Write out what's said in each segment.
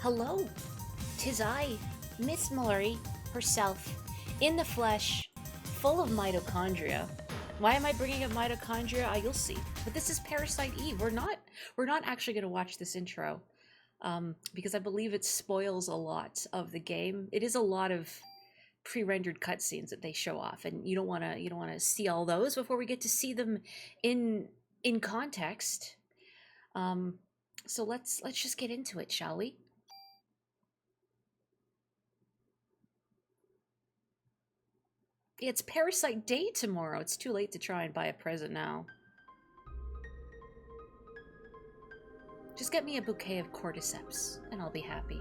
Hello, 'tis I, Miss Mallory herself, in the flesh, full of mitochondria. Why am I bringing up mitochondria? You'll see. But this is Parasite Eve. We're not actually going to watch this intro, because I believe it spoils a lot of the game. It is a lot of pre-rendered cutscenes that they show off, and you don't want to see all those before we get to see them in context. So let's just get into it, shall we? It's Parasite Day tomorrow. It's too late to try and buy a present now. Just get me a bouquet of cordyceps, and I'll be happy.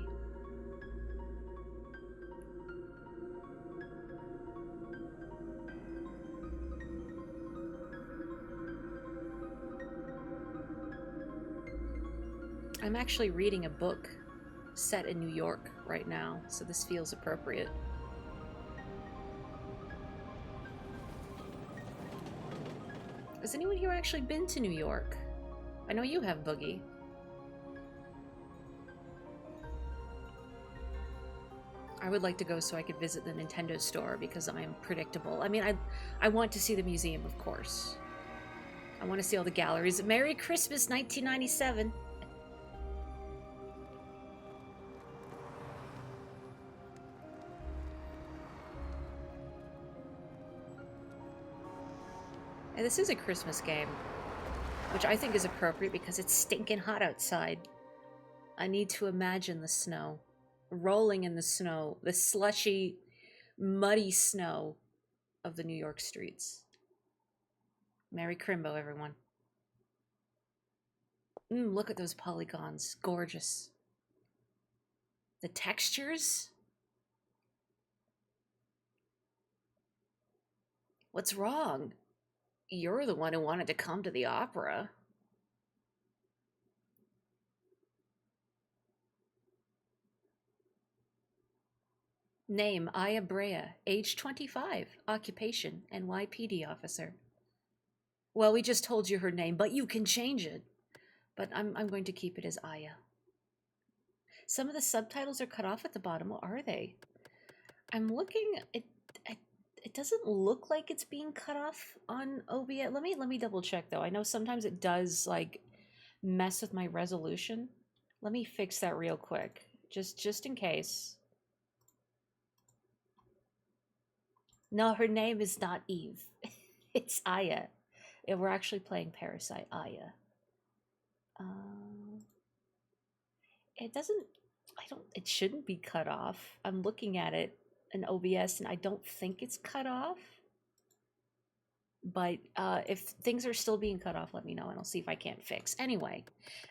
I'm actually reading a book set in New York right now, so this feels appropriate. Has anyone here actually been to New York? I know you have, Boogie. I would like to go so I could visit the Nintendo store because I am predictable. I mean, I want to see the museum, of course. I want to see all the galleries. Merry Christmas, 1997. And this is a Christmas game, which I think is appropriate because it's stinking hot outside. I need to imagine the snow, rolling in the snow, the slushy, muddy snow of the New York streets. Merry Crimbo, everyone. Look at those polygons. Gorgeous. The textures? What's wrong? You're the one who wanted to come to the opera. Name, Aya Brea. Age 25. Occupation, NYPD officer. Well, we just told you her name, but you can change it. But I'm going to keep it as Aya. Some of the subtitles are cut off at the bottom. What are they? I'm looking. It doesn't look like it's being cut off on OBS. Let me double check though. I know sometimes it does like mess with my resolution. Let me fix that real quick, just in case. No, her name is not Eve. It's Aya. Yeah, we're actually playing Parasite Aya. It doesn't. I don't. It shouldn't be cut off. I'm looking at it in OBS, and I don't think it's cut off. But if things are still being cut off, let me know, and I'll see if I can't fix. Anyway,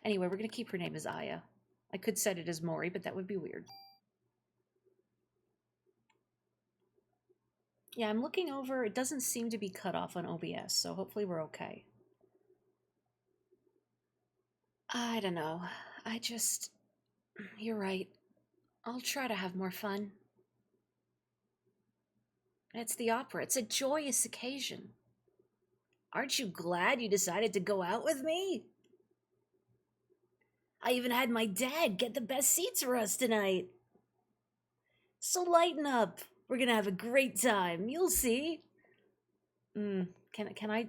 we're gonna keep her name as Aya. I could set it as Mori, but that would be weird. Yeah, I'm looking over. It doesn't seem to be cut off on OBS, so hopefully we're okay. I don't know. You're right. I'll try to have more fun. It's the opera. It's a joyous occasion. Aren't you glad you decided to go out with me? I even had my dad get the best seats for us tonight. So lighten up. We're gonna have a great time. You'll see. Can I?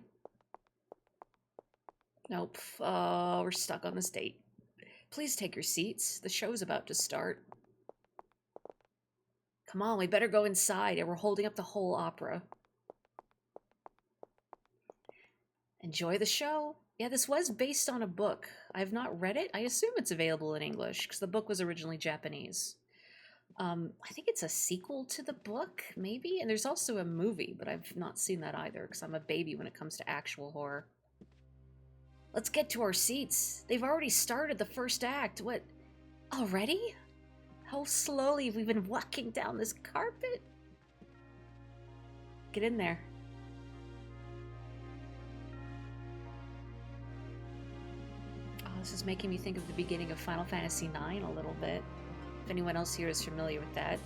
Nope. We're stuck on this date. Please take your seats. The show's about to start. Come on, we better go inside, and we're holding up the whole opera. Enjoy the show. Yeah, this was based on a book. I have not read it. I assume it's available in English, because the book was originally Japanese. I think it's a sequel to the book, maybe? And there's also a movie, but I've not seen that either, because I'm a baby when it comes to actual horror. Let's get to our seats. They've already started the first act. What? Already? How slowly have we been walking down this carpet? Get in there. Oh, this is making me think of the beginning of Final Fantasy IX a little bit. If anyone else here is familiar with that.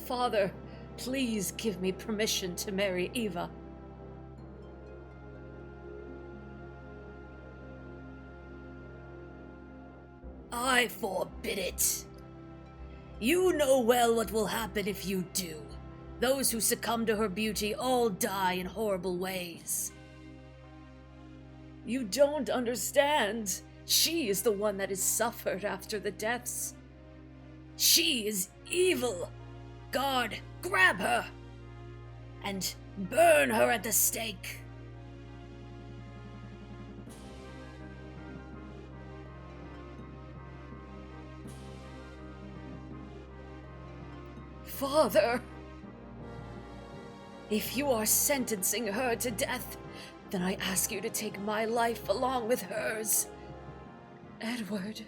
Father, please give me permission to marry Eva. I forbid it. You know well what will happen if you do. Those who succumb to her beauty all die in horrible ways. You don't understand. She is the one that has suffered after the deaths. She is evil. God, grab her and burn her at the stake. Father, if you are sentencing her to death, then I ask you to take my life along with hers. Edward.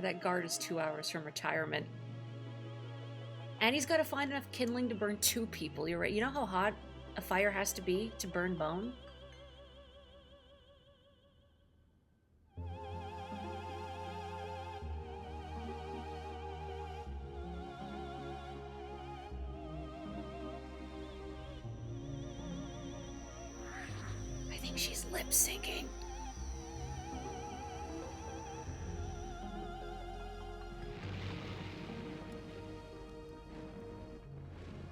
That guard is 2 hours from retirement. And he's got to find enough kindling to burn 2 people. You're right. You know how hot a fire has to be to burn bone? I think she's lip syncing.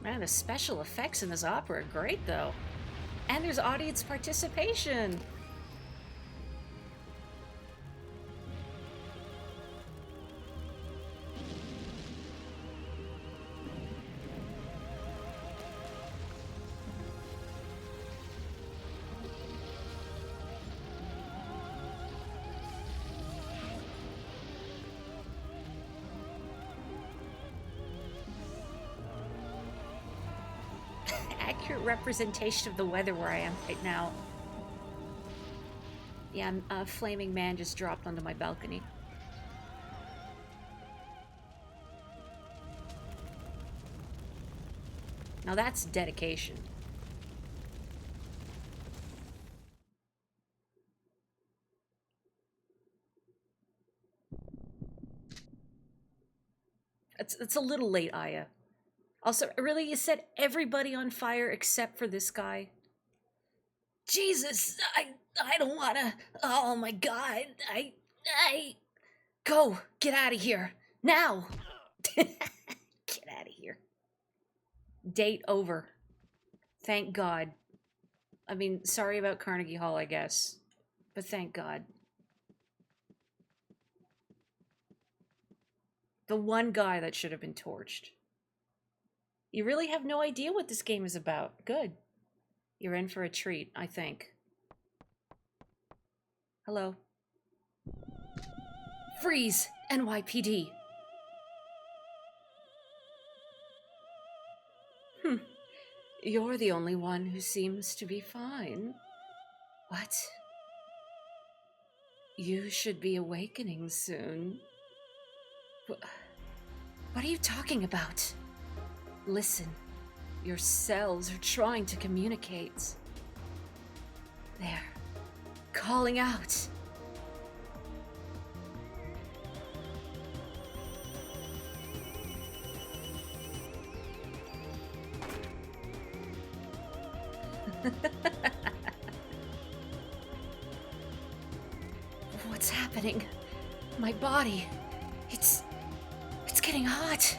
Man, the special effects in this opera are great, though. And there's audience participation. Accurate representation of the weather where I am right now. Yeah, a flaming man just dropped onto my balcony. Now that's dedication. It's a little late, Aya. Also, really, you set everybody on fire except for this guy? Jesus, I don't wanna. Oh my God, Go, get out of here, now! Get out of here. Date over. Thank God. I mean, sorry about Carnegie Hall, I guess. But thank God. The one guy that should have been torched. You really have no idea what this game is about. Good. You're in for a treat, I think. Hello. Freeze! NYPD. You're the only one who seems to be fine. What? You should be awakening soon. What are you talking about? Listen, your cells are trying to communicate. They're calling out. What's happening? My body, it's getting hot.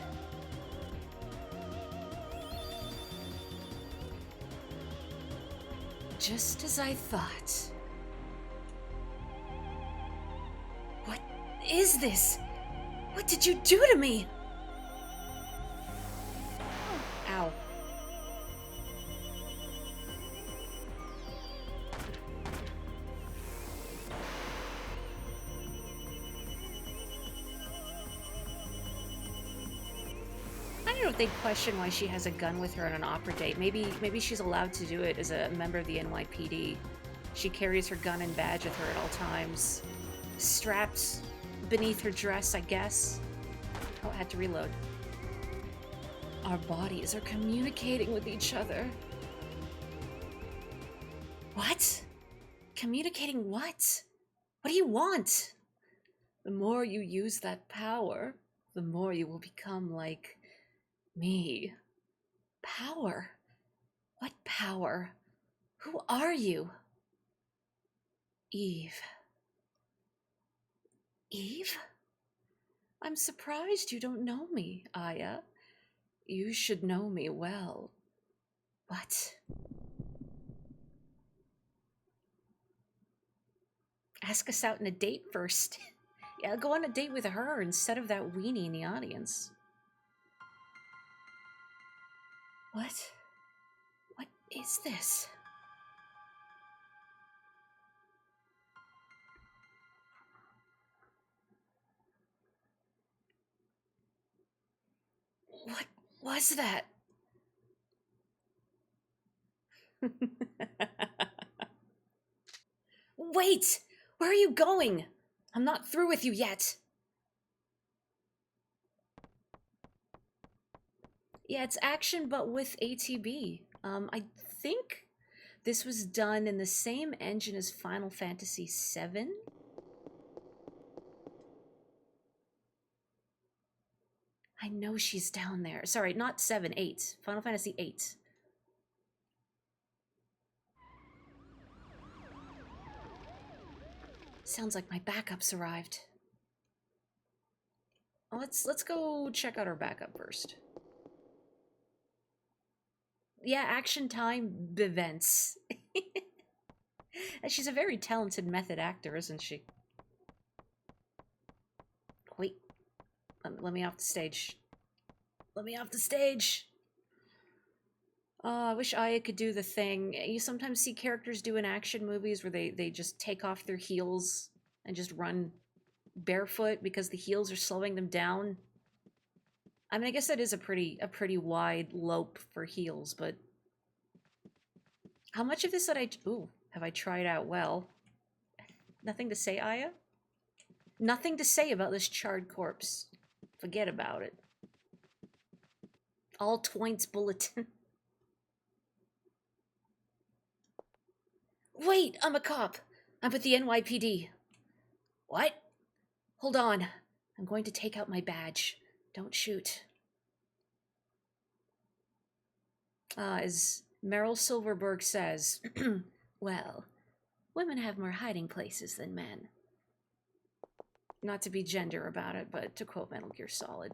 Just as I thought. What is this? What did you do to me? Ow. I don't know if they'd question why she has a gun with her on an opera date. Maybe she's allowed to do it as a member of the NYPD. She carries her gun and badge with her at all times. Strapped beneath her dress, I guess. Oh, I had to reload. Our bodies are communicating with each other. What? Communicating what? What do you want? The more you use that power, the more you will become like me. Power? What power? Who are you? Eve. Eve? I'm surprised you don't know me, Aya. You should know me well. What? Ask us out on a date first. Yeah, go on a date with her instead of that weenie in the audience. What? What is this? What was that? Wait! Where are you going? I'm not through with you yet. Yeah, it's action but with ATB. I think this was done in the same engine as Final Fantasy VII. I know she's down there. Sorry, not 7, 8. Final Fantasy 8. Sounds like my backups arrived. Let's go check out our backup first. Yeah, action time events. She's a very talented method actor, isn't she? Wait, let me off the stage. Let me off the stage. I wish Aya could do the thing. You sometimes see characters do in action movies where they just take off their heels and just run barefoot because the heels are slowing them down. I mean, I guess that is a pretty wide lope for heels, but how much of this have I tried out well? Nothing to say, Aya? Nothing to say about this charred corpse. Forget about it. All Twine's bulletin. Wait, I'm a cop. I'm with the NYPD. What? Hold on. I'm going to take out my badge. Don't shoot. As Meryl Silverberg says, well, women have more hiding places than men. Not to be gender about it, but to quote Metal Gear Solid.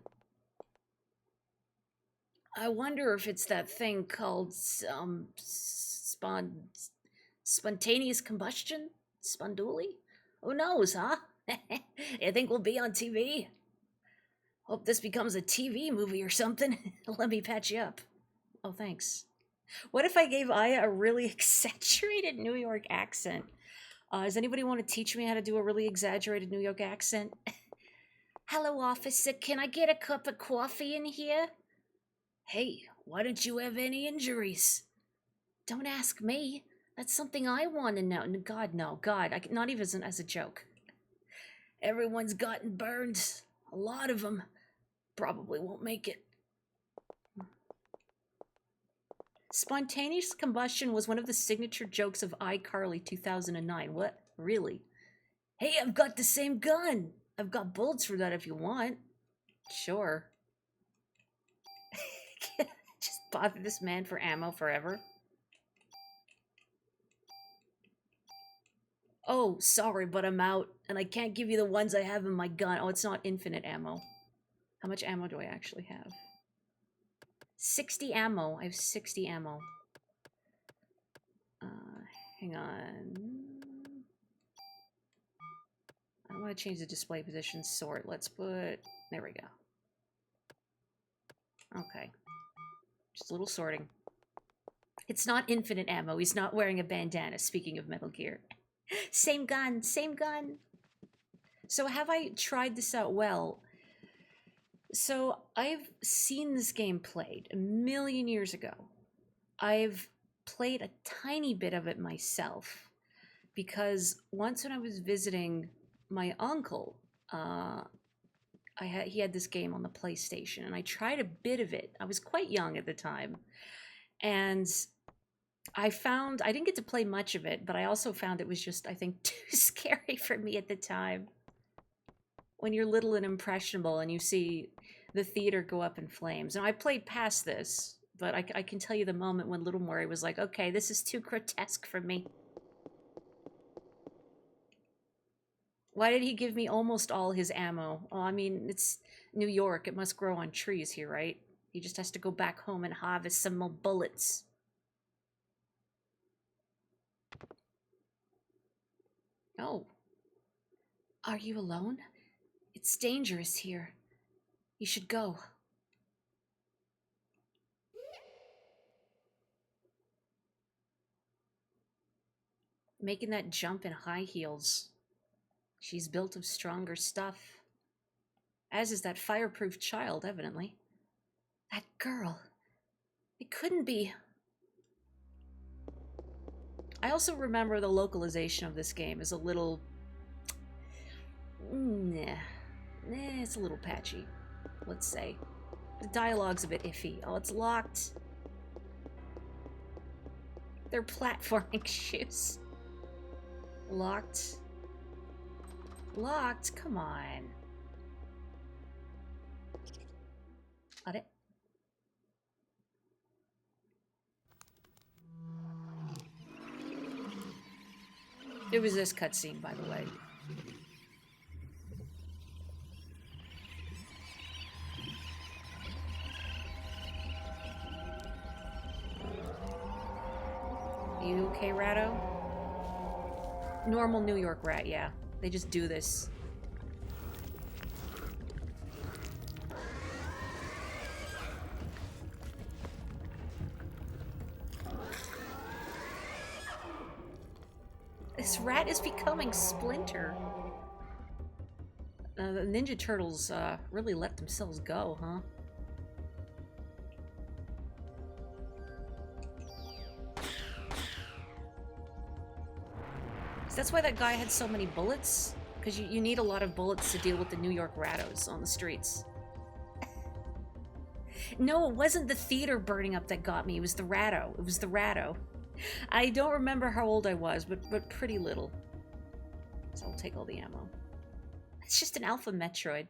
I wonder if it's that thing called, spontaneous combustion? Sponduli? Who knows, huh? You think we'll be on TV? Hope this becomes a TV movie or something. Let me patch you up. Oh, thanks. What if I gave Aya a really exaggerated New York accent? Does anybody want to teach me how to do a really exaggerated New York accent? Hello, officer. Can I get a cup of coffee in here? Hey, why don't you have any injuries? Don't ask me. That's something I want to know. God, no. God, not even as a joke. Everyone's gotten burned. A lot of them. Probably won't make it. Spontaneous combustion was one of the signature jokes of iCarly 2009. What? Really? Hey, I've got the same gun. I've got bullets for that if you want. Sure. Just bother this man for ammo forever. Oh, sorry, but I'm out, and I can't give you the ones I have in my gun. Oh, it's not infinite ammo. How much ammo do I actually have? 60 ammo. I have 60 ammo. Hang on. I don't want to change the display position. Sort. Let's put... There we go. Okay. Just a little sorting. It's not infinite ammo. He's not wearing a bandana, speaking of Metal Gear. Same gun. Same gun. So have I tried this out well? So I've seen this game played a million years ago. I've played a tiny bit of it myself because once when I was visiting my uncle, he had this game on the PlayStation, and I tried a bit of it. I was quite young at the time, and I didn't get to play much of it, but I also found it was just, I think, too scary for me at the time. When you're little and impressionable and you see the theater go up in flames. And I played past this, but I can tell you the moment when little Maury was like, okay, this is too grotesque for me. Why did he give me almost all his ammo? Oh, I mean, it's New York. It must grow on trees here, right? He just has to go back home and harvest some more bullets. Oh. Are you alone? It's dangerous here. You should go. Making that jump in high heels. She's built of stronger stuff. As is that fireproof child, evidently. That girl. It couldn't be. I also remember the localization of this game is a little... it's a little patchy, let's say. The dialogue's a bit iffy. Oh, it's locked. They're platforming shoes. Locked. Locked? Come on. Got it. It was this cutscene, by the way. You okay, Ratto? Normal New York rat, yeah. They just do this. This rat is becoming Splinter. The Ninja Turtles really let themselves go, huh? So that's why that guy had so many bullets? Because you need a lot of bullets to deal with the New York rattos on the streets. No, it wasn't the theater burning up that got me. It was the ratto. It was the ratto. I don't remember how old I was, but pretty little. So I'll take all the ammo. It's just an Alpha Metroid.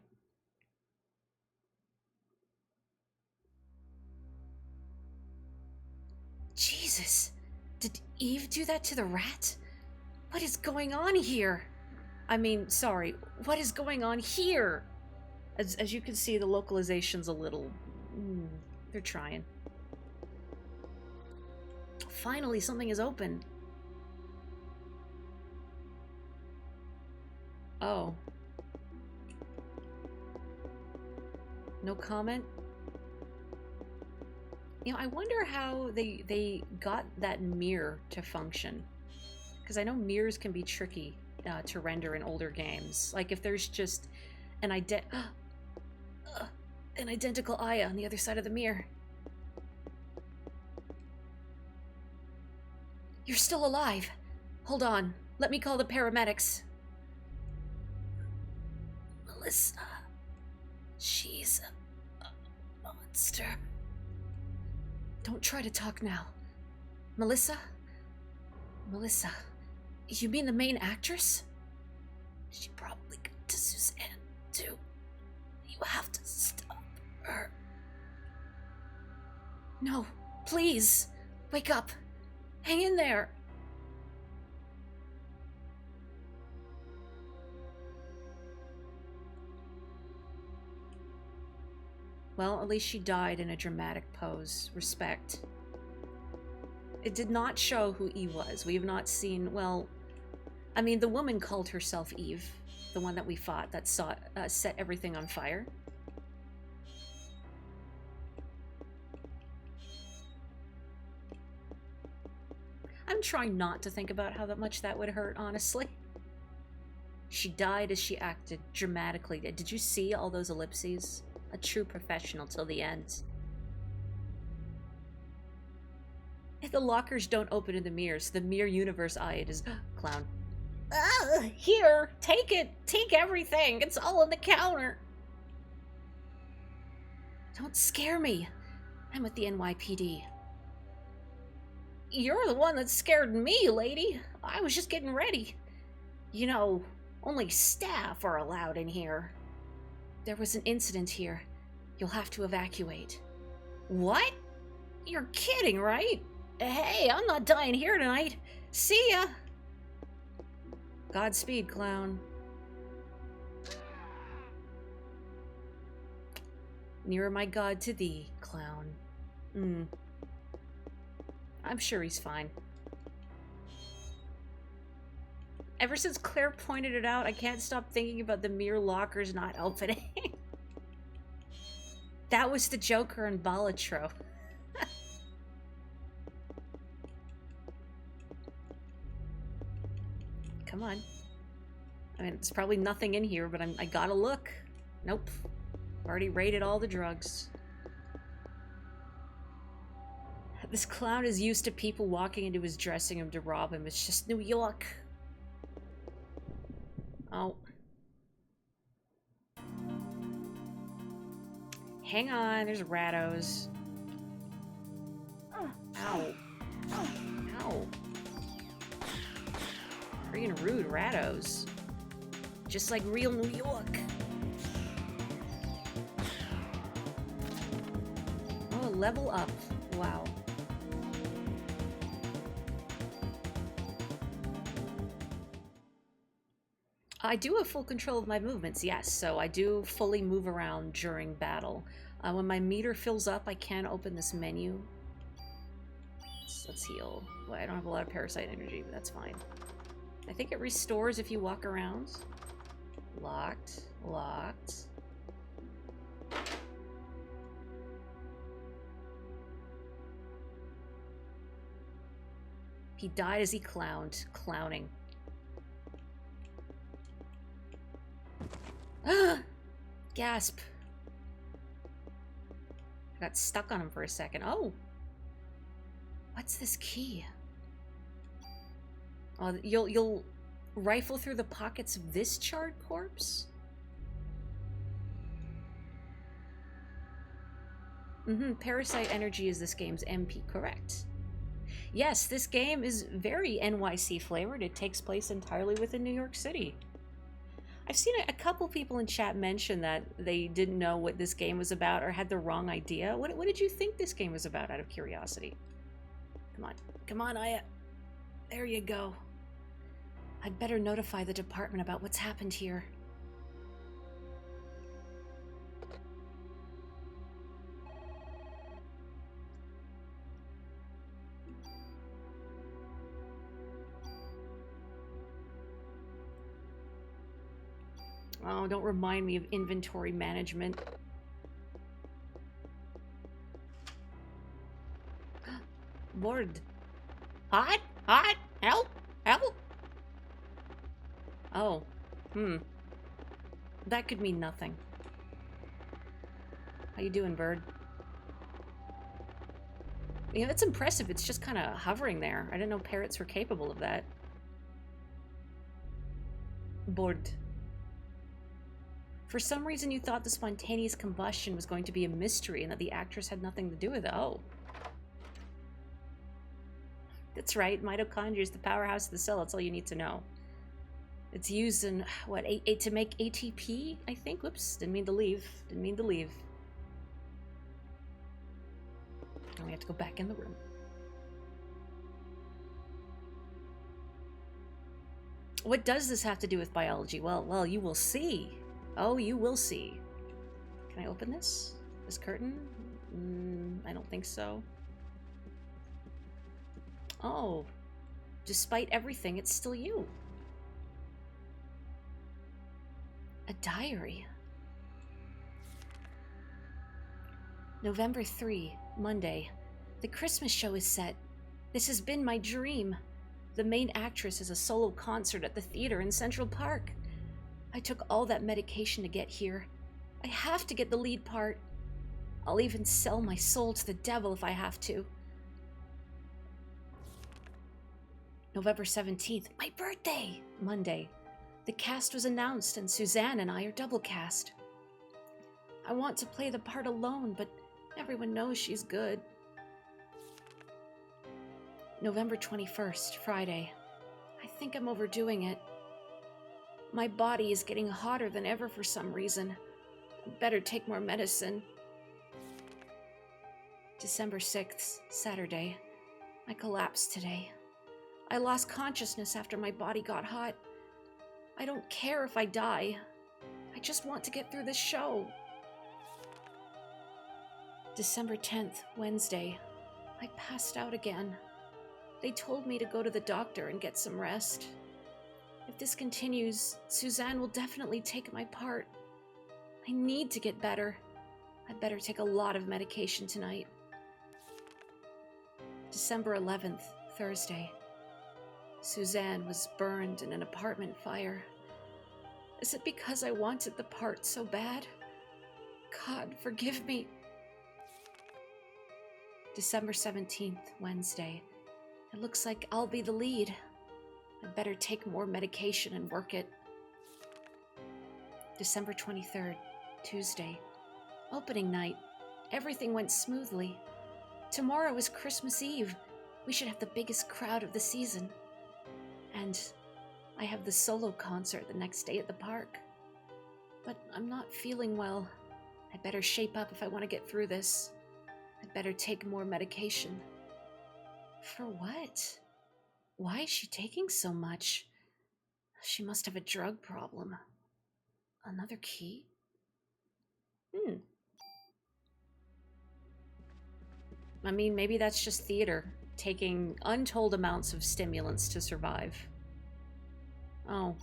Jesus! Did Eve do that to the rat? What is going on here? I mean, sorry, what is going on here? As you can see, the localization's a little... they're trying. Finally, something is open. Oh. No comment? You know, I wonder how they got that mirror to function. Because I know mirrors can be tricky to render in older games. Like if there's just an identical Aya on the other side of the mirror. You're still alive. Hold on. Let me call the paramedics. Melissa. She's a monster. Don't try to talk now. Melissa? Melissa. You mean the main actress? She probably got to Suzanne, too. You have to stop her. No, please. Wake up. Hang in there. Well, at least she died in a dramatic pose. Respect. It did not show who Eve was. We have not seen, well... I mean, the woman called herself Eve. The one that we fought that set everything on fire. I'm trying not to think about how much that would hurt, honestly. She died as she acted dramatically. Did you see all those ellipses? A true professional till the end. If the lockers don't open in the mirrors, the mirror universe eye it is clown. Here, take it. Take everything. It's all on the counter. Don't scare me. I'm with the NYPD. You're the one that scared me, lady. I was just getting ready. You know, only staff are allowed in here. There was an incident here. You'll have to evacuate. What? You're kidding, right? Hey, I'm not dying here tonight. See ya! Godspeed, clown. Nearer my god to thee, clown. I'm sure he's fine. Ever since Claire pointed it out, I can't stop thinking about the mirror lockers not opening. That was the Joker in Balatro. Come on. I mean, there's probably nothing in here, but I gotta look. Nope. Already raided all the drugs. This clown is used to people walking into his dressing room to rob him. It's just New York. Oh. Hang on, there's rattos. Ow. Ow. Freaking rude rattos. Just like real New York. Oh, level up. Wow. I do have full control of my movements, yes, so I do fully move around during battle. When my meter fills up, I can open this menu. Let's heal. Well, I don't have a lot of parasite energy, but that's fine. I think it restores if you walk around. Locked. Locked. He died as he clowned. Clowning. Gasp. I got stuck on him for a second. Oh! What's this key? Oh, you'll rifle through the pockets of this charred corpse? Parasite energy is this game's MP, correct. Yes, this game is very NYC flavored. It takes place entirely within New York City. I've seen a couple people in chat mention that they didn't know what this game was about or had the wrong idea. What did you think this game was about, out of curiosity? Come on. Come on, Aya. There you go. I'd better notify the department about what's happened here. Oh, don't remind me of inventory management. Bored. Hot? Hot? Help? Help? Oh. That could mean nothing. How you doing, bird? Yeah, that's impressive. It's just kind of hovering there. I didn't know parrots were capable of that. Bored. For some reason, you thought the spontaneous combustion was going to be a mystery and that the actress had nothing to do with it. Oh. That's right. Mitochondria is the powerhouse of the cell. That's all you need to know. It's used in, what, to make ATP, I think? Whoops. Didn't mean to leave. Didn't mean to leave. Now we have to go back in the room. What does this have to do with biology? Well, you will see. Oh, you will see. Can I open this? This curtain? I don't think so. Oh. Despite everything, it's still you. A diary. November 3, Monday. The Christmas show is set. This has been my dream. The main actress is a solo concert at the theater in Central Park. I took all that medication to get here. I have to get the lead part. I'll even sell my soul to the devil if I have to. November 17th, my birthday! Monday. The cast was announced and Suzanne and I are double cast. I want to play the part alone, but everyone knows she's good. November 21st, Friday. I think I'm overdoing it. My body is getting hotter than ever for some reason. I'd better take more medicine. December 6th, Saturday. I collapsed today. I lost consciousness after my body got hot. I don't care if I die. I just want to get through this show. December 10th, Wednesday. I passed out again. They told me to go to the doctor and get some rest. If this continues, Suzanne will definitely take my part. I need to get better. I'd better take a lot of medication tonight. December 11th, Thursday. Suzanne was burned in an apartment fire. Is it because I wanted the part so bad? God, forgive me. December 17th, Wednesday. It looks like I'll be the lead. I'd better take more medication and work it. December 23rd, Tuesday. Opening night. Everything went smoothly. Tomorrow is Christmas Eve. We should have the biggest crowd of the season. And I have the solo concert the next day at the park. But I'm not feeling well. I'd better shape up if I want to get through this. I'd better take more medication. For what? Why is she taking so much? She must have a drug problem. Another key? I mean, maybe that's just theater, taking untold amounts of stimulants to survive. Oh.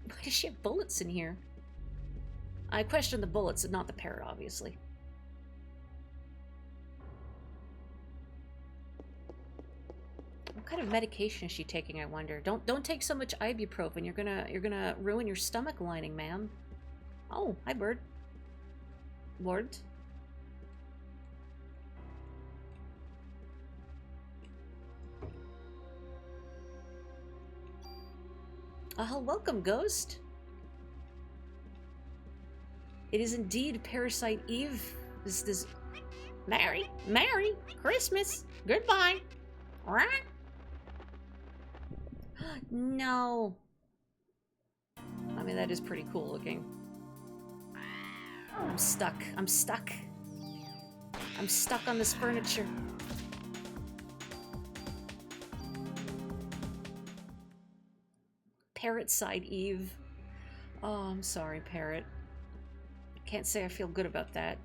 Why does she have bullets in here? I question the bullets and not the parrot, obviously. What kind of medication is she taking, I wonder? Don't take so much ibuprofen. You're gonna ruin your stomach lining, ma'am. Oh, hi, bird. Lord. Welcome, Ghost. It is indeed Parasite Eve. This Merry Christmas. Goodbye. Alright. No. I mean, that is pretty cool looking. I'm stuck. I'm stuck. I'm stuck on this furniture. Parasite Eve. Oh, I'm sorry, Parrot. Can't say I feel good about that.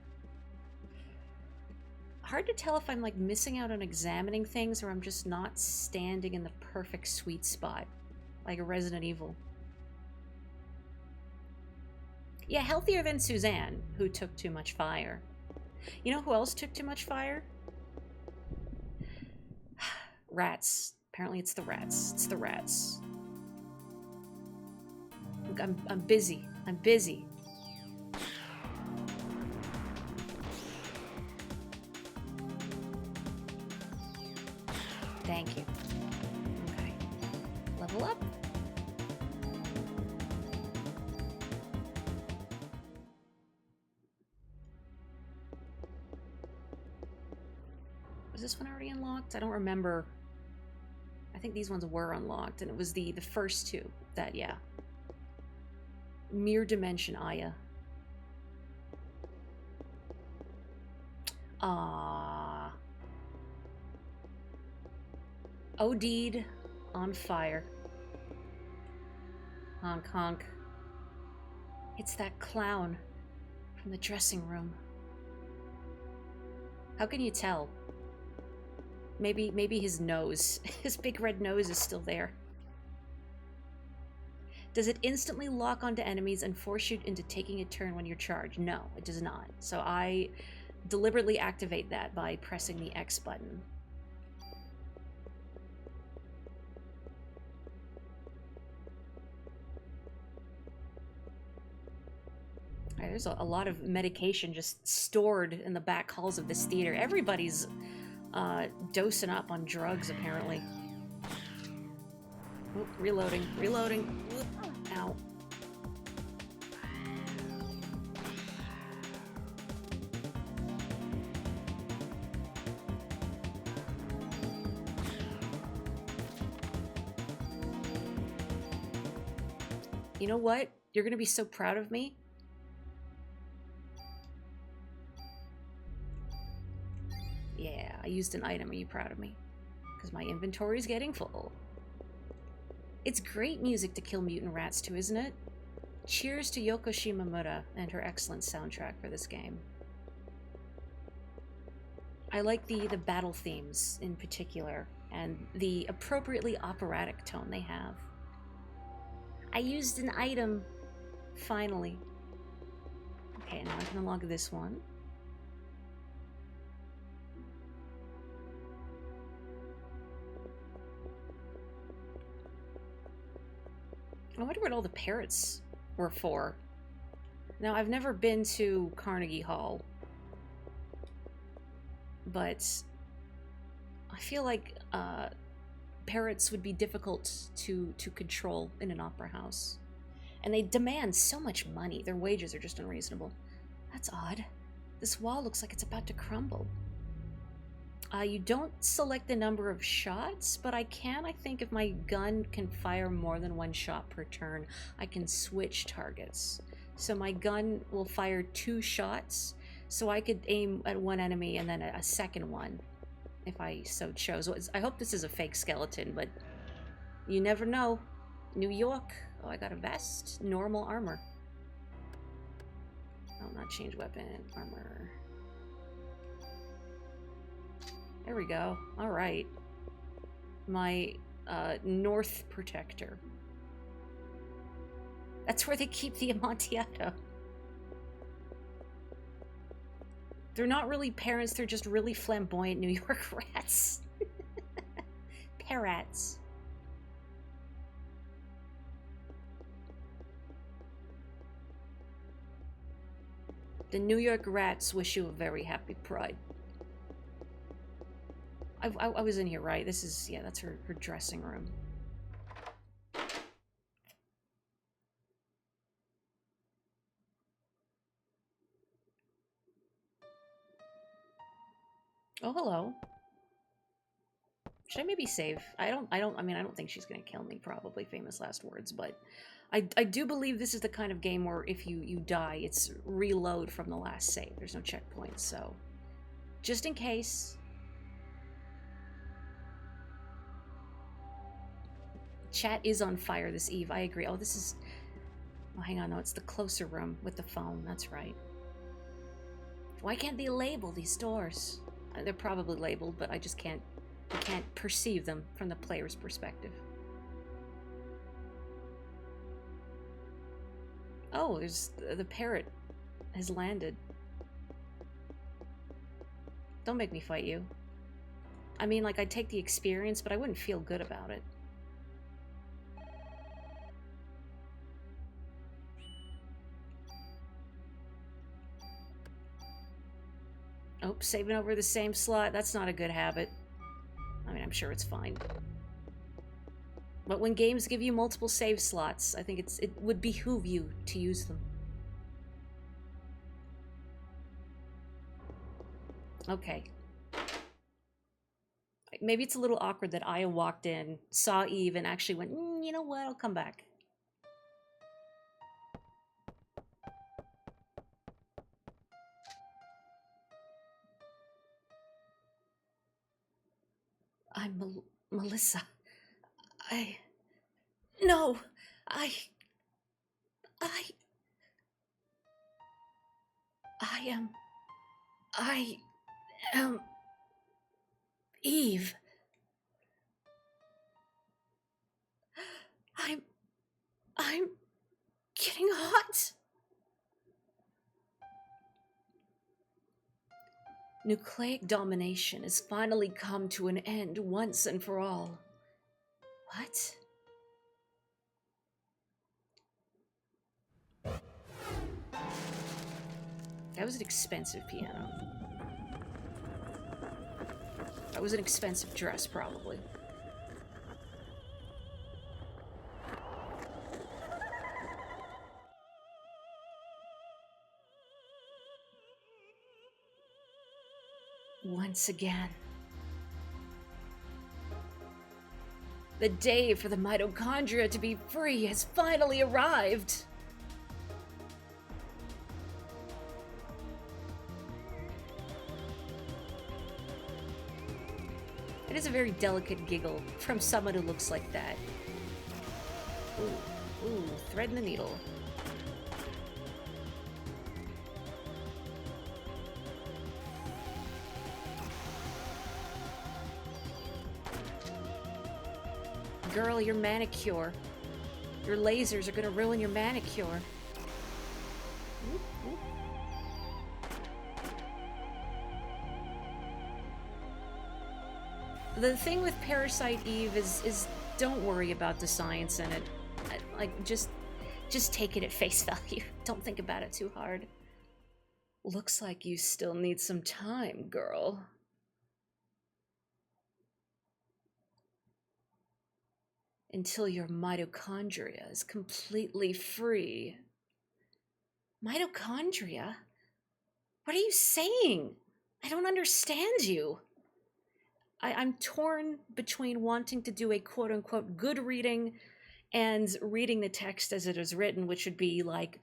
Hard to tell if I'm like missing out on examining things or I'm just not standing in the perfect sweet spot, like a Resident Evil. Yeah, healthier than Suzanne, who took too much fire. You know who else took too much fire? Rats. Apparently it's the rats. It's the rats. Look, I'm busy. I'm busy. Thank you. Okay. Level up. Was this one already unlocked? I don't remember. I think these ones were unlocked, and it was the first two that, yeah. Mirror Dimension Aya. Ah. OD'd on fire. Honk honk. It's that clown from the dressing room. How can you tell? Maybe his nose, his big red nose is still there. Does it instantly lock onto enemies and force you into taking a turn when you're charged? No, it does not. So I deliberately activate that by pressing the X button. Alright, there's a lot of medication just stored in the back halls of this theater. Everybody's dosing up on drugs, apparently. Oop, reloading. Oop, ow. You know what? You're gonna be so proud of me. Yeah, I used an item. Are you proud of me? Because my inventory is getting full. It's great music to kill mutant rats to, isn't it? Cheers to Yoko Shimomura and her excellent soundtrack for this game. I like the battle themes in particular, and the appropriately operatic tone they have. I used an item, finally. Okay, now I can unlock this one. I wonder what all the parrots were for. Now, I've never been to Carnegie Hall, but I feel like parrots would be difficult to control in an opera house. And they demand so much money. Their wages are just unreasonable. That's odd. This wall looks like it's about to crumble. You don't select the number of shots, but I think, if my gun can fire more than one shot per turn, I can switch targets. So my gun will fire 2 shots, so I could aim at one enemy and then a second one, if I so chose. I hope this is a fake skeleton, but you never know. New York. Oh, I got a vest. Normal armor. Oh, not change weapon. Armor. There we go. Alright. My, North Protector. That's where they keep the Amontillado. They're not really parents, they're just really flamboyant New York rats. Parrots. The New York rats wish you a very happy Pride. I was in here, right? This is, yeah, that's her dressing room. Oh, hello. Should I maybe save? I mean, I don't think she's gonna kill me, probably, famous last words, but I do believe this is the kind of game where if you die, it's reload from the last save. There's no checkpoints, so just in case. Chat is on fire this Eve, I agree. Oh, this is... Oh, hang on, no, it's the closer room with the phone, that's right. Why can't they label these doors? They're probably labeled, but I just can't perceive them from the player's perspective. Oh, there's... the parrot has landed. Don't make me fight you. I mean, like, I'd take the experience, but I wouldn't feel good about it. Oh, saving over the same slot. That's not a good habit. I mean, I'm sure it's fine. But when games give you multiple save slots, I think it would behoove you to use them. Okay. Maybe it's a little awkward that Aya walked in, saw Eve, and actually went, you know what, I'll come back. I'm Melissa. No! I am Eve. I'm getting hot. Nucleic domination has finally come to an end once and for all. What? That was an expensive piano. That was an expensive dress, probably. Once again. The day for the mitochondria to be free has finally arrived. It is a very delicate giggle from someone who looks like that. Ooh, threading the needle. Girl, your manicure. Your lasers are gonna ruin your manicure. Whoop, whoop. The thing with Parasite Eve is don't worry about the science in it. Like, just take it at face value. Don't think about it too hard. Looks like you still need some time, girl. Until your mitochondria is completely free. Mitochondria? What are you saying? I don't understand you. I'm torn between wanting to do a quote-unquote good reading and reading the text as it is written, which would be like,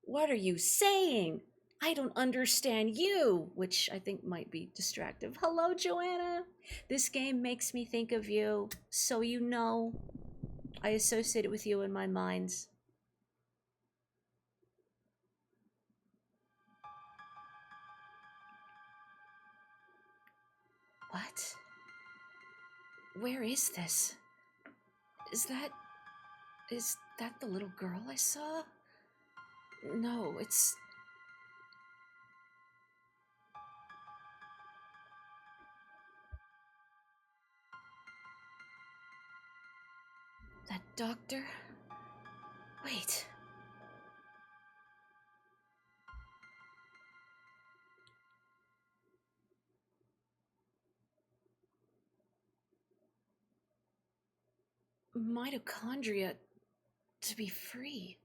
what are you saying? I don't understand you, which I think might be distractive. Hello, Joanna. This game makes me think of you, so you know. I associate it with you in my mind. What? Where is this? Is that the little girl I saw? No, it's... That doctor? Wait. Mitochondria to be free.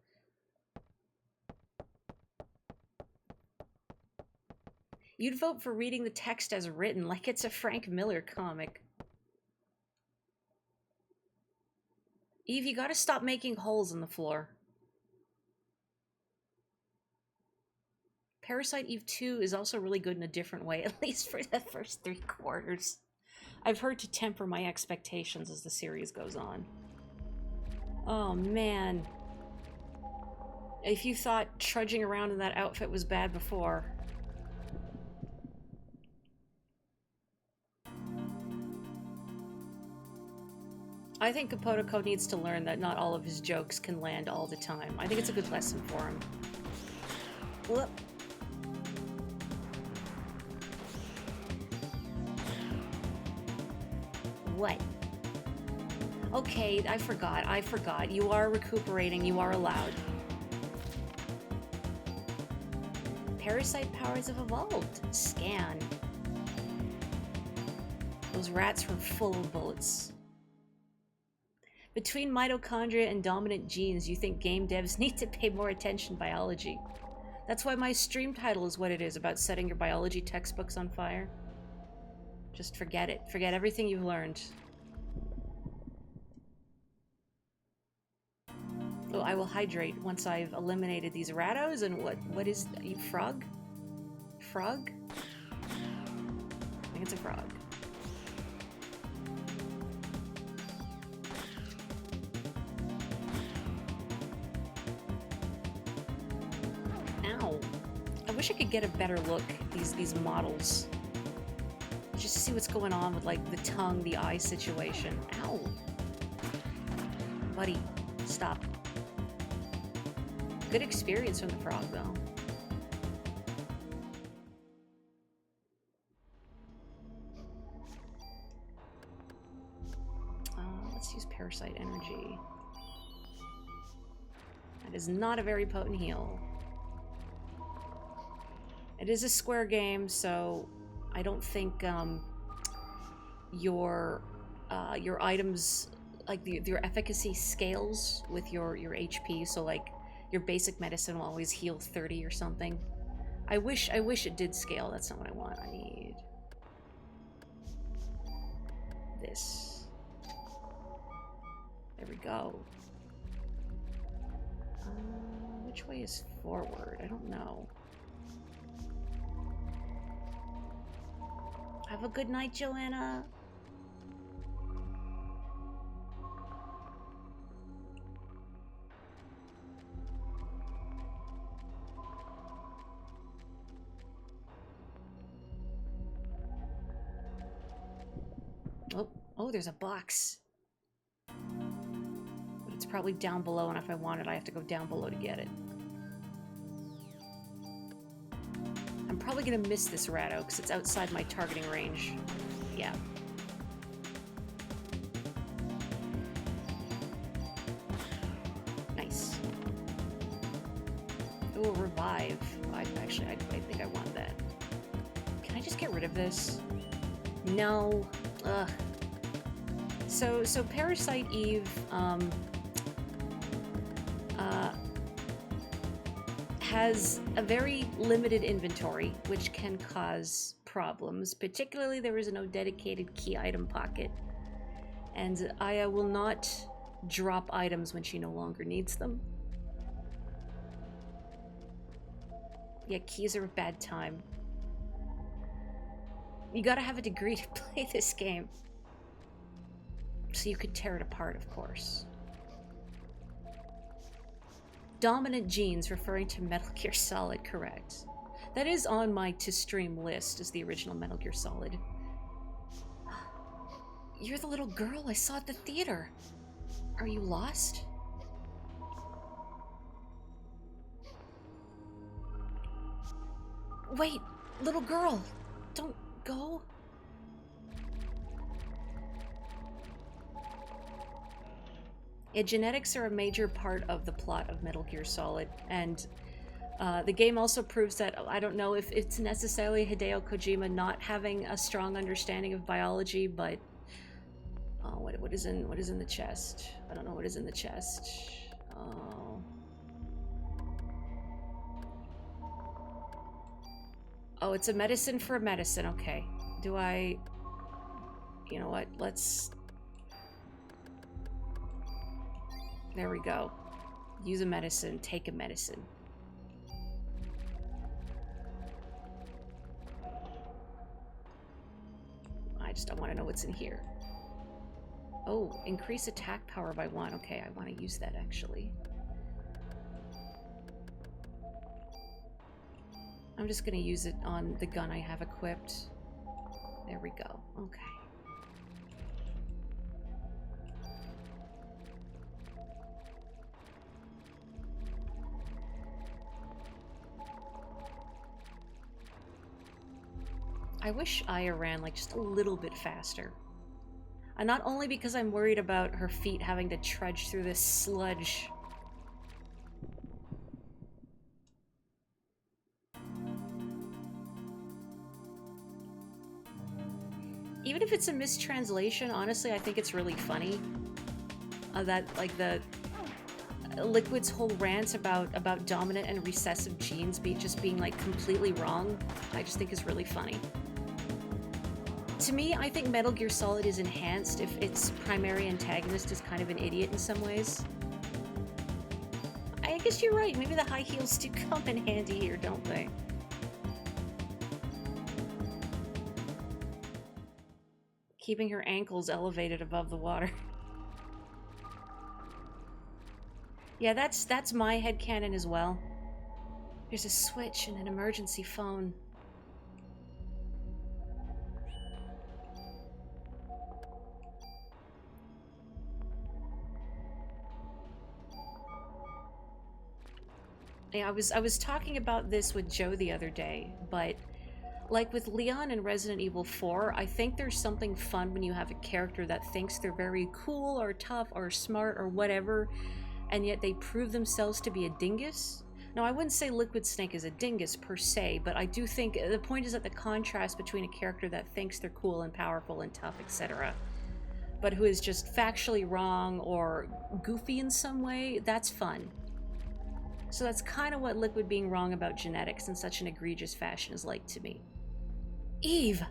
You'd vote for reading the text as written like it's a Frank Miller comic. Eve, you gotta stop making holes in the floor. Parasite Eve 2 is also really good in a different way, at least for the first 3 quarters. I've heard to temper my expectations as the series goes on. Oh man. If you thought trudging around in that outfit was bad before... I think Kapotoko needs to learn that not all of his jokes can land all the time. I think it's a good lesson for him. Whoop. What? Okay, I forgot. You are recuperating, you are allowed. Parasite powers have evolved. Scan. Those rats were full of bullets. Between mitochondria and dominant genes, you think game devs need to pay more attention to biology. That's why my stream title is what it is, about setting your biology textbooks on fire. Just forget it. Forget everything you've learned. Oh, I will hydrate once I've eliminated these rattos. And what is... frog? Frog? I think it's a frog. Ow. I wish I could get a better look at these models. Just to see what's going on with, like, the tongue, the eye situation. Ow. Buddy, stop. Good experience from the frog, though. Let's use Parasite Energy. That is not a very potent heal. It is a square game, so I don't think your items, like your efficacy scales with your HP. So like your basic medicine will always heal 30 or something. I wish it did scale. That's not what I want. I need this. There we go. Which way is forward? I don't know. Have a good night, Joanna. Oh, there's a box. But it's probably down below, and if I want it, I have to go down below to get it. I'm probably gonna miss this Ratto, because it's outside my targeting range. Yeah. Nice. Oh, revive. I think I want that. Can I just get rid of this? No. Ugh. So Parasite Eve, has a very limited inventory, which can cause problems. Particularly, there is no dedicated key item pocket, and Aya will not drop items when she no longer needs them. Yeah, keys are a bad time. You gotta have a degree to play this game. So you could tear it apart, of course. Dominant genes, referring to Metal Gear Solid, correct. That is on my to-stream list, as the original Metal Gear Solid. You're the little girl I saw at the theater. Are you lost? Wait, little girl, don't go. Yeah, genetics are a major part of the plot of Metal Gear Solid, and the game also proves that. I don't know if it's necessarily Hideo Kojima not having a strong understanding of biology, but what is in the chest? I don't know what is in the chest. Oh, it's a medicine for a medicine. Okay, do I? You know what? Let's. There we go. Use a medicine, take a medicine. I just don't want to know what's in here. Oh, increase attack power by 1. Okay, I want to use that actually. I'm just going to use it on the gun I have equipped. There we go. Okay. I wish Aya ran like just a little bit faster. And not only because I'm worried about her feet having to trudge through this sludge. Even if it's a mistranslation, honestly, I think it's really funny. That, like, the Liquid's whole rant about dominant and recessive genes just being, like, completely wrong, I just think is really funny. To me, I think Metal Gear Solid is enhanced if its primary antagonist is kind of an idiot in some ways. I guess you're right, maybe the high heels do come in handy here, don't they? Keeping her ankles elevated above the water. Yeah, that's my headcanon as well. There's a switch and an emergency phone. Yeah, I was talking about this with Joe the other day, but like with Leon in Resident Evil 4, I think there's something fun when you have a character that thinks they're very cool or tough or smart or whatever, and yet they prove themselves to be a dingus. Now, I wouldn't say Liquid Snake is a dingus per se, but I do think the point is that the contrast between a character that thinks they're cool and powerful and tough, etc., but who is just factually wrong or goofy in some way, that's fun. So that's kind of what Liquid being wrong about genetics in such an egregious fashion is like to me. Eve!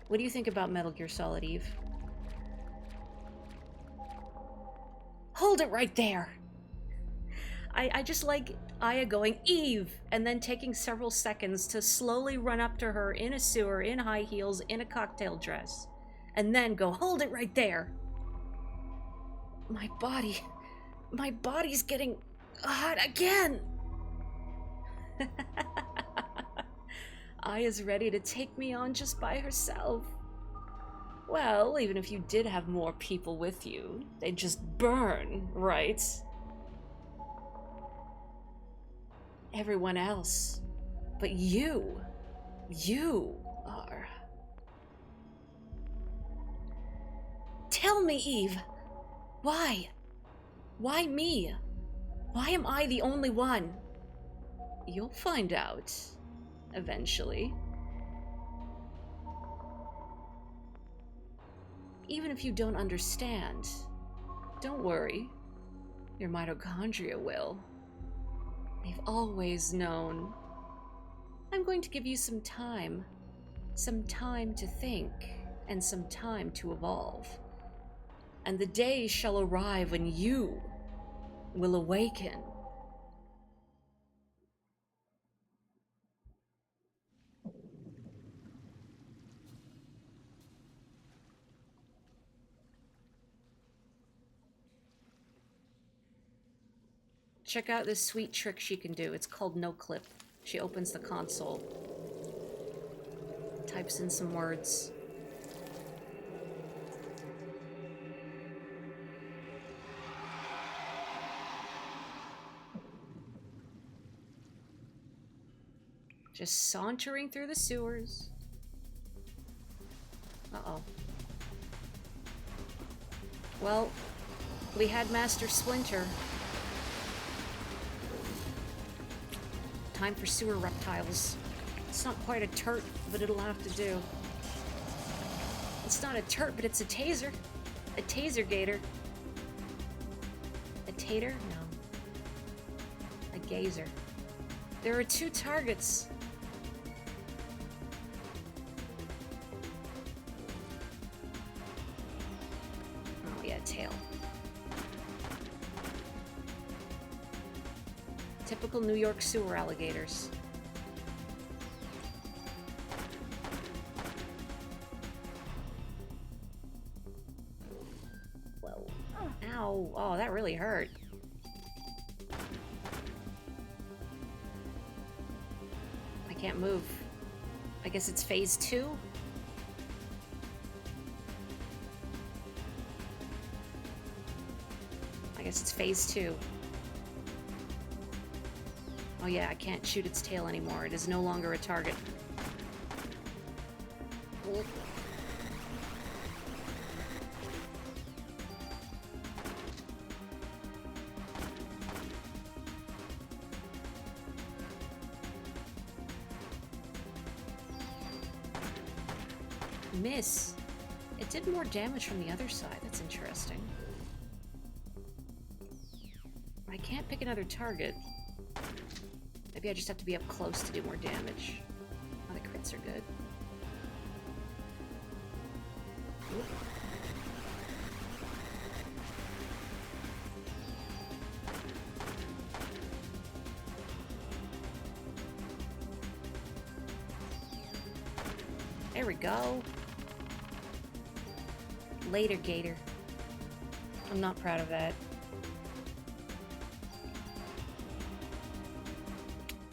What do you think about Metal Gear Solid, Eve? hold it right there. I just like Aya going, Eve, and then taking several seconds to slowly run up to her in a sewer, in high heels, in a cocktail dress, and then go, hold it right there. My body's getting hot again. Aya's ready to take me on just by herself. Well, even if you did have more people with you, they'd just burn, right? Everyone else. But you are... Tell me, Eve. Why? Why me? Why am I the only one? You'll find out. Eventually. Even if you don't understand, don't worry. Your mitochondria will. They've always known. I'm going to give you some time to think, and some time to evolve. And the day shall arrive when you will awaken. Check out this sweet trick she can do. It's called no clip. She opens the console, types in some words. Just sauntering through the sewers. Uh-oh. Well, we had Master Splinter. Time for sewer reptiles. It's not quite a turret, but it'll have to do. It's not a turret, but it's a taser. A taser gator. A tater? No. A gazer. There are 2 targets. Oh yeah, tail. Typical New York sewer alligators. Whoa. Ow. Oh, that really hurt. I can't move. I guess it's phase 2? I guess it's phase 2. Oh yeah, I can't shoot its tail anymore. It is no longer a target. Miss. It did more damage from the other side. That's interesting. I can't pick another target. Maybe I just have to be up close to do more damage. Oh, the crits are good. Oop. There we go. Later, Gator. I'm not proud of that.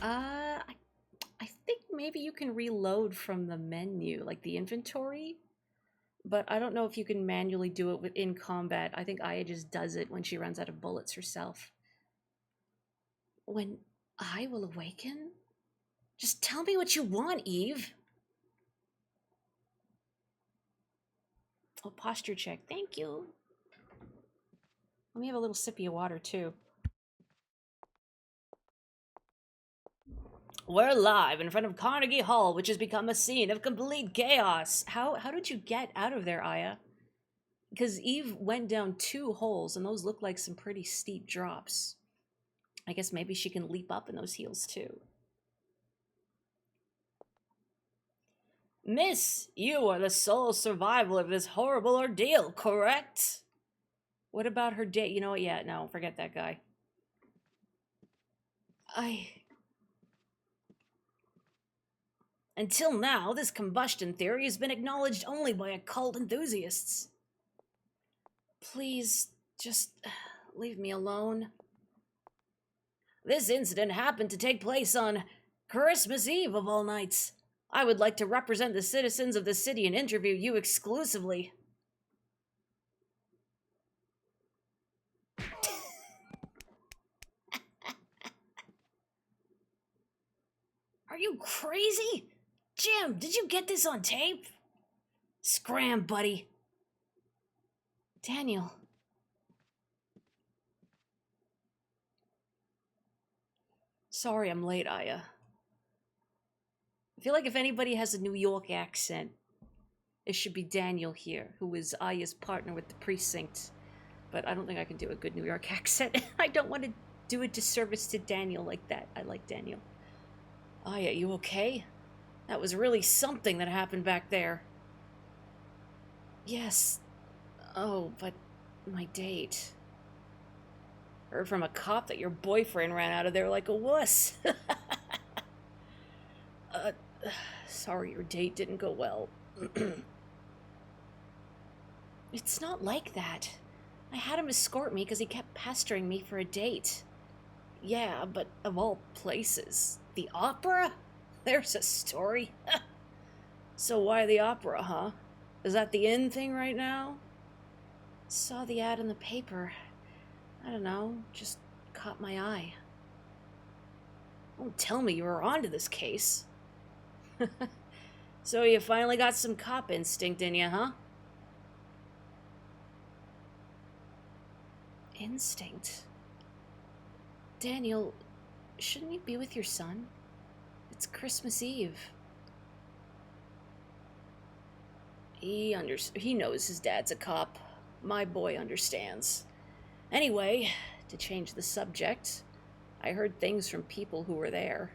I think maybe you can reload from the menu, like the inventory, but I don't know if you can manually do it within combat. I think Aya just does it when she runs out of bullets herself. When I will awaken? Just tell me what you want, Eve. Oh, posture check. Thank you. Let me have a little sippy of water, too. We're live in front of Carnegie Hall, which has become a scene of complete chaos. How did you get out of there, Aya? Because Eve went down 2 holes, and those look like some pretty steep drops. I guess maybe she can leap up in those heels, too. Miss, you are the sole survivor of this horrible ordeal, correct? What about her date? You know what? Yeah, no, forget that guy. I... Until now, this combustion theory has been acknowledged only by occult enthusiasts. Please, just leave me alone. This incident happened to take place on Christmas Eve of all nights. I would like to represent the citizens of the city and interview you exclusively. Are you crazy? Jim, did you get this on tape? Scram, buddy. Daniel. Sorry I'm late, Aya. I feel like if anybody has a New York accent, it should be Daniel here, who is Aya's partner with the precinct. But I don't think I can do a good New York accent. I don't want to do a disservice to Daniel like that. I like Daniel. Aya, you okay? That was really something that happened back there. Yes. Oh, but my date. Heard from a cop that your boyfriend ran out of there like a wuss. Sorry your date didn't go well. It's not like that. I had him escort me because he kept pestering me for a date. Yeah, but of all places, the opera? There's a story. So why the opera, huh? Is that the in thing right now? Saw the ad in the paper. I don't know, just caught my eye. Don't tell me you were onto this case. So you finally got some cop instinct in you, huh? Instinct? Daniel, shouldn't you be with your son? It's Christmas Eve. He knows his dad's a cop. My boy understands. Anyway, to change the subject, I heard things from people who were there.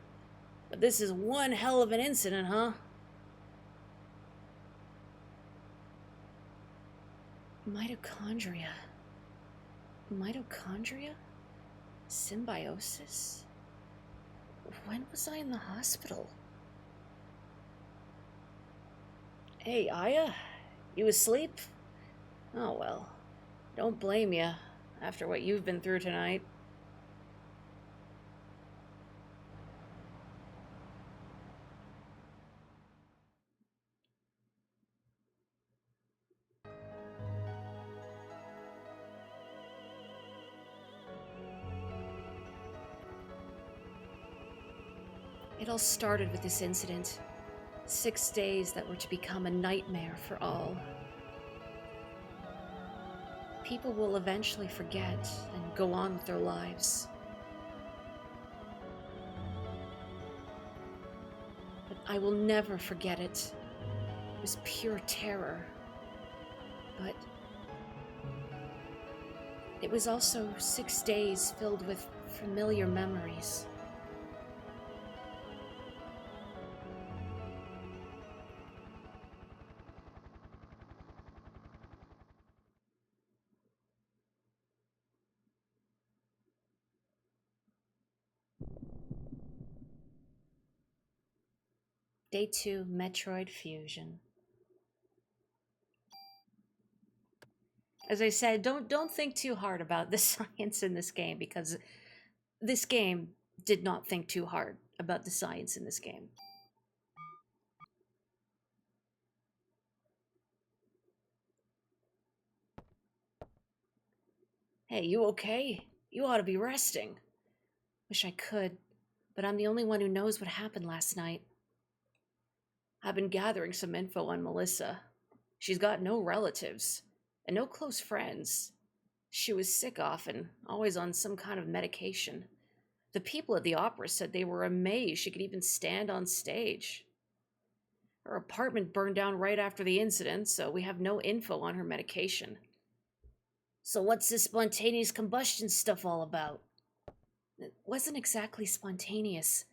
But this is one hell of an incident, huh? Mitochondria. Mitochondria? Symbiosis? When was I in the hospital? Hey, Aya? You asleep? Oh well. Don't blame you, after what you've been through tonight. It all started with this incident. 6 days that were to become a nightmare for all. People will eventually forget and go on with their lives. But I will never forget it. It was pure terror. But it was also 6 days filled with familiar memories. Day 2, Metroid Fusion. As I said, don't think too hard about the science in this game, because this game did not think too hard about the science in this game. Hey, you okay? You ought to be resting. Wish I could, but I'm the only one who knows what happened last night. I've been gathering some info on Melissa. She's got no relatives and no close friends. She was sick often, always on some kind of medication. The people at the opera said they were amazed she could even stand on stage. Her apartment burned down right after the incident, so we have no info on her medication. So what's this spontaneous combustion stuff all about? It wasn't exactly spontaneous.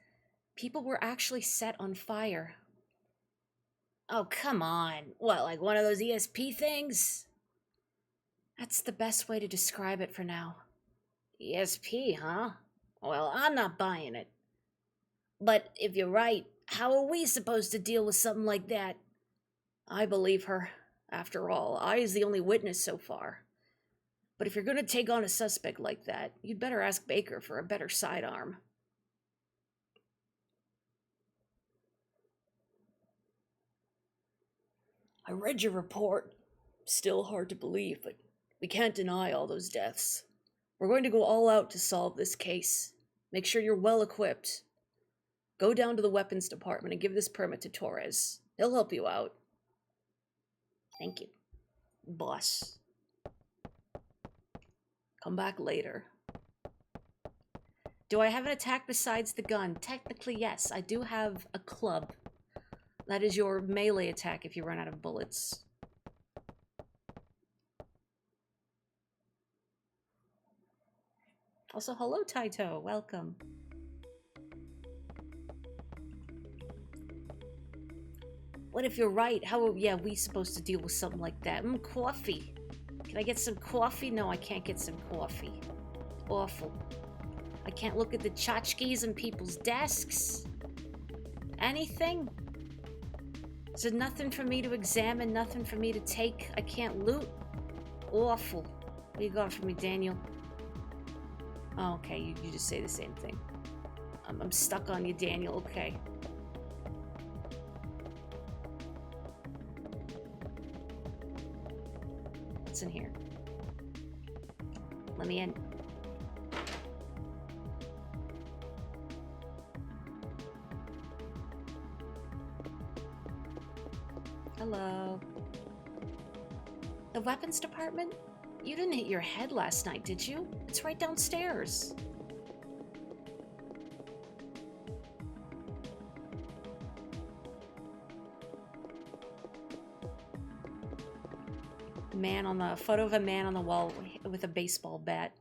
People were actually set on fire. Oh, come on. What, like one of those ESP things? That's the best way to describe it for now. ESP, huh? Well, I'm not buying it. But if you're right, how are we supposed to deal with something like that? I believe her. After all, I is the only witness so far. But if you're gonna take on a suspect like that, you'd better ask Baker for a better sidearm. I read your report. Still hard to believe, but we can't deny all those deaths. We're going to go all out to solve this case. Make sure you're well equipped. Go down to the weapons department and give this permit to Torres. He'll help you out. Thank you, boss. Come back later. Do I have an attack besides the gun? Technically, yes. I do have a club. That is your melee attack if you run out of bullets. Also, hello, Taito. Welcome. What if you're right? How are we supposed to deal with something like that? Coffee. Can I get some coffee? No, I can't get some coffee. Awful. I can't look at the tchotchkes on people's desks. Anything? Is there nothing for me to examine? Nothing for me to take? I can't loot? Awful. What do you got for me, Daniel? Oh, okay, you just say the same thing. I'm stuck on you, Daniel. Okay. What's in here? Let me in. Hello. The weapons department? You didn't hit your head last night, did you? It's right downstairs. Photo of a man on the wall with a baseball bat.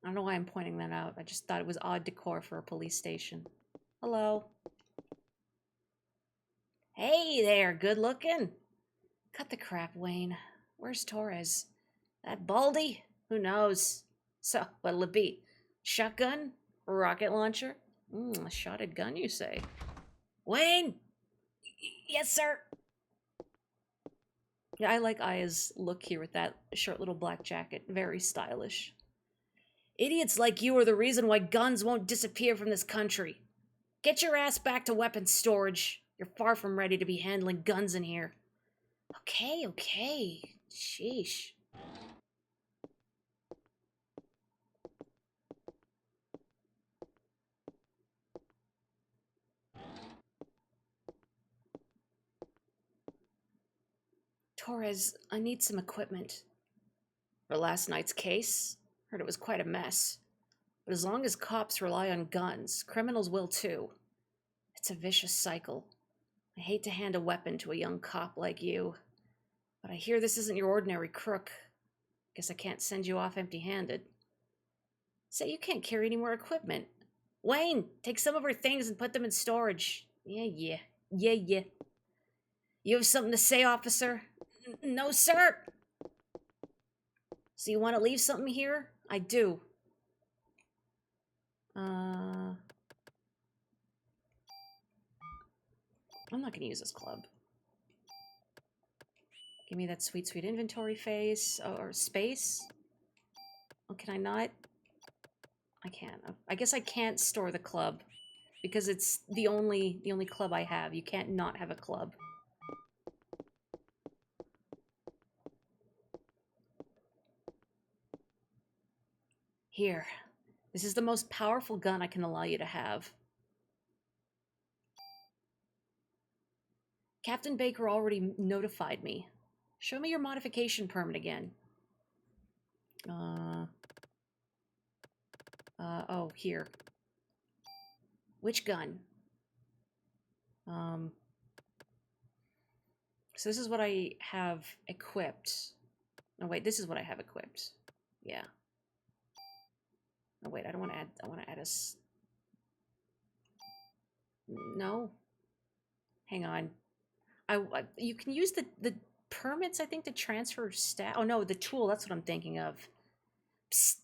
I don't know why I'm pointing that out. I just thought it was odd decor for a police station. Hello. Hey there, good looking. Cut the crap, Wayne. Where's Torres? That Baldy? Who knows? So, what'll it be? Shotgun? Rocket launcher? A shotted gun, you say? Wayne! Yes, sir! Yeah, I like Aya's look here with that short little black jacket. Very stylish. Idiots like you are the reason why guns won't disappear from this country. Get your ass back to weapons storage. You're far from ready to be handling guns in here. Okay. Sheesh. Torres, I need some equipment. For last night's case, heard it was quite a mess. But as long as cops rely on guns, criminals will too. It's a vicious cycle. I hate to hand a weapon to a young cop like you, but I hear this isn't your ordinary crook. Guess I can't send you off empty-handed. Say you can't carry any more equipment. Wayne, take some of her things and put them in storage. Yeah. You have something to say, officer? No, sir. So you want to leave something here? I do. I'm not going to use this club. Give me that sweet inventory face or space. Oh, can I not? I can't. I guess I can't store the club because it's the only club I have. You can't not have a club. Here. This is the most powerful gun I can allow you to have. Captain Baker already notified me. Show me your modification permit again. Oh, here. Which gun? So this is what I have equipped. Oh, wait, this is what I have equipped. Yeah. Oh, wait, I don't want to add, I want to add a... No. Hang on. You can use the permits, I think, to transfer stat. Oh no, the tool, that's what I'm thinking of. Psst,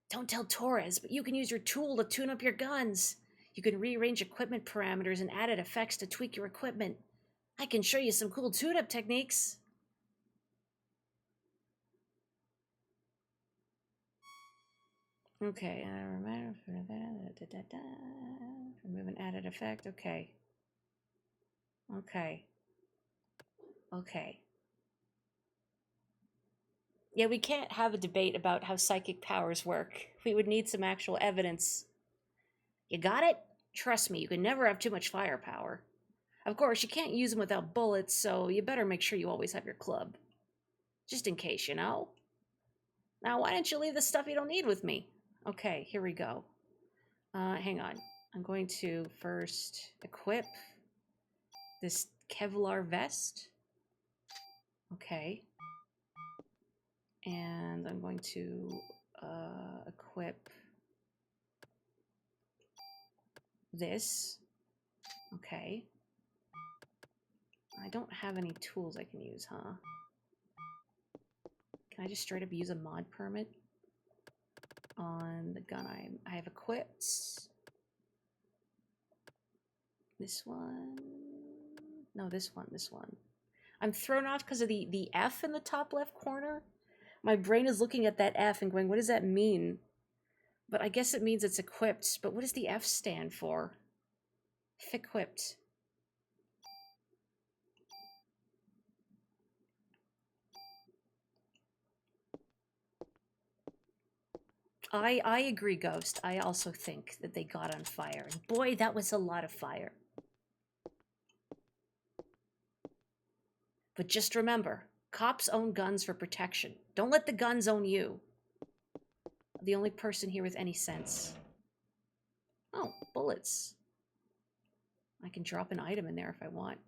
don't tell Torres, but you can use your tool to tune up your guns. You can rearrange equipment parameters and added effects to tweak your equipment. I can show you some cool tune-up techniques. Okay, remove an added effect. Okay. Okay. Okay. Yeah, we can't have a debate about how psychic powers work. We would need some actual evidence. You got it? Trust me, you can never have too much firepower. Of course, you can't use them without bullets, so you better make sure you always have your club. Just in case, you know? Now, why don't you leave the stuff you don't need with me? Okay, here we go. Hang on. I'm going to first equip this Kevlar vest. Okay. And I'm going to equip this. Okay. I don't have any tools I can use, huh? Can I just straight up use a mod permit on the gun I have equipped? This one? No, this one. I'm thrown off because of the F in the top left corner. My brain is looking at that F and going, what does that mean? But I guess it means it's equipped. But what does the F stand for? F-equipped. I agree, Ghost. I also think that they got on fire. And boy, that was a lot of fire. But just remember, cops own guns for protection. Don't let the guns own you. The only person here with any sense. Oh, bullets. I can drop an item in there if I want.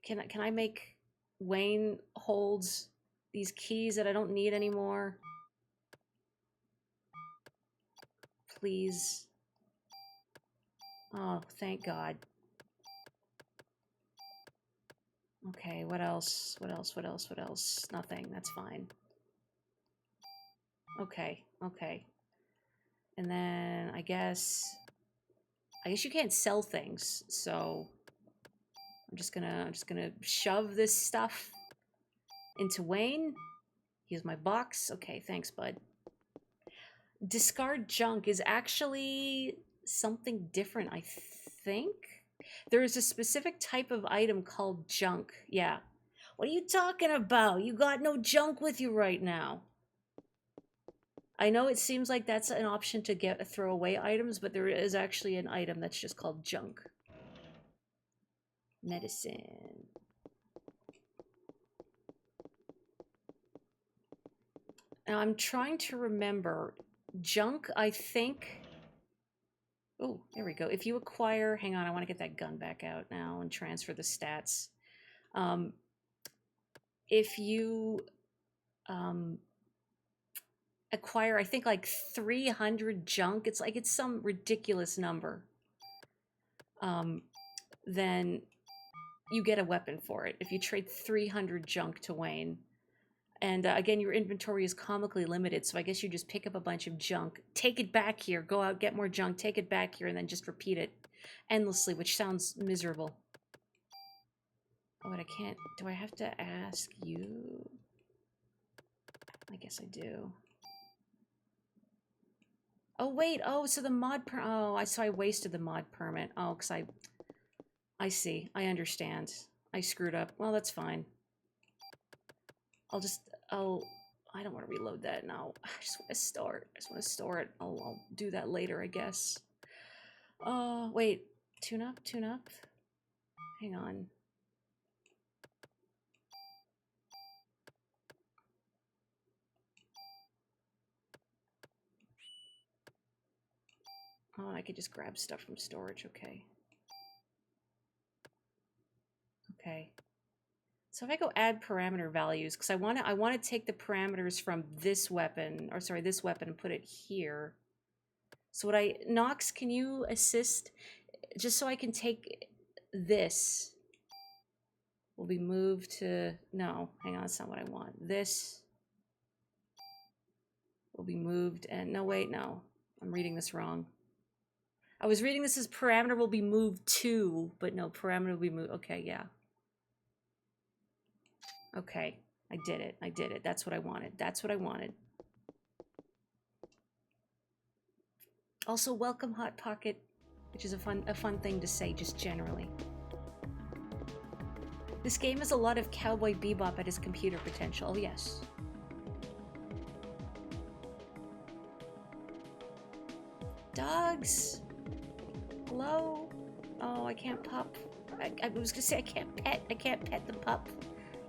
Can I make Wayne holds these keys that I don't need anymore? Please. Oh, thank God. Okay, what else? What else? Nothing. That's fine. Okay. And then I guess you can't sell things, so I'm just gonna shove this stuff into Wayne. Here's my box. Okay, thanks, bud. Discard junk is actually something different, I think. There is a specific type of item called junk. Yeah. What are you talking about? You got no junk with you right now. I know it seems like that's an option to get throwaway items, but there is actually an item that's just called junk. Medicine. Now I'm trying to remember. Junk, I think... Oh, there we go. If you acquire... Hang on, I want to get that gun back out now and transfer the stats. If you acquire, I think, like 300 junk, it's some ridiculous number, then you get a weapon for it. If you trade 300 junk to Wayne... And again, your inventory is comically limited, so I guess you just pick up a bunch of junk, take it back here, go out, get more junk, take it back here, and then just repeat it endlessly, which sounds miserable. Oh, but I can't... Do I have to ask you? I guess I do. Oh, wait. Oh, so the mod oh, so I wasted the mod permit. Oh, because I see. I understand. I screwed up. Well, that's fine. I don't want to reload that now. I just want to store it. I'll do that later, I guess. Wait. Tune up? Hang on. Oh, I could just grab stuff from storage. Okay. So if I go add parameter values, because I want to take the parameters from this weapon, or sorry, this weapon, and put it here. So Nox, can you assist, just so I can take this will be moved to... No, hang on, that's not what I want. This will be moved and... No, wait, no. I'm reading this wrong. I was reading this as parameter will be moved to, but no, parameter will be moved... Okay, yeah. Okay, I did it. I did it. That's what I wanted. That's what I wanted. Also, welcome Hot Pocket, which is a fun thing to say just generally. This game has a lot of Cowboy Bebop at his computer potential. Oh, yes. Dogs! Hello? Oh, I can't pop. I was gonna say I can't pet. I can't pet the pup.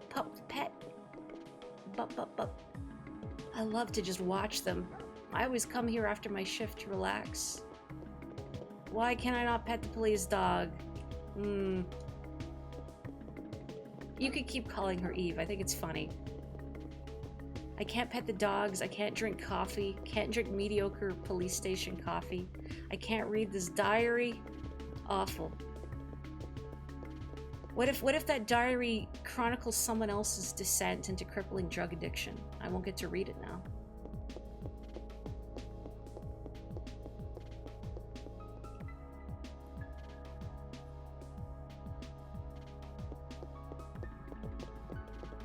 Pup, pet. Bup. I love to just watch them. I always come here after my shift to relax. Why can I not pet the police dog? You could keep calling her Eve. I think it's funny. I can't pet the dogs. I can't drink coffee. Can't drink mediocre police station coffee. I can't read this diary. Awful. What if that diary chronicles someone else's descent into crippling drug addiction? I won't get to read it now.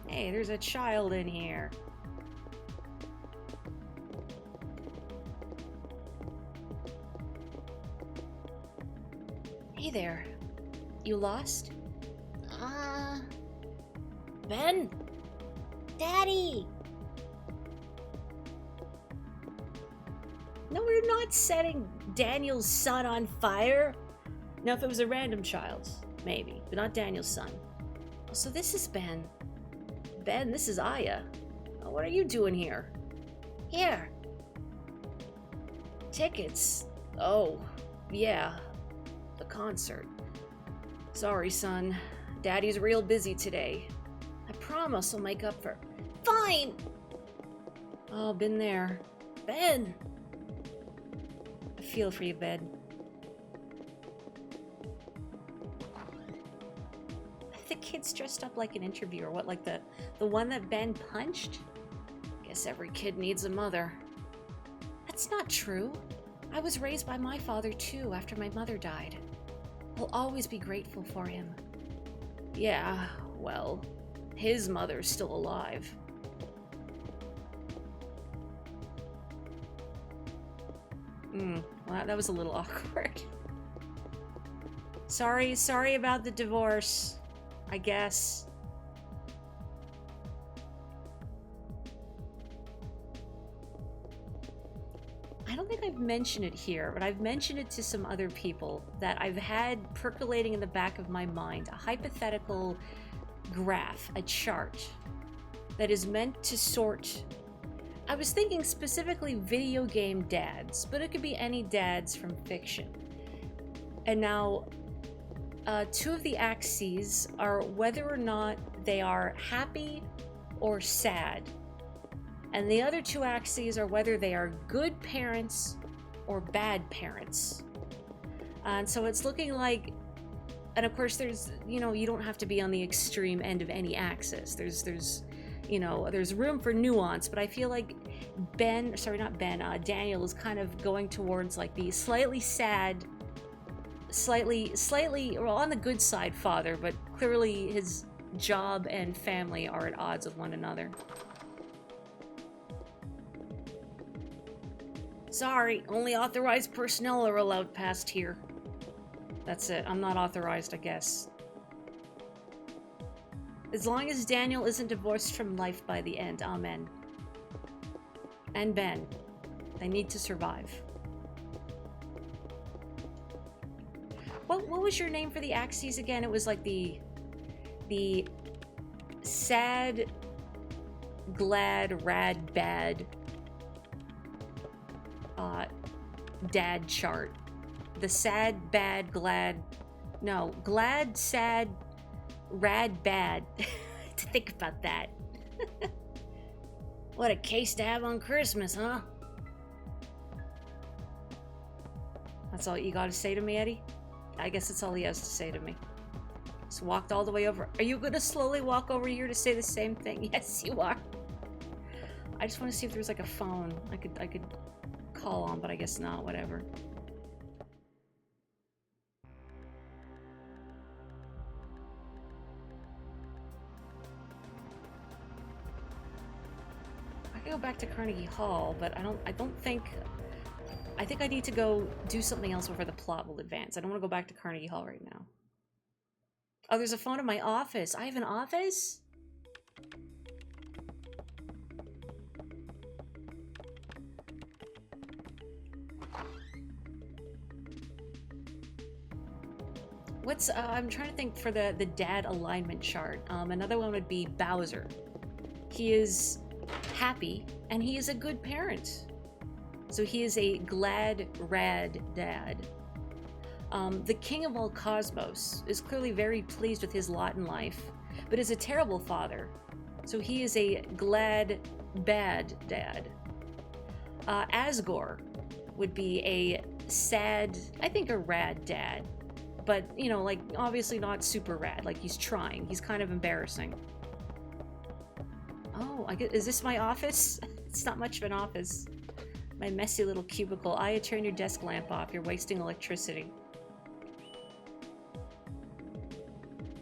Hey, there's a child in here. Hey there. You lost? Ben? Daddy! No, we're not setting Daniel's son on fire. Now, if it was a random child, maybe, but not Daniel's son. Oh, so this is Ben. Ben, this is Aya. Oh, what are you doing here? Here. Tickets. Oh, yeah. The concert. Sorry, son. Daddy's real busy today. I promise I'll make up for... Fine! Oh, been there. Ben! I feel for you, Ben. The kid's dressed up like an interviewer. What, like the one that Ben punched? Guess every kid needs a mother. That's not true. I was raised by my father, too, after my mother died. I'll always be grateful for him. Yeah, well, his mother's still alive. Well, that was a little awkward. Sorry about the divorce, I guess. I don't think I've mentioned it here, but I've mentioned it to some other people that I've had percolating in the back of my mind, a hypothetical graph, a chart that is meant to sort... I was thinking specifically video game dads, but it could be any dads from fiction. And now, two of the axes are whether or not they are happy or sad. And the other two axes are whether they are good parents or bad parents. And so it's looking like, and of course there's, you know, you don't have to be on the extreme end of any axis. There's, you know, there's room for nuance, but I feel like Daniel is kind of going towards like the slightly sad, slightly, well, on the good side father, but clearly his job and family are at odds with one another. Sorry, only authorized personnel are allowed past here. That's it, I'm not authorized, I guess. As long as Daniel isn't divorced from life by the end, amen. And Ben, they need to survive. What was your name for the axes again? It was like the sad, glad, rad, bad dad chart. The sad, bad, glad, no, glad, sad, rad, bad. To think about that. What a case to have on Christmas, huh? That's all you gotta say to me, Eddie? I guess that's all he has to say to me. Just walked all the way over. Are you gonna slowly walk over here to say the same thing? Yes, you are. I just want to see if there's like a phone I could call on, but I guess not. Whatever. I could go back to Carnegie Hall, but I don't think. I think I need to go do something else before the plot will advance. I don't want to go back to Carnegie Hall right now. Oh, there's a phone in my office. I have an office? What's, I'm trying to think for the dad alignment chart. Another one would be Bowser. He is happy, and he is a good parent. So he is a glad, rad dad. The king of all cosmos is clearly very pleased with his lot in life, but is a terrible father. So he is a glad, bad dad. Asgore would be a sad, I think a rad dad. But, you know, like, obviously not super rad. Like, he's trying. He's kind of embarrassing. Oh, is this my office? It's not much of an office. My messy little cubicle. Aya, turn your desk lamp off. You're wasting electricity.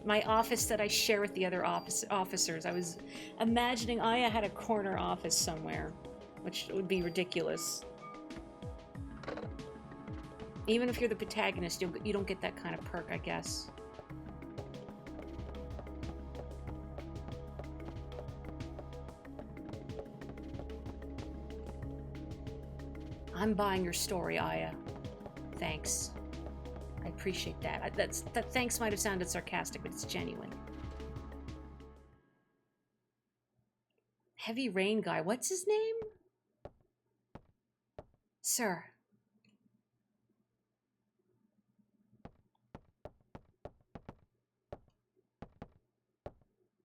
My office that I share with the other officers. I was imagining Aya had a corner office somewhere, which would be ridiculous. Even if you're the protagonist, you don't get that kind of perk, I guess. I'm buying your story, Aya. Thanks. I appreciate that. That thanks might have sounded sarcastic, but it's genuine. Heavy Rain Guy. What's his name? Sir.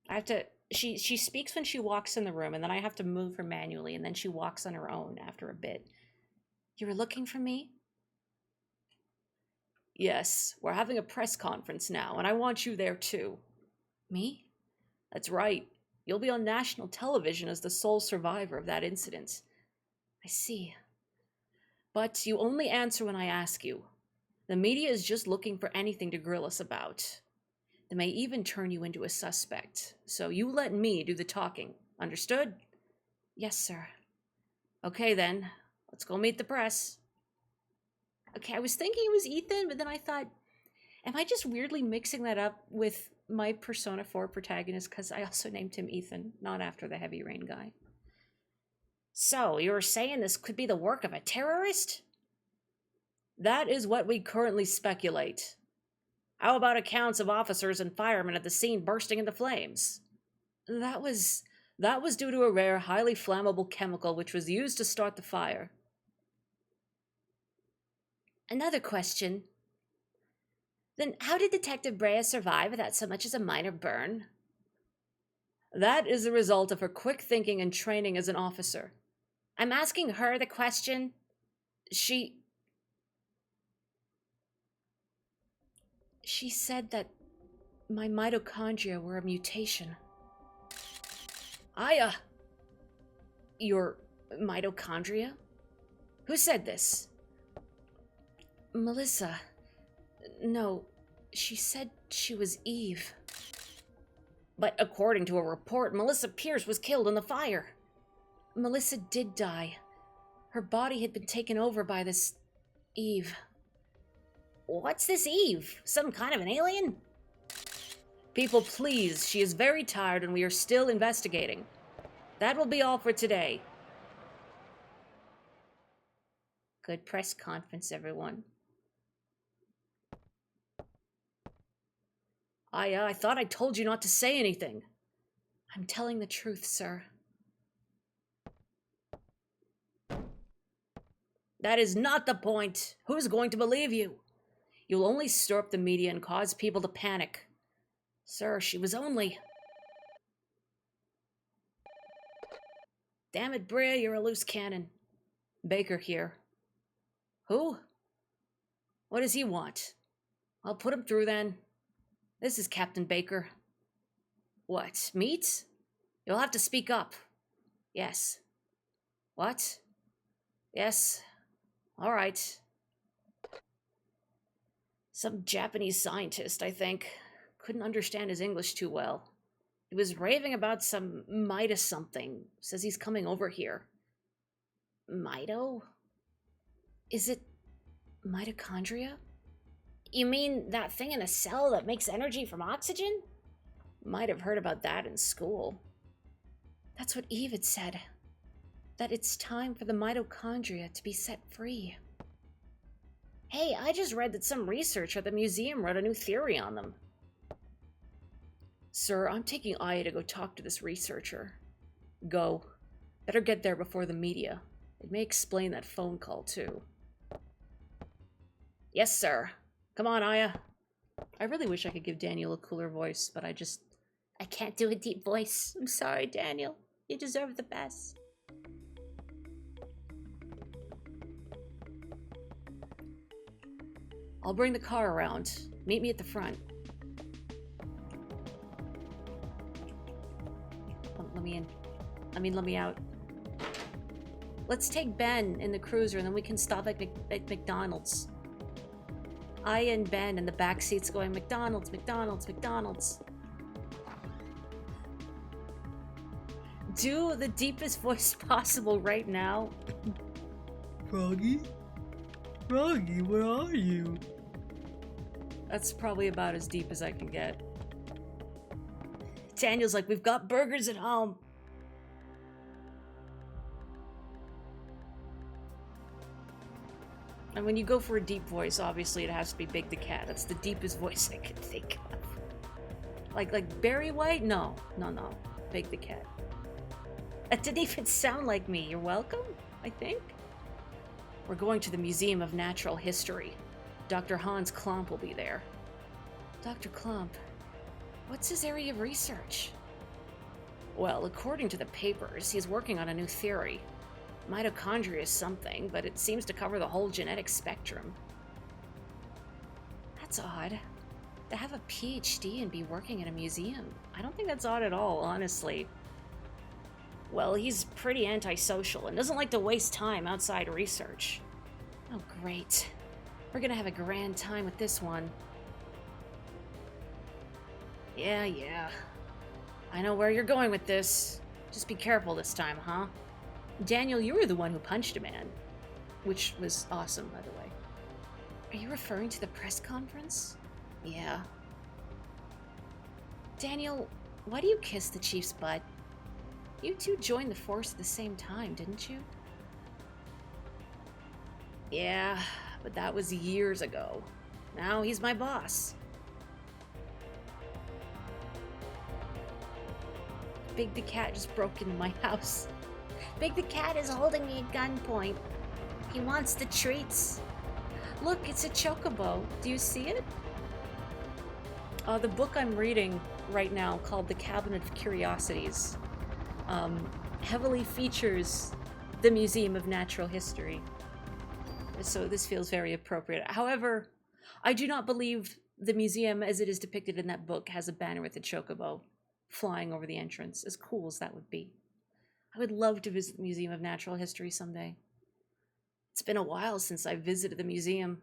I have to... She speaks when she walks in the room, and then I have to move her manually, and then she walks on her own after a bit. You were looking for me? Yes, we're having a press conference now, and I want you there too. Me? That's right. You'll be on national television as the sole survivor of that incident. I see. But you only answer when I ask you. The media is just looking for anything to grill us about. They may even turn you into a suspect. So you let me do the talking. Understood? Yes, sir. Okay, then. Let's go meet the press. Okay, I was thinking it was Ethan, but then I thought, am I just weirdly mixing that up with my Persona 4 protagonist? Because I also named him Ethan, not after the Heavy Rain guy. So, you were saying this could be the work of a terrorist? That is what we currently speculate. How about accounts of officers and firemen at the scene bursting into flames? That was due to a rare, highly flammable chemical which was used to start the fire. Another question. Then how did Detective Brea survive without so much as a minor burn? That is the result of her quick thinking and training as an officer. I'm asking her the question. She said that my mitochondria were a mutation. Aya! Your mitochondria? Who said this? Melissa. No, she said she was Eve. But according to a report, Melissa Pierce was killed in the fire. Melissa did die. Her body had been taken over by this Eve. What's this Eve? Some kind of an alien? People, please. She is very tired and we are still investigating. That will be all for today. Good press conference, everyone. I thought I told you not to say anything. I'm telling the truth, sir. That is not the point. Who's going to believe you? You'll only stir up the media and cause people to panic. Sir, she was only... Damn it, Brea, you're a loose cannon. Baker here. Who? What does he want? I'll put him through then. This is Captain Baker. What, meat? You'll have to speak up. Yes. What? Yes. All right. Some Japanese scientist, I think. Couldn't understand his English too well. He was raving about some Midas something. Says he's coming over here. Mito? Is it mitochondria? You mean that thing in a cell that makes energy from oxygen? Might have heard about that in school. That's what Eve had said. That it's time for the mitochondria to be set free. Hey, I just read that some researcher at the museum wrote a new theory on them. Sir, I'm taking Aya to go talk to this researcher. Go. Better get there before the media. It may explain that phone call, too. Yes, sir. Come on, Aya. I really wish I could give Daniel a cooler voice, but I can't do a deep voice. I'm sorry, Daniel. You deserve the best. I'll bring the car around. Meet me at the front. Let me in. Let me out. Let's take Ben in the cruiser and then we can stop at McDonald's. I and Ben in the back seats going, McDonald's, McDonald's, McDonald's. Do the deepest voice possible right now. Froggy? Froggy, where are you? That's probably about as deep as I can get. Daniel's like, we've got burgers at home. And when you go for a deep voice, obviously it has to be Big the Cat. That's the deepest voice I can think of. Like Barry White? No. Big the Cat. That didn't even sound like me. You're welcome, I think. We're going to the Museum of Natural History. Dr. Hans Klomp will be there. Dr. Klomp? What's his area of research? Well, according to the papers, he's working on a new theory. Mitochondria is something, but it seems to cover the whole genetic spectrum. That's odd. To have a PhD and be working in a museum. I don't think that's odd at all, honestly. Well, he's pretty antisocial and doesn't like to waste time outside research. Oh, great. We're gonna have a grand time with this one. Yeah. I know where you're going with this. Just be careful this time, huh? Daniel, you were the one who punched a man. Which was awesome, by the way. Are you referring to the press conference? Yeah. Daniel, why do you kiss the chief's butt? You two joined the force at the same time, didn't you? Yeah, but that was years ago. Now he's my boss. Big the Cat just broke into my house. Big the Cat is holding me at gunpoint. He wants the treats. Look, it's a chocobo. Do you see it? The book I'm reading right now, called The Cabinet of Curiosities, heavily features the Museum of Natural History. So this feels very appropriate. However, I do not believe the museum, as it is depicted in that book, has a banner with a chocobo flying over the entrance, as cool as that would be. I would love to visit the Museum of Natural History someday. It's been a while since I visited the museum.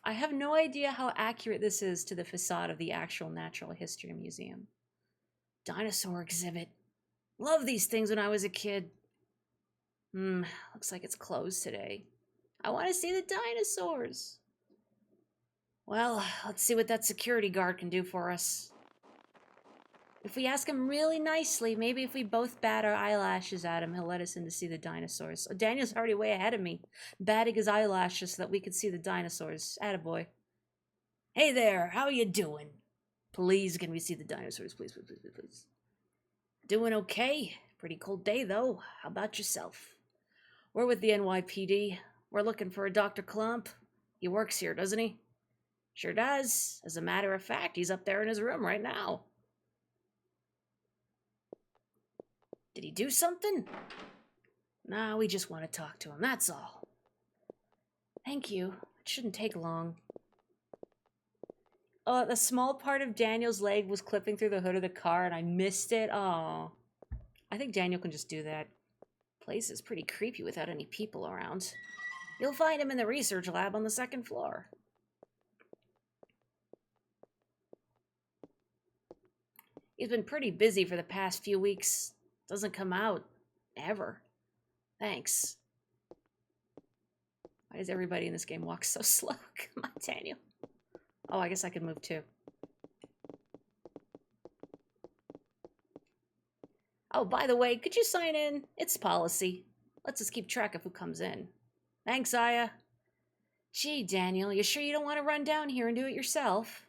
I have no idea how accurate this is to the facade of the actual Natural History Museum. Dinosaur exhibit. Love these things when I was a kid. Looks like it's closed today. I want to see the dinosaurs. Well, let's see what that security guard can do for us. If we ask him really nicely, maybe if we both bat our eyelashes at him, he'll let us in to see the dinosaurs. So Daniel's already way ahead of me, batting his eyelashes so that we could see the dinosaurs. Attaboy. Hey there, how you doing? Please, can we see the dinosaurs? Please. Doing okay. Pretty cold day, though. How about yourself? We're with the NYPD. We're looking for a Dr. Klomp. He works here, doesn't he? Sure does. As a matter of fact, he's up there in his room right now. Did he do something? Nah, we just want to talk to him, that's all. Thank you. It shouldn't take long. The small part of Daniel's leg was clipping through the hood of the car and I missed it. Oh. I think Daniel can just do that. Place is pretty creepy without any people around. You'll find him in the research lab on the 2nd floor. He's been pretty busy for the past few weeks. Doesn't come out. Ever. Thanks. Why does everybody in this game walk so slow? Come on, Daniel. Oh, I guess I could move too. Oh, by the way, could you sign in? It's policy. Let's just keep track of who comes in. Thanks, Aya. Gee, Daniel, you sure you don't want to run down here and do it yourself?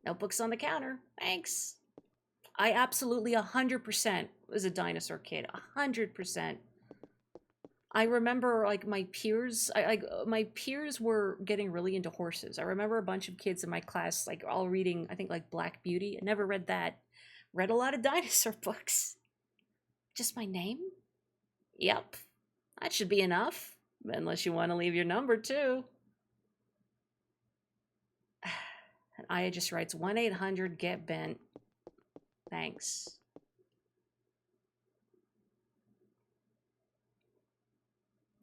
Notebook's on the counter. Thanks. I absolutely 100% was a dinosaur kid. 100%. I remember, like, my peers, my peers were getting really into horses. I remember a bunch of kids in my class, like, all reading, I think, like, Black Beauty. I never read that. Read a lot of dinosaur books. Just my name? Yep. That should be enough. Unless you want to leave your number, too. And Aya just writes 1-800-GET-BENT. Thanks.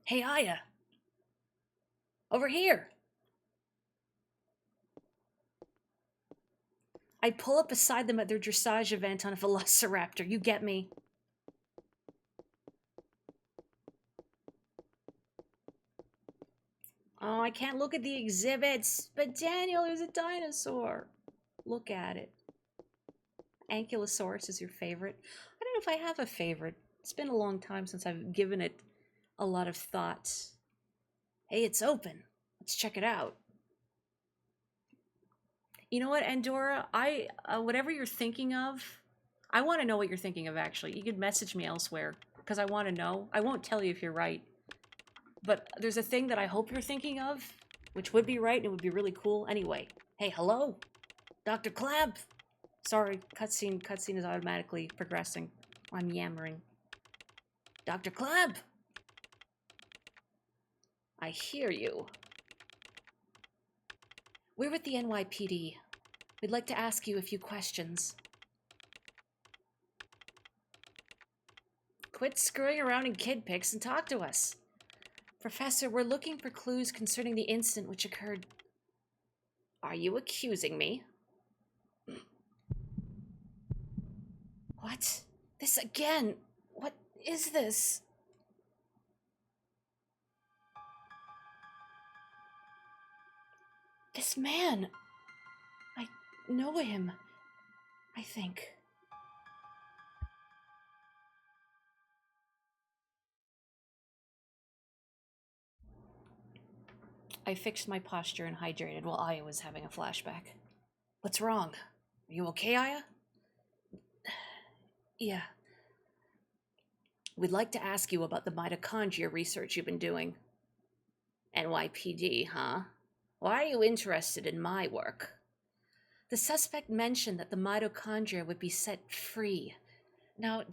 Hey, Aya. Over here. I pull up beside them at their dressage event on a velociraptor. You get me. Oh, I can't look at the exhibits. But Daniel, there's a dinosaur. Look at it. Ankylosaurus is your favorite. I don't know if I have a favorite. It's been a long time since I've given it a lot of thought. Hey, it's open. Let's check it out. You know what, Andorra? Whatever you're thinking of, I want to know what you're thinking of, actually. You could message me elsewhere, because I want to know. I won't tell you if you're right. But there's a thing that I hope you're thinking of, which would be right, and it would be really cool. Anyway, hey, hello? Dr. Clab? Sorry, cutscene is automatically progressing. I'm yammering. Dr. Clab? I hear you. We're with the NYPD. We'd like to ask you a few questions. Quit screwing around in kid pics and talk to us. Professor, we're looking for clues concerning the incident which occurred. Are you accusing me? What? This again? What is this? This man. I know him. I think. I fixed my posture and hydrated while Aya was having a flashback. What's wrong? Are you okay, Aya? Yeah. We'd like to ask you about the mitochondria research you've been doing. NYPD, huh? Why are you interested in my work? The suspect mentioned that the mitochondria would be set free. Now,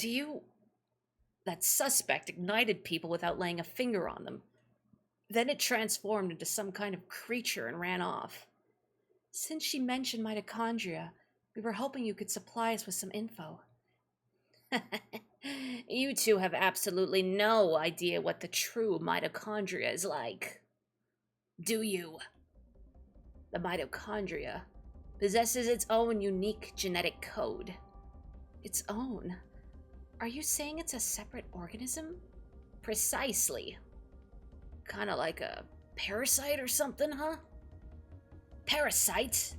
That suspect ignited people without laying a finger on them. Then it transformed into some kind of creature and ran off. Since she mentioned mitochondria, we were hoping you could supply us with some info. You two have absolutely no idea what the true mitochondria is like. Do you? The mitochondria possesses its own unique genetic code. Its own? Are you saying it's a separate organism? Precisely. Kinda like a parasite or something, huh? Parasite?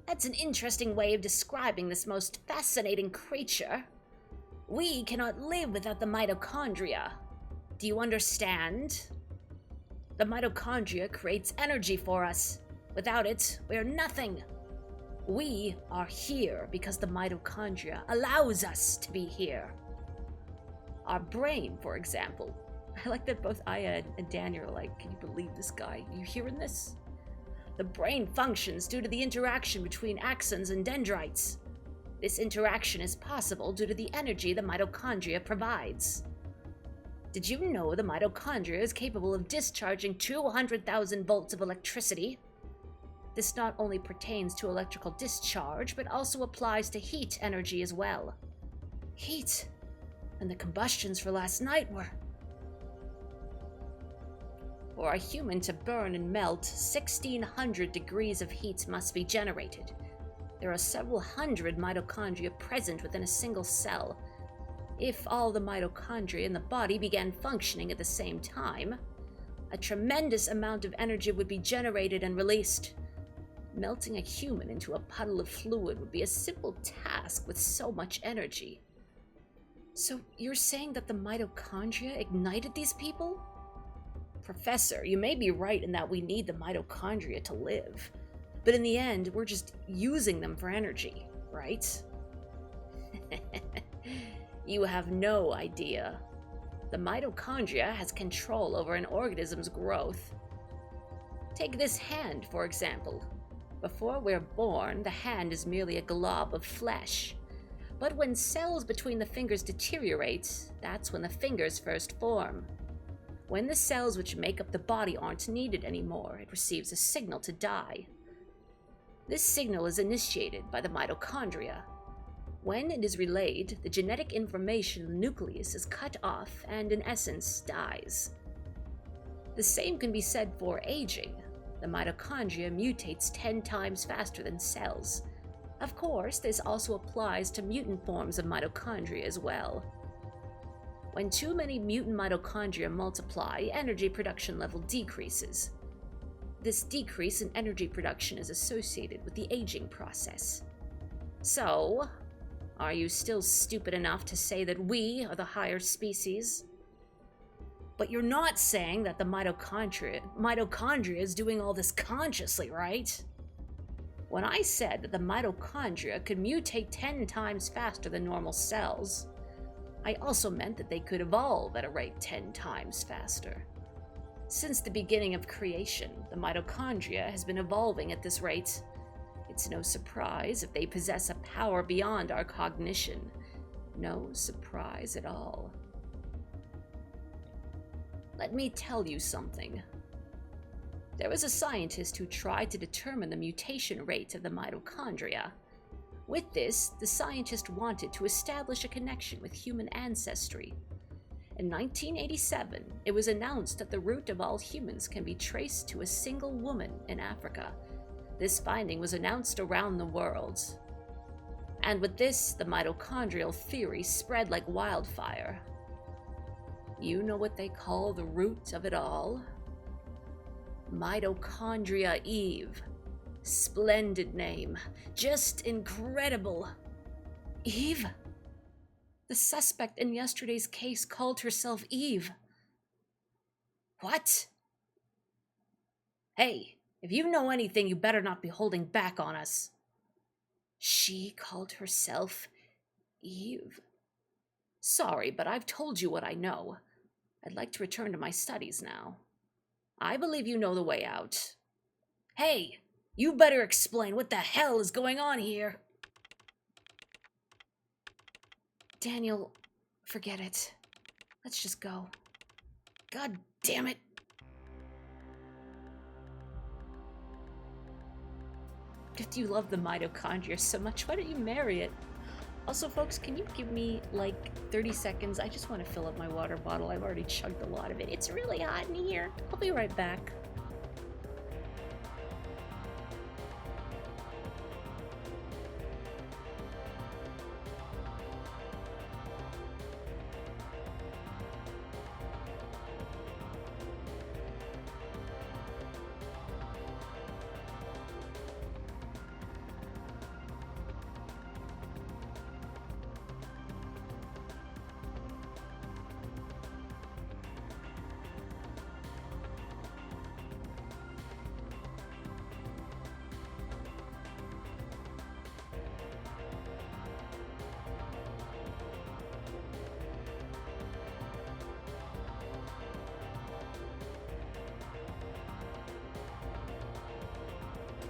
That's an interesting way of describing this most fascinating creature. We cannot live without the mitochondria. Do you understand? The mitochondria creates energy for us. Without it, we're nothing. We are here because the mitochondria allows us to be here. Our brain, for example. I like that both Aya and Daniel are like, can you believe this guy? Are you hearing this? The brain functions due to the interaction between axons and dendrites. This interaction is possible due to the energy the mitochondria provides. Did you know the mitochondria is capable of discharging 200,000 volts of electricity? this not only pertains to electrical discharge, but also applies to heat energy as well. Heat? And the combustions for last night were... For a human to burn and melt, 1,600 degrees of heat must be generated. There are several hundred mitochondria present within a single cell. If all the mitochondria in the body began functioning at the same time, a tremendous amount of energy would be generated and released. Melting a human into a puddle of fluid would be a simple task with so much energy. So you're saying that the mitochondria ignited these people? Professor, you may be right in that we need the mitochondria to live. But in the end, we're just using them for energy, right? You have no idea. The mitochondria has control over an organism's growth. Take this hand, for example. Before we're born, the hand is merely a glob of flesh. But when cells between the fingers deteriorate, that's when the fingers first form. When the cells which make up the body aren't needed anymore, it receives a signal to die. This signal is initiated by the mitochondria. When it is relayed, the genetic information in the nucleus is cut off and, in essence, dies. The same can be said for aging. The mitochondria mutates 10 times faster than cells. Of course, this also applies to mutant forms of mitochondria as well. When too many mutant mitochondria multiply, energy production level decreases. This decrease in energy production is associated with the aging process. So, are you still stupid enough to say that we are the higher species? But you're not saying that the mitochondria is doing all this consciously, right? When I said that the mitochondria could mutate 10 times faster than normal cells, I also meant that they could evolve at a rate 10 times faster. Since the beginning of creation, the mitochondria has been evolving at this rate. It's no surprise if they possess a power beyond our cognition. No surprise at all. Let me tell you something. There was a scientist who tried to determine the mutation rate of the mitochondria. With this, the scientist wanted to establish a connection with human ancestry. In 1987, it was announced that the root of all humans can be traced to a single woman in Africa. This finding was announced around the world. And with this, the mitochondrial theory spread like wildfire. You know what they call the root of it all? Mitochondria Eve. Splendid name. Just incredible. Eve? The suspect in yesterday's case called herself Eve. What? Hey, if you know anything, you better not be holding back on us. She called herself Eve. Sorry, but I've told you what I know. I'd like to return to my studies now. I believe you know the way out. Hey, you better explain what the hell is going on here. Daniel, forget it. Let's just go. God damn it. If you love the mitochondria so much, why don't you marry it? Also, folks, can you give me like 30 seconds? I just want to fill up my water bottle. I've already chugged a lot of it. It's really hot in here. I'll be right back.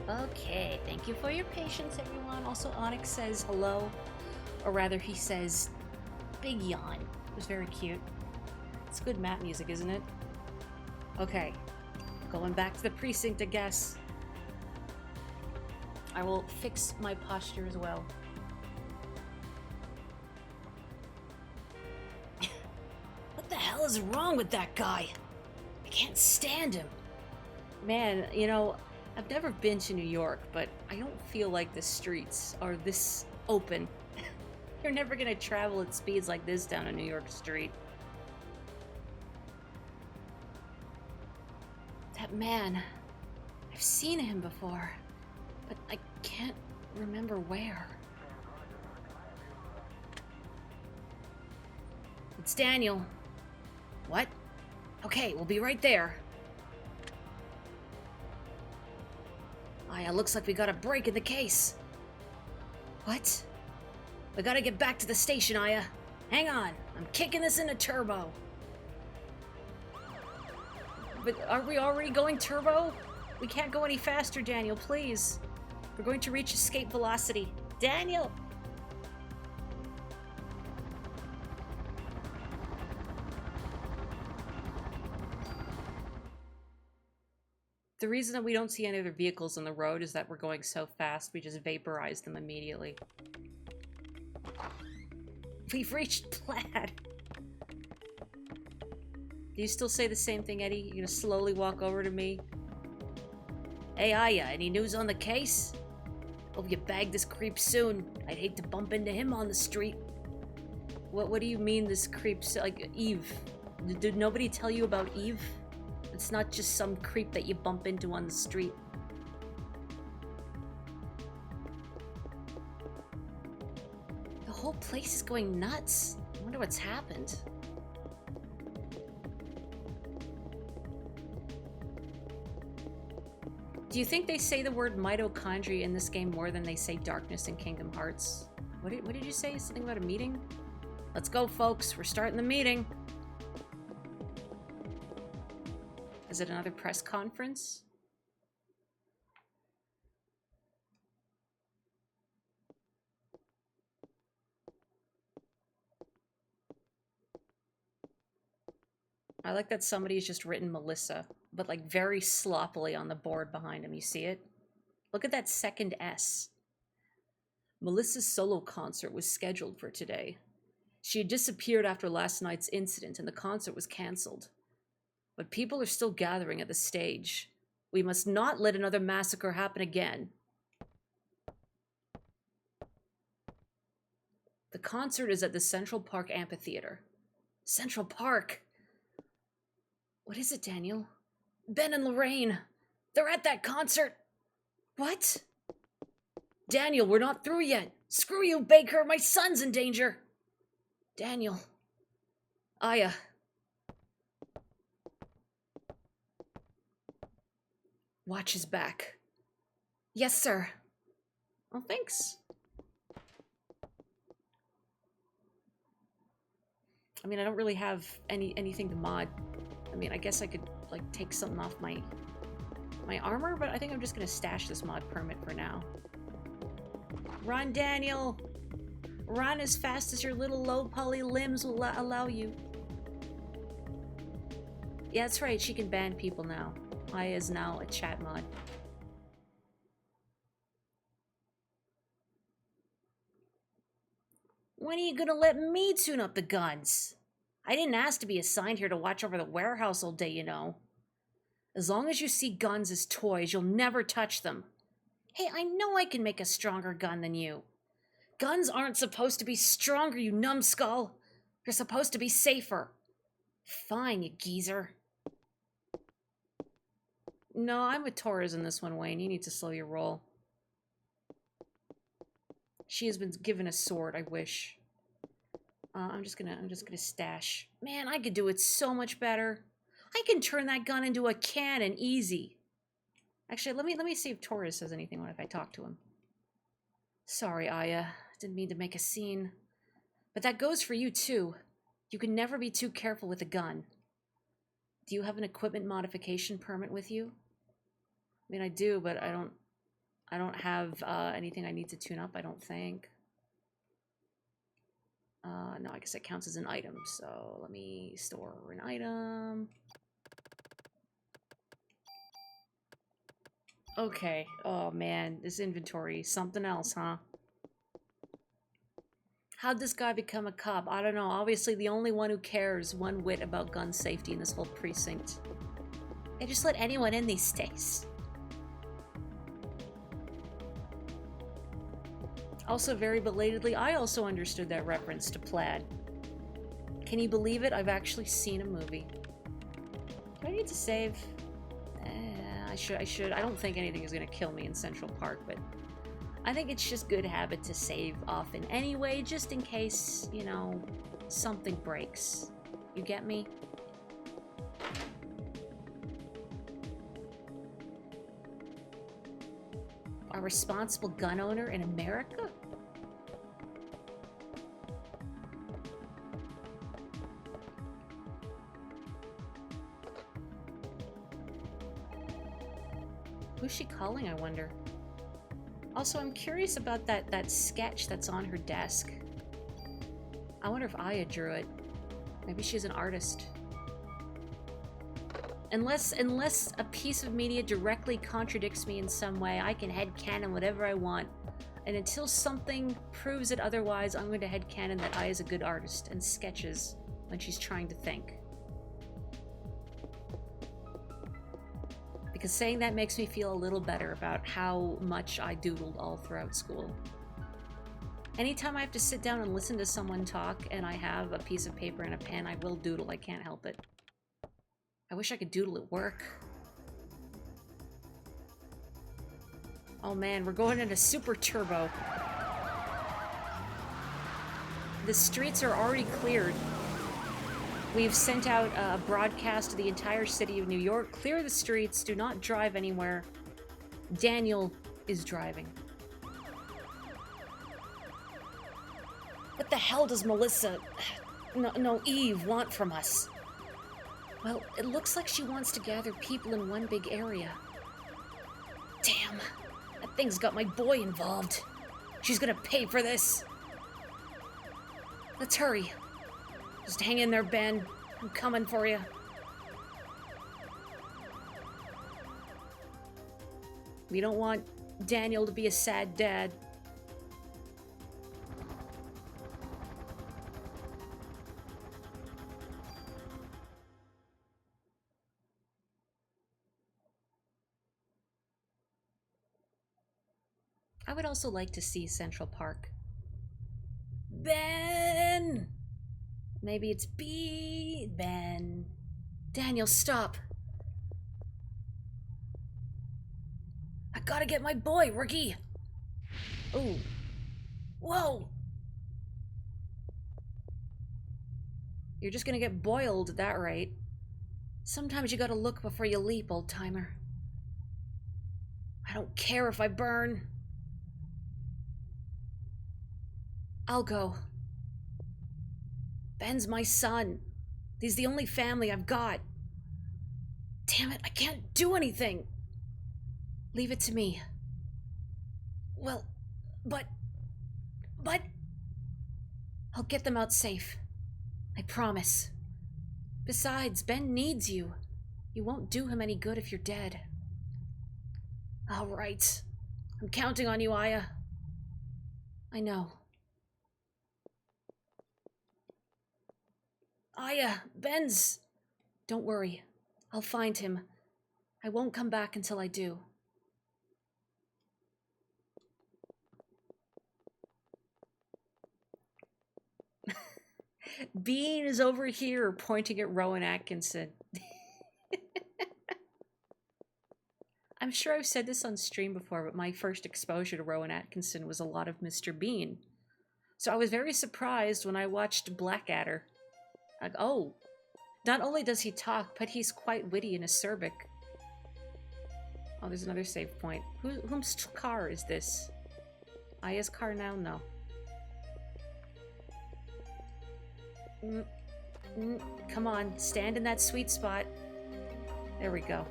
Okay, thank you for your patience, everyone. Also, Onyx says hello, or rather, he says big yawn. It was very cute. It's good map music, isn't it? Okay, going back to the precinct, I guess. I will fix my posture as well. What the hell is wrong with that guy? I can't stand him. Man, you know, I've never been to New York, but I don't feel like the streets are this open. You're never gonna travel at speeds like this down a New York street. That man, I've seen him before, but I can't remember where. It's Daniel. What? Okay, we'll be right there. Aya, looks like we got a break in the case. What? We gotta get back to the station, Aya. Hang on, I'm kicking this into turbo. But are we already going turbo? We can't go any faster, Daniel, please. We're going to reach escape velocity. Daniel! The reason that we don't see any other vehicles on the road is that we're going so fast, we just vaporize them immediately. We've reached Plaid. Do you still say the same thing, Eddie? You're gonna slowly walk over to me? Hey, Aya, any news on the case? Hope you bag this creep soon. I'd hate to bump into him on the street. What do you mean this creep's like Eve? Did nobody tell you about Eve? It's not just some creep that you bump into on the street. The whole place is going nuts. I wonder what's happened. Do you think they say the word mitochondria in this game more than they say darkness in Kingdom Hearts? What did you say? Something about a meeting? Let's go, folks. We're starting the meeting. Is it another press conference? I like that somebody's just written Melissa, but like very sloppily on the board behind him. You see it? Look at that second S. Melissa's solo concert was scheduled for today. She had disappeared after last night's incident and the concert was cancelled. But people are still gathering at the stage. We must not let another massacre happen again. The concert is at the Central Park Amphitheater. Central Park? What is it, Daniel? Ben and Lorraine. They're at that concert. What? Daniel, we're not through yet. Screw you, Baker. My son's in danger. Daniel. Aya. Watch his back. Yes, sir. Oh, thanks. I mean, I don't really have anything to mod. I mean, I guess I could, like, take something off my armor, but I think I'm just gonna stash this mod permit for now. Run, Daniel! Run as fast as your little low-poly limbs will allow you. Yeah, that's right, she can ban people now. Aya is now a chat mod. When are you gonna let me tune up the guns? I didn't ask to be assigned here to watch over the warehouse all day, you know. As long as you see guns as toys, you'll never touch them. Hey, I know I can make a stronger gun than you. Guns aren't supposed to be stronger, you numbskull. You're supposed to be safer. Fine, you geezer. No, I'm with Torres in this one, Wayne. You need to slow your roll. She has been given a sword, I wish. I'm just gonna stash. Man, I could do it so much better. I can turn that gun into a cannon easy. Actually, let me see if Torres says anything if I talk to him. Sorry, Aya. Didn't mean to make a scene. But that goes for you too. You can never be too careful with a gun. Do you have an equipment modification permit with you? I mean, I do, but I don't have anything I need to tune up, I don't think. No, I guess it counts as an item, so let me store an item. Okay. Oh, man. This inventory. Something else, huh? How'd this guy become a cop? I don't know. Obviously, the only one who cares one whit about gun safety in this whole precinct. They just let anyone in these days. Also, very belatedly, I also understood that reference to plaid. Can you believe it? I've actually seen a movie. Do I need to save? I should. I don't think anything is going to kill me in Central Park, but I think it's just good habit to save often anyway, just in case, you know, something breaks. You get me? A responsible gun owner in America? Who's she calling, I wonder? Also, I'm curious about that sketch that's on her desk. I wonder if Aya drew it. Maybe she's an artist. Unless a piece of media directly contradicts me in some way, I can headcanon whatever I want. And until something proves it otherwise, I'm going to headcanon that Aya's a good artist and sketches when she's trying to think. Because saying that makes me feel a little better about how much I doodled all throughout school. Anytime I have to sit down and listen to someone talk and I have a piece of paper and a pen, I will doodle. I can't help it. I wish I could doodle at work. Oh man, we're going into super turbo. The streets are already cleared. We've sent out a broadcast to the entire city of New York. Clear the streets, do not drive anywhere. Daniel is driving. What the hell does Melissa... No, Eve want from us? Well, it looks like she wants to gather people in one big area. Damn, that thing's got my boy involved. She's gonna pay for this. Let's hurry. Just hang in there, Ben. I'm coming for you. We don't want Daniel to be a sad dad. I would also like to see Central Park. Ben! Maybe it's B. Ben. Daniel, stop. I gotta get my boy, rookie. Ooh. Whoa. You're just gonna get boiled at that rate. Sometimes you gotta look before you leap, old timer. I don't care if I burn. I'll go. Ben's my son. He's the only family I've got. Damn it, I can't do anything. Leave it to me. Well, but... I'll get them out safe. I promise. Besides, Ben needs you. You won't do him any good if you're dead. All right. I'm counting on you, Aya. I know. Aya, Ben's... Don't worry. I'll find him. I won't come back until I do. Bean is over here pointing at Rowan Atkinson. I'm sure I've said this on stream before, but my first exposure to Rowan Atkinson was a lot of Mr. Bean. So I was very surprised when I watched Blackadder. Like, oh, not only does he talk, but he's quite witty and acerbic. Oh, there's another save point. Whose car is this? Aya's car now? No. Come on, stand in that sweet spot. There we go.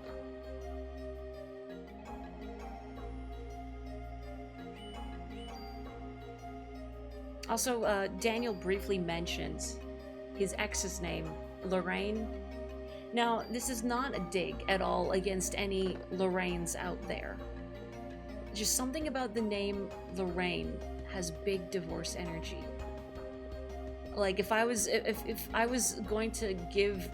Also, Daniel briefly mentions his ex's name, Lorraine. Now, this is not a dig at all against any Lorraines out there. Just something about the name Lorraine has big divorce energy. Like if I was going to give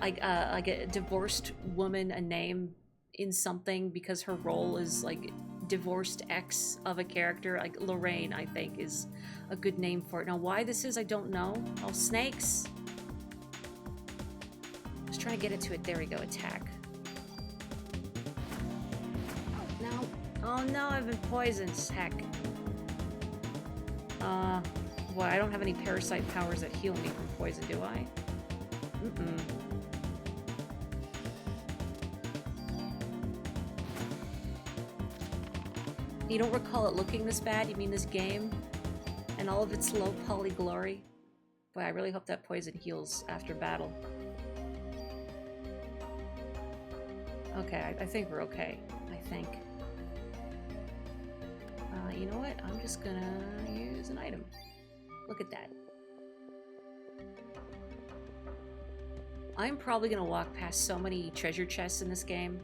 like a divorced woman a name in something because her role is like divorced ex of a character, like Lorraine, I think is a good name for it. Now why this is, I don't know. Oh, snakes. I was trying to get it to it. There we go, attack. No. Oh no, I've been poisoned, heck. Well, I don't have any parasite powers that heal me from poison, do I? Mm-mm. You don't recall it looking this bad? You mean this game? And all of its low poly glory? Boy, I really hope that poison heals after battle. Okay, I think we're okay. I think. You know what? I'm just gonna use an item. Look at that. I'm probably gonna walk past so many treasure chests in this game.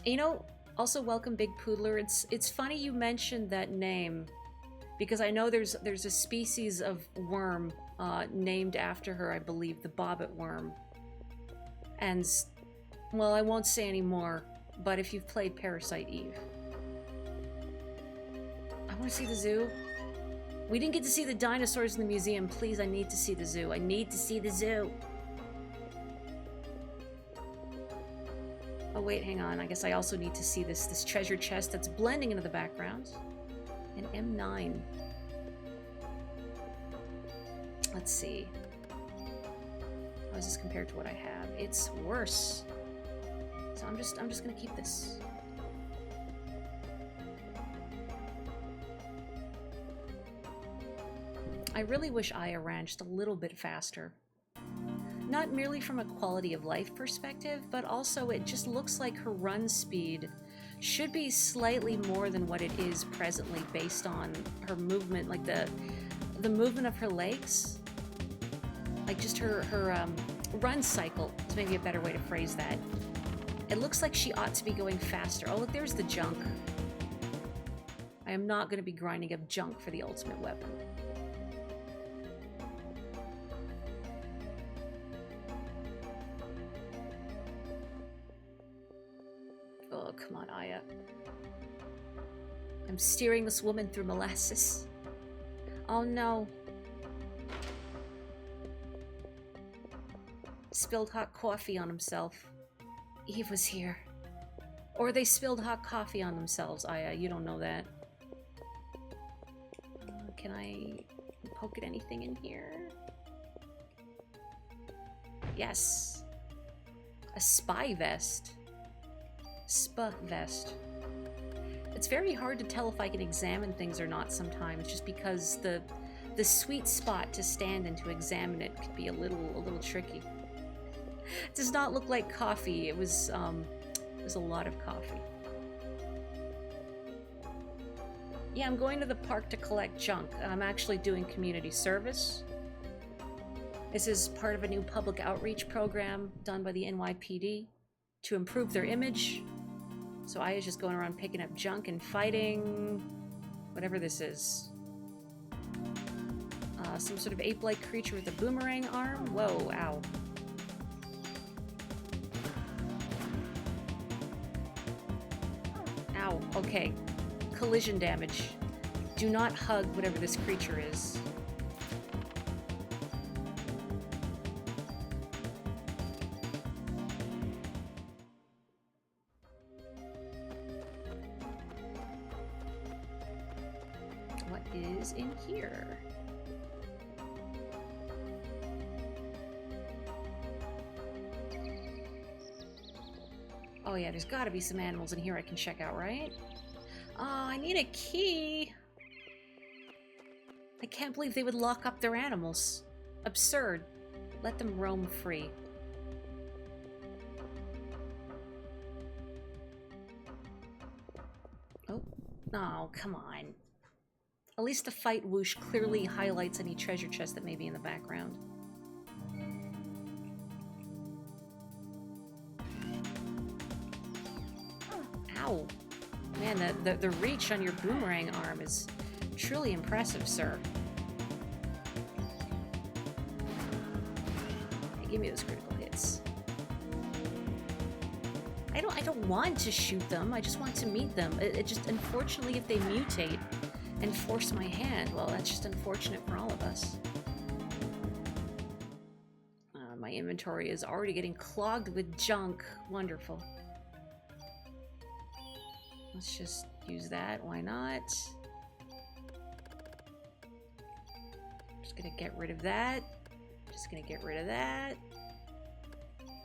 You know, also welcome Big Poodler. It's funny you mentioned that name because I know there's a species of worm named after her, I believe, the bobbit worm. And well, I won't say any more, but if you've played Parasite Eve. I want to see the zoo. We didn't get to see the dinosaurs in the museum. Please, I need to see the zoo. I need to see the zoo. Oh wait, hang on. I guess I also need to see this treasure chest that's blending into the background. An M9. Let's see. How is this compared to what I have? It's worse. So I'm just gonna keep this. I really wish Aya ran just a little bit faster. Not merely from a quality of life perspective, but also it just looks like her run speed should be slightly more than what it is presently based on her movement, like the movement of her legs. Like just her run cycle is maybe a better way to phrase that. It looks like she ought to be going faster. Oh, look, there's the junk. I am not going to be grinding up junk for the ultimate weapon. Oh, come on, Aya. I'm steering this woman through molasses. Oh, no. Spilled hot coffee on himself. Eve was here. Or they spilled hot coffee on themselves, Aya. You don't know that. Can I poke at anything in here? Yes. A spy vest. Spa vest. It's very hard to tell if I can examine things or not sometimes, just because the sweet spot to stand and to examine it could be a little tricky. It does not look like coffee. It was a lot of coffee. Yeah, I'm going to the park to collect junk. I'm actually doing community service. This is part of a new public outreach program done by the NYPD to improve their image. So Aya's just going around picking up junk and fighting whatever this is. Some sort of ape-like creature with a boomerang arm. Whoa, ow. Ow, okay. Collision damage. Do not hug whatever this creature is. What is in here? Oh yeah, there's gotta be some animals in here I can check out, right? Oh, I need a key. I can't believe they would lock up their animals. Absurd. Let them roam free. Oh, no, come on. At least the fight whoosh clearly highlights any treasure chest that may be in the background. Ow. Man, the reach on your boomerang arm is truly impressive, sir. Hey, give me those critical hits. I don't want to shoot them, I just want to meet them. It just, unfortunately, if they mutate and force my hand, well, that's just unfortunate for all of us. My inventory is already getting clogged with junk. Wonderful. Let's just use that, why not? Just gonna get rid of that. Just gonna get rid of that.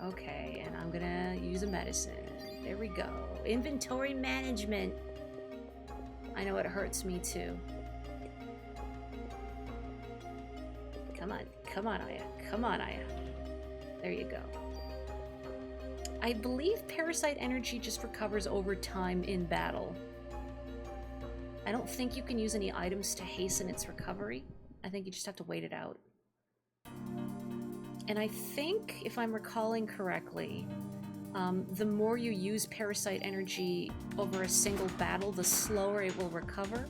Okay, and I'm gonna use a medicine. There we go. Inventory management. I know it hurts me too. Come on, Aya. Come on, Aya. There you go. I believe Parasite energy just recovers over time in battle. I don't think you can use any items to hasten its recovery. I think you just have to wait it out. And I think, if I'm recalling correctly, the more you use Parasite energy over a single battle, the slower it will recover.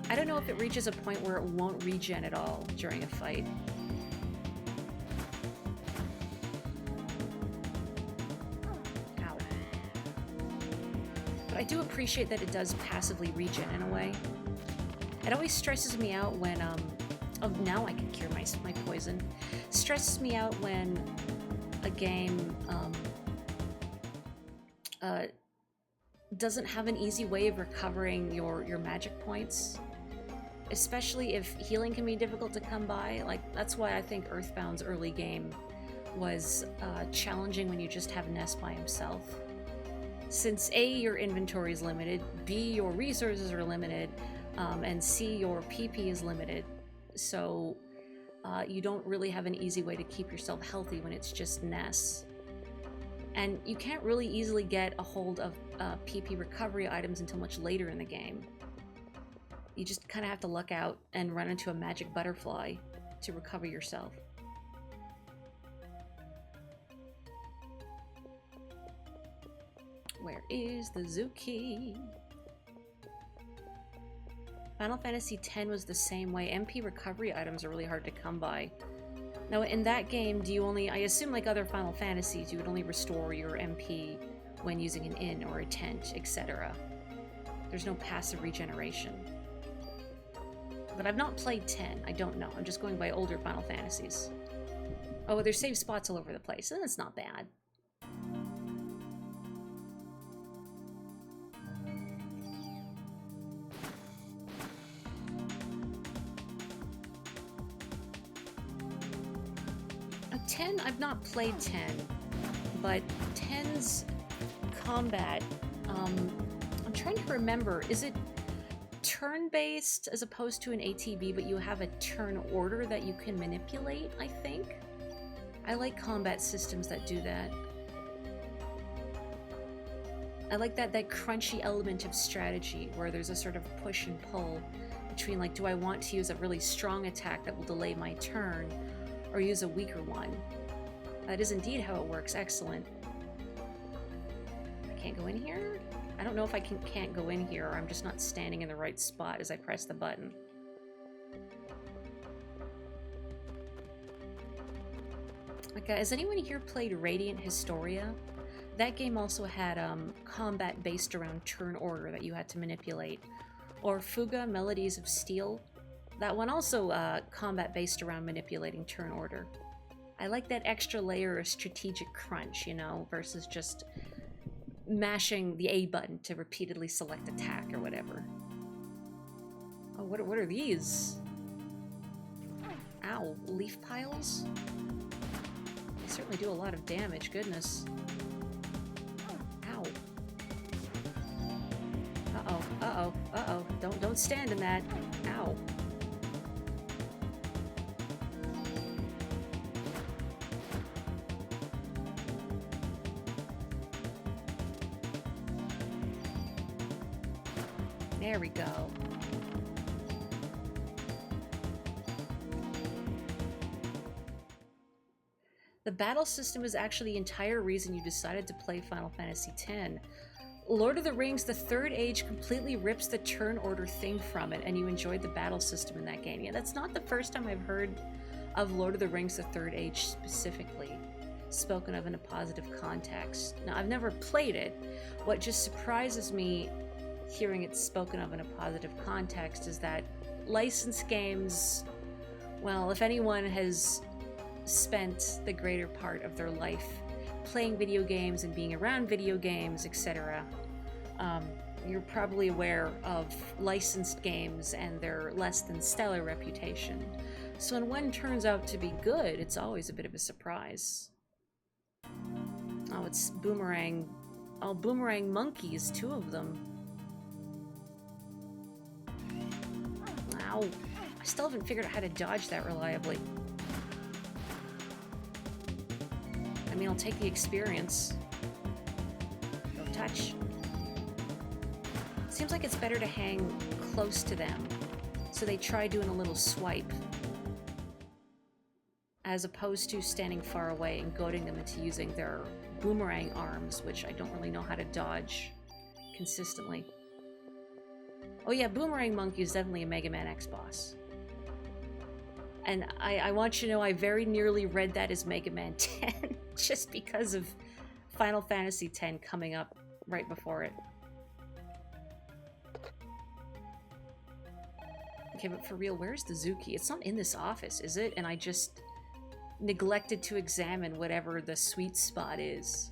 I don't know if it reaches a point where it won't regen at all during a fight. Ow. But I do appreciate that it does passively regen in a way. It always stresses me out when, oh, now I can cure my poison. Stresses me out when a game, doesn't have an easy way of recovering your magic points. Especially if healing can be difficult to come by. Like, that's why I think Earthbound's early game was challenging when you just have Ness by himself. Since A, your inventory is limited, B, your resources are limited, and C, your PP is limited. So you don't really have an easy way to keep yourself healthy when it's just Ness. And you can't really easily get a hold of PP recovery items until much later in the game. You just kind of have to luck out and run into a magic butterfly to recover yourself. Where is the Zuki? Final Fantasy X was the same way. MP recovery items are really hard to come by. Now, in that game, do you only... I assume, like other Final Fantasies, you would only restore your MP when using an inn or a tent, etc. There's no passive regeneration. But I've not played 10. I don't know. I'm just going by older Final Fantasies. Oh, there's save spots all over the place. Then it's not bad. Now, 10, I've not played 10, but 10's combat, I'm trying to remember, is it turn-based as opposed to an ATB, but you have a turn order that you can manipulate, I think? I like combat systems that do that. I like that crunchy element of strategy where there's a sort of push and pull between, like, do I want to use a really strong attack that will delay my turn or use a weaker one? That is indeed how it works. Excellent. I can't go in here? I don't know if I can't go in here or I'm just not standing in the right spot as I press the button. Like, has anyone here played Radiant Historia? That game also had combat based around turn order that you had to manipulate. Or Fuga, Melodies of Steel. That one also combat based around manipulating turn order. I like that extra layer of strategic crunch, you know, versus just mashing the A button to repeatedly select attack or whatever. Oh, what are these? Ow, leaf piles? They certainly do a lot of damage, goodness. Ow. Uh-oh, uh-oh, uh-oh. Don't stand in that. Ow. There we go. The battle system is actually the entire reason you decided to play Final Fantasy X. Lord of the Rings, the Third Age completely rips the turn order thing from it, and you enjoyed the battle system in that game. Yeah, that's not the first time I've heard of Lord of the Rings, the Third Age specifically spoken of in a positive context. Now, I've never played it. What just surprises me hearing it spoken of in a positive context is that licensed games, well, if anyone has spent the greater part of their life playing video games and being around video games, etc., you're probably aware of licensed games and their less than stellar reputation. So when one turns out to be good, it's always a bit of a surprise. Oh, it's Boomerang. Oh, Boomerang monkeys, 2 of them. Ow. I still haven't figured out how to dodge that reliably. I mean, I'll take the experience. Don't touch. Seems like it's better to hang close to them, so they try doing a little swipe, as opposed to standing far away and goading them into using their boomerang arms, which I don't really know how to dodge consistently. Oh yeah, Boomerang Monkey is definitely a Mega Man X boss. And I want you to know I very nearly read that as Mega Man 10, just because of Final Fantasy X coming up right before it. Okay, but for real, where's the Zuki? It's not in this office, is it? And I just neglected to examine whatever the sweet spot is.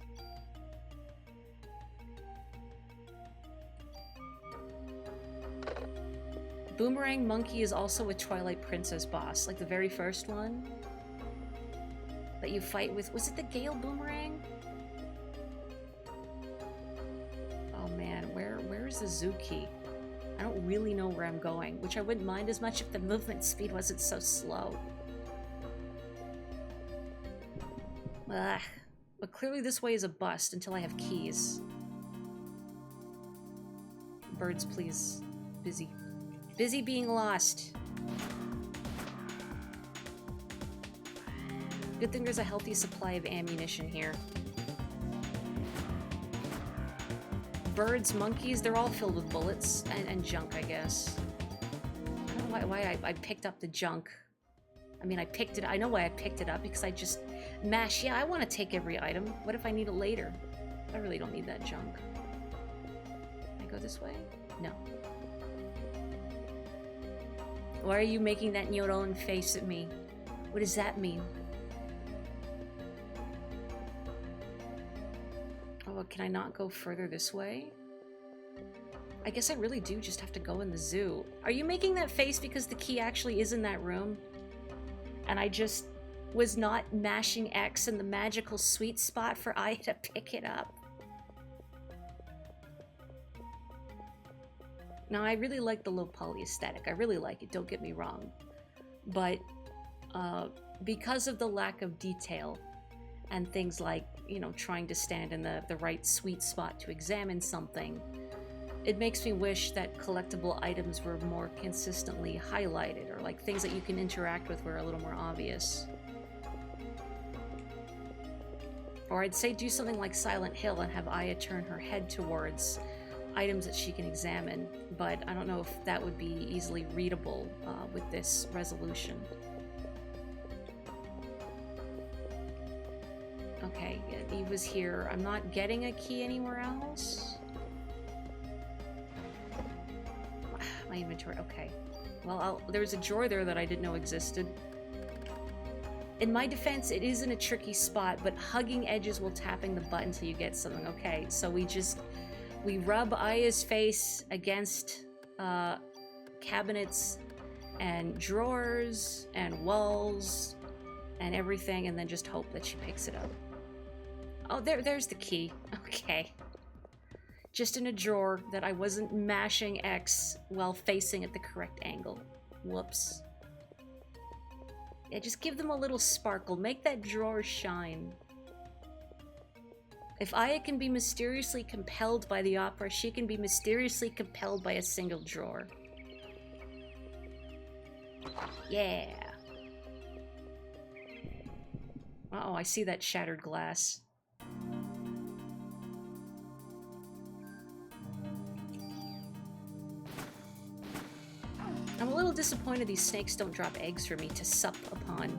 Boomerang Monkey is also a Twilight Princess boss, like the very first one that you fight with. Was it the Gale Boomerang? Oh man, where's the Zuki? I don't really know where I'm going, which I wouldn't mind as much if the movement speed wasn't so slow. Ugh. But clearly this way is a bust until I have keys. Birds, please. Busy. Busy being lost. Good thing there's a healthy supply of ammunition here. Birds, monkeys, they're all filled with bullets and junk, I guess. I don't know why I picked up the junk. I mean, I picked it. I know why I picked it up, because I just mash. Yeah, I want to take every item. What if I need it later? I really don't need that junk. Can I go this way? No. Why are you making that Nyoron face at me? What does that mean? Oh, can I not go further this way? I guess I really do just have to go in the zoo. Are you making that face because the key actually is in that room? And I just was not mashing X in the magical sweet spot for I to pick it up? Now, I really like the low poly aesthetic. I really like it, don't get me wrong. But because of the lack of detail and things like, you know, trying to stand in the right sweet spot to examine something, it makes me wish that collectible items were more consistently highlighted, or like things that you can interact with were a little more obvious. Or I'd say do something like Silent Hill and have Aya turn her head towards items that she can examine, but I don't know if that would be easily readable with this resolution. Okay, Eve was here. I'm not getting a key anywhere else. My inventory, okay. Well, there was a drawer there that I didn't know existed. In my defense, it is in a tricky spot, but hugging edges while tapping the button till you get something. Okay, so we rub Aya's face against cabinets and drawers and walls and everything, and then just hope that she picks it up. Oh, there's the key. Okay. Just in a drawer that I wasn't mashing X while facing at the correct angle. Whoops. Yeah, just give them a little sparkle. Make that drawer shine. If Aya can be mysteriously compelled by the opera, she can be mysteriously compelled by a single drawer. Yeah. Uh-oh, I see that shattered glass. disappointed these snakes don't drop eggs for me to sup upon.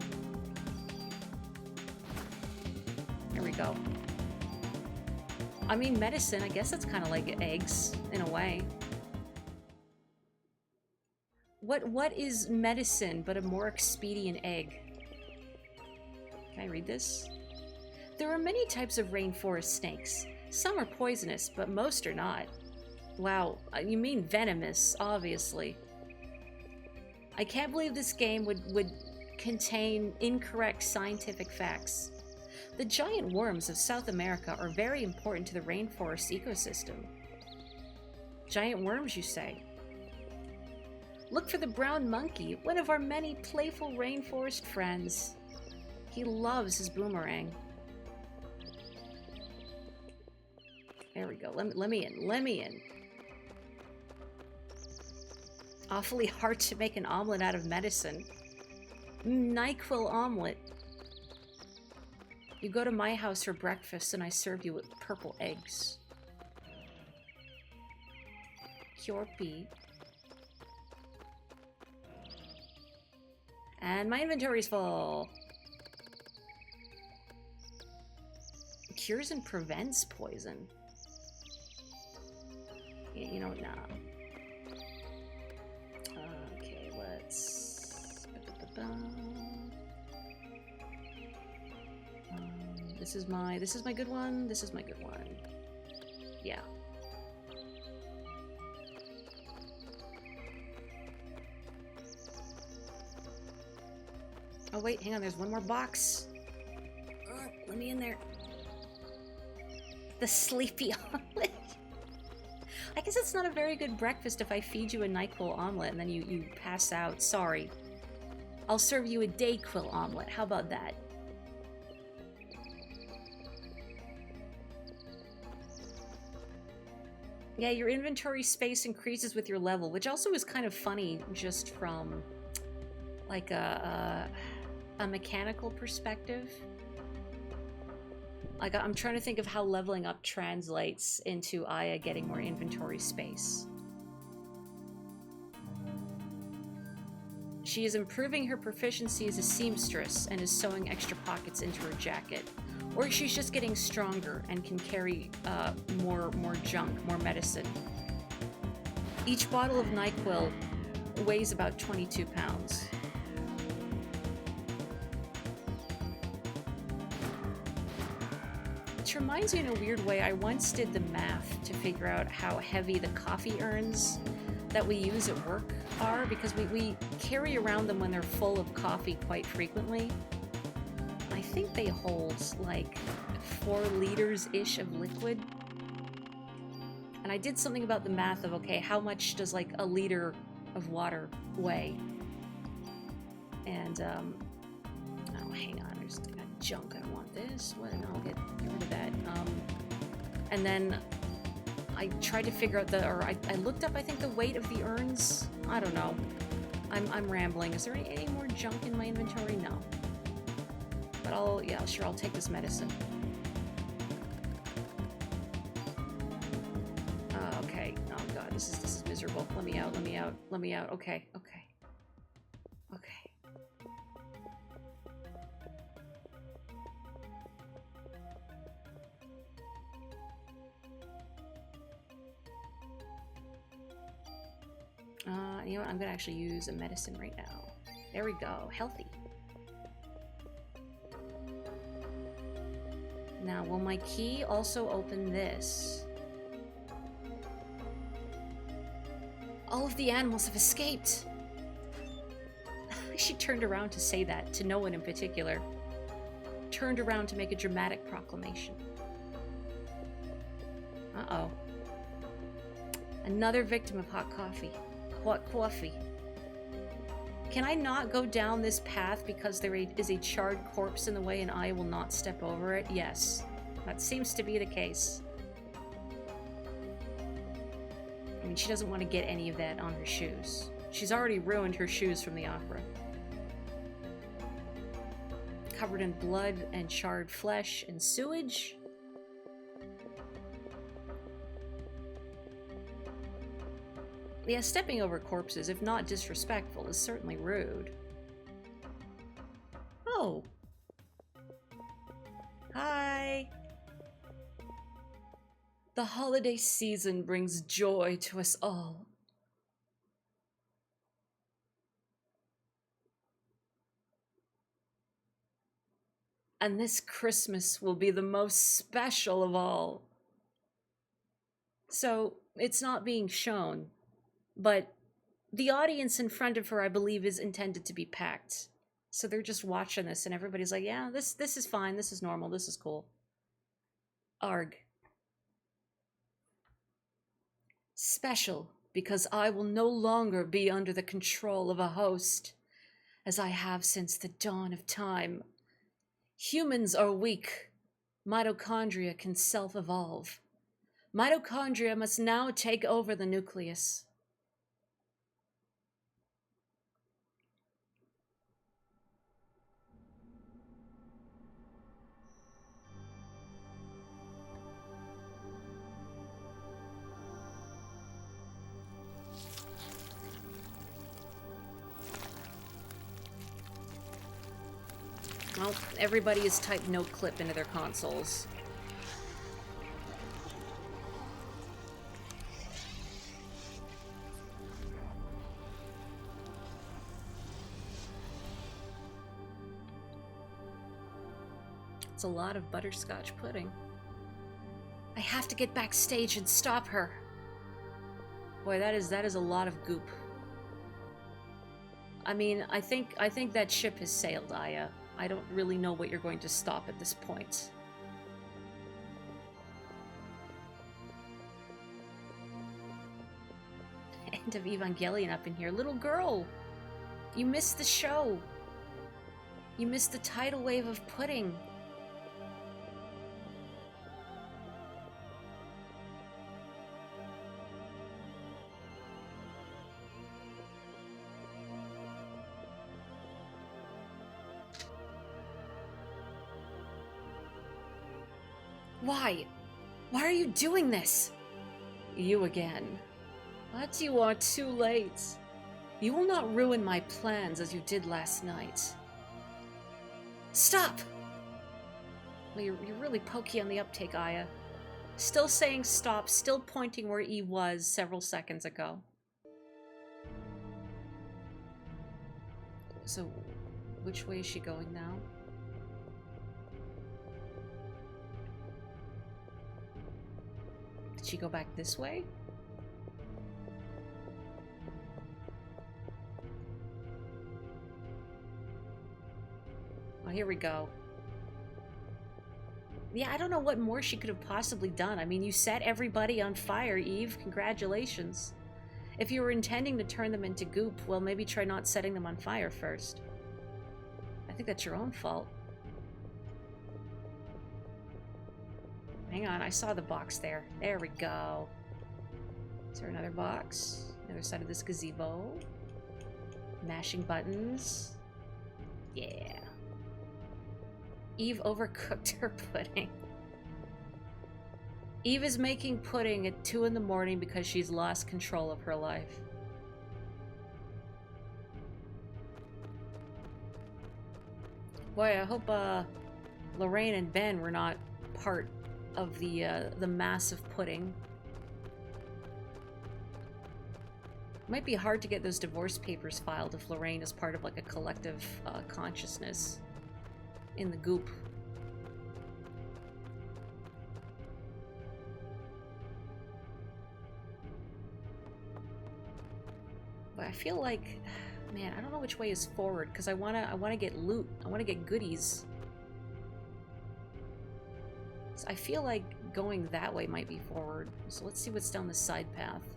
Here we go. I mean, medicine, I guess that's kind of like eggs, in a way. What is medicine but a more expedient egg? Can I read this? There are many types of rainforest snakes. Some are poisonous, but most are not. Wow, you mean venomous, obviously. I can't believe this game would contain incorrect scientific facts. The giant worms of South America are very important to the rainforest ecosystem. Giant worms, you say? Look for the brown monkey, one of our many playful rainforest friends. He loves his boomerang. There we go. Let me in. Let me in. Awfully hard to make an omelet out of medicine. NyQuil omelet. You go to my house for breakfast and I serve you with purple eggs. Kyorpi. And my inventory's full. Cures and prevents poison. You know, nah. Okay, let's... This is my good one. This is my good one. Yeah. Oh wait, hang on, there's one more box. Let me in there. The sleepy omelet. I guess it's not a very good breakfast if I feed you a NyQuil omelet and then you pass out. Sorry. I'll serve you a DayQuil omelet. How about that? Yeah, your inventory space increases with your level, which also is kind of funny just from like a mechanical perspective. Like, I'm trying to think of how leveling up translates into Aya getting more inventory space. She is improving her proficiency as a seamstress and is sewing extra pockets into her jacket. Or she's just getting stronger and can carry more junk, more medicine. Each bottle of NyQuil weighs about 22 pounds. Which reminds me in a weird way, I once did the math to figure out how heavy the coffee urns that we use at work are, because we carry around them when they're full of coffee quite frequently. I think they hold like 4 liters-ish of liquid. And I did something about the math of, okay, how much does like a liter of water weigh? And, oh, hang on, there's junk. I don't want this. What? No, I'll get rid of that. And then I tried to figure out I looked up, I think, the weight of the urns. I don't know. I'm rambling. Is there any more junk in my inventory? No. But I'll take this medicine. Okay. Oh god, this is miserable. Let me out, let me out, let me out. Okay. You know what? I'm gonna actually use a medicine right now. There we go. Healthy. Now, will my key also open this? All of the animals have escaped! She turned around to say that, to no one in particular. Turned around to make a dramatic proclamation. Uh-oh. Another victim of hot coffee. Hot coffee. Can I not go down this path because there is a charred corpse in the way and I will not step over it? Yes. That seems to be the case. I mean, she doesn't want to get any of that on her shoes. She's already ruined her shoes from the opera. Covered in blood and charred flesh and sewage. Yeah, stepping over corpses, if not disrespectful, is certainly rude. Oh. Hi. The holiday season brings joy to us all. And this Christmas will be the most special of all. So, it's not being shown, but the audience in front of her, I believe, is intended to be packed. So they're just watching this, and everybody's like, yeah, this is fine, this is normal, this is cool. Arg. Special, because I will no longer be under the control of a host, as I have since the dawn of time. Humans are weak. Mitochondria can self-evolve. Mitochondria must now take over the nucleus. Well, everybody has typed no clip into their consoles. It's a lot of butterscotch pudding. I have to get backstage and stop her. Boy, that is a lot of goop. I mean, I think that ship has sailed, Aya. I don't really know what you're going to stop at this point. End of Evangelion up in here. Little girl! You missed the show! You missed the tidal wave of pudding. Why? Why are you doing this? You again. But you are too late. You will not ruin my plans as you did last night. Stop! Well, you're really pokey on the uptake, Aya. Still saying stop, still pointing where E was several seconds ago. So, which way is she going now? Did she go back this way? Oh, here we go. Yeah, I don't know what more she could have possibly done. I mean, you set everybody on fire, Eve. Congratulations. If you were intending to turn them into goop, well, maybe try not setting them on fire first. I think that's your own fault. Hang on, I saw the box there. There we go. Is there another box? Other side of this gazebo. Mashing buttons. Yeah. Eve overcooked her pudding. Eve is making pudding at 2 in the morning because she's lost control of her life. Boy, I hope Lorraine and Ben were not part of the massive pudding. Might be hard to get those divorce papers filed if Lorraine is part of like a collective consciousness in the goop. But I feel like, man, I don't know which way is forward because I wanna get loot. I wanna get goodies. So I feel like going that way might be forward. So let's see what's down the side path.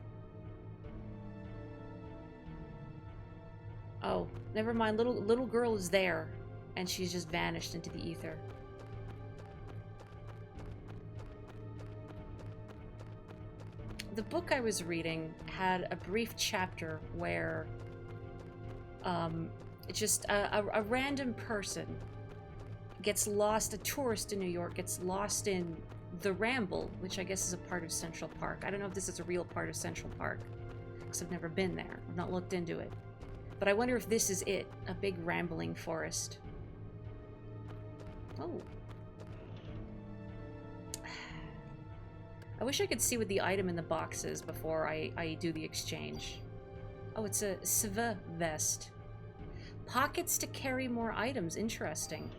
Oh, never mind. Little girl is there, and she's just vanished into the ether. The book I was reading had a brief chapter where just a random person gets lost, a tourist in New York gets lost in the Ramble, which I guess is a part of Central Park. I don't know if this is a real part of Central Park. because I've never been there. I've not looked into it. But I wonder if this is it. A big rambling forest. Oh. I wish I could see what the item in the box is before I do the exchange. Oh, it's a SV vest. Pockets to carry more items. Interesting.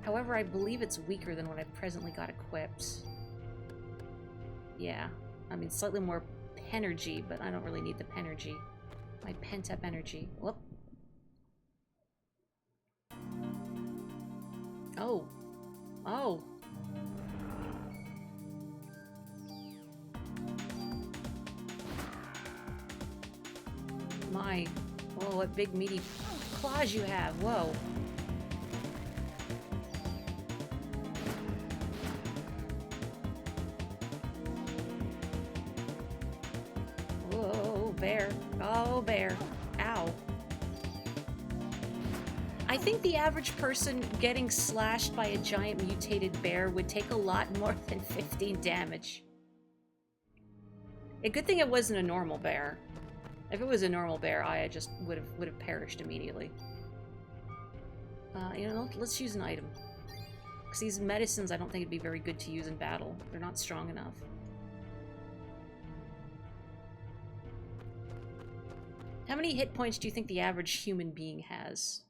However, I believe it's weaker than what I've presently got equipped. Yeah. I mean, slightly more penergy, but I don't really need the penergy. My pent-up energy. Whoop. Oh. Oh. My. Whoa, what big meaty claws you have. Whoa. Whoa, bear. Oh, bear. Ow. I think the average person getting slashed by a giant mutated bear would take a lot more than 15 damage. A good thing it wasn't a normal bear. If it was a normal bear, I just would have perished immediately. You know, let's use an item. Because these medicines I don't think it'd be very good to use in battle. They're not strong enough. How many hit points do you think the average human being has?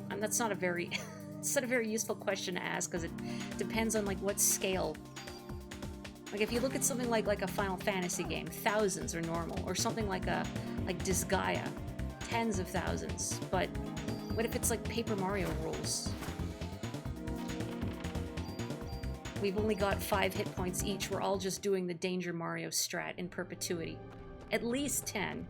And that's not a very... it's not a very useful question to ask, because it depends on, like, what scale. Like, if you look at something like a Final Fantasy game, thousands are normal. Or something like Disgaea, tens of thousands. But what if it's like Paper Mario rules? We've only got 5 hit points each. We're all just doing the Danger Mario strat in perpetuity. At least 10.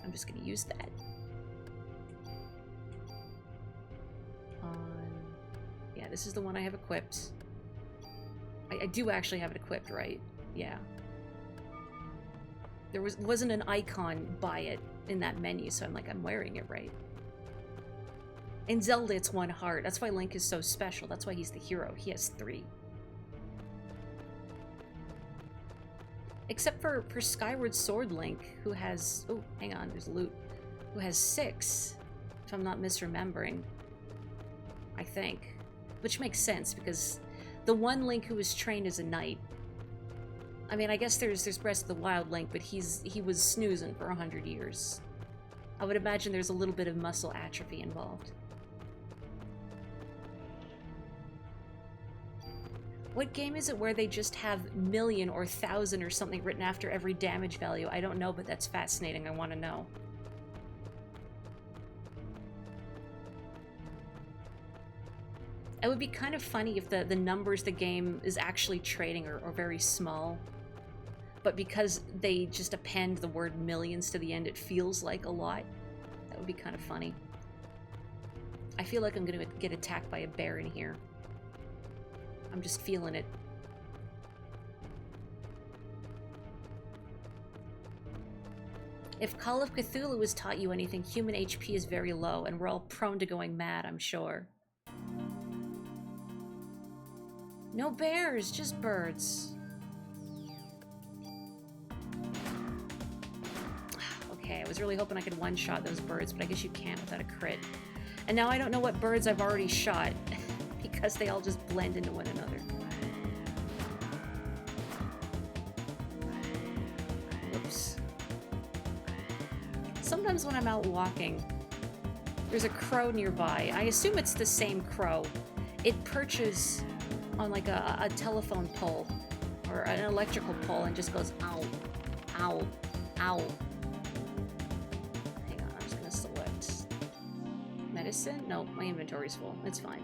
I'm just gonna use that. Yeah, this is the one I have equipped. I do actually have it equipped, right? Yeah. There wasn't an icon by it in that menu, so I'm like, I'm wearing it right. In Zelda, it's 1 heart. That's why Link is so special. That's why he's the hero. He has 3. Except for Skyward Sword Link, who has... Oh, hang on, there's loot. Who has 6, if I'm not misremembering. I think. Which makes sense, because the one Link who was trained as a knight... I mean, I guess there's Breath of the Wild Link, but he was snoozing for 100 years. I would imagine there's a little bit of muscle atrophy involved. What game is it where they just have million or thousand or something written after every damage value? I don't know, but that's fascinating. I want to know. It would be kind of funny if the numbers the game is actually trading are very small. But because they just append the word millions to the end, it feels like a lot. That would be kind of funny. I feel like I'm going to get attacked by a bear in here. I'm just feeling it. If Call of Cthulhu has taught you anything, human HP is very low, and we're all prone to going mad, I'm sure. No bears, just birds. Okay, I was really hoping I could one-shot those birds, but I guess you can't without a crit. And now I don't know what birds I've already shot, because they all just blend into one another. Whoops. Sometimes when I'm out walking, there's a crow nearby. I assume it's the same crow. It perches on like a telephone pole or an electrical pole and just goes ow, ow, ow. Hang on, I'm just gonna select medicine. No, my inventory's full. It's fine.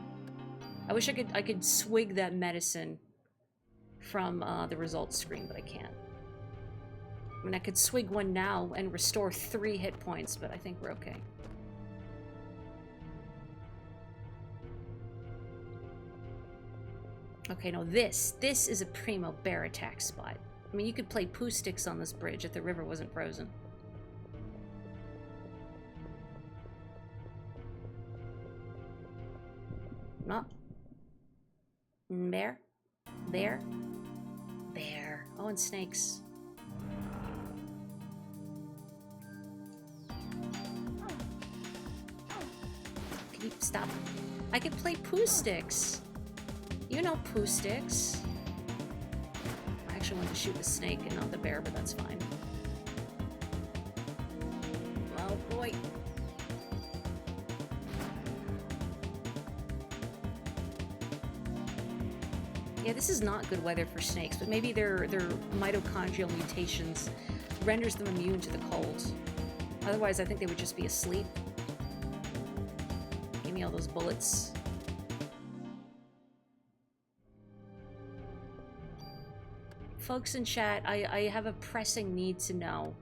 I wish I could swig that medicine from the results screen, but I can't. I mean, I could swig one now and restore 3 hit points, but I think we're okay. Okay, no, this is a primo bear attack spot. I mean, you could play poo sticks on this bridge if the river wasn't frozen. Not. Bear? Bear? Bear. Oh, and snakes. Can you stop? I can play poo sticks. You know poo sticks. I actually wanted to shoot the snake and not the bear, but that's fine. Oh boy. Yeah, this is not good weather for snakes, but maybe their mitochondrial mutations renders them immune to the cold. Otherwise, I think they would just be asleep. Give me all those bullets. Folks in chat, I have a pressing need to know.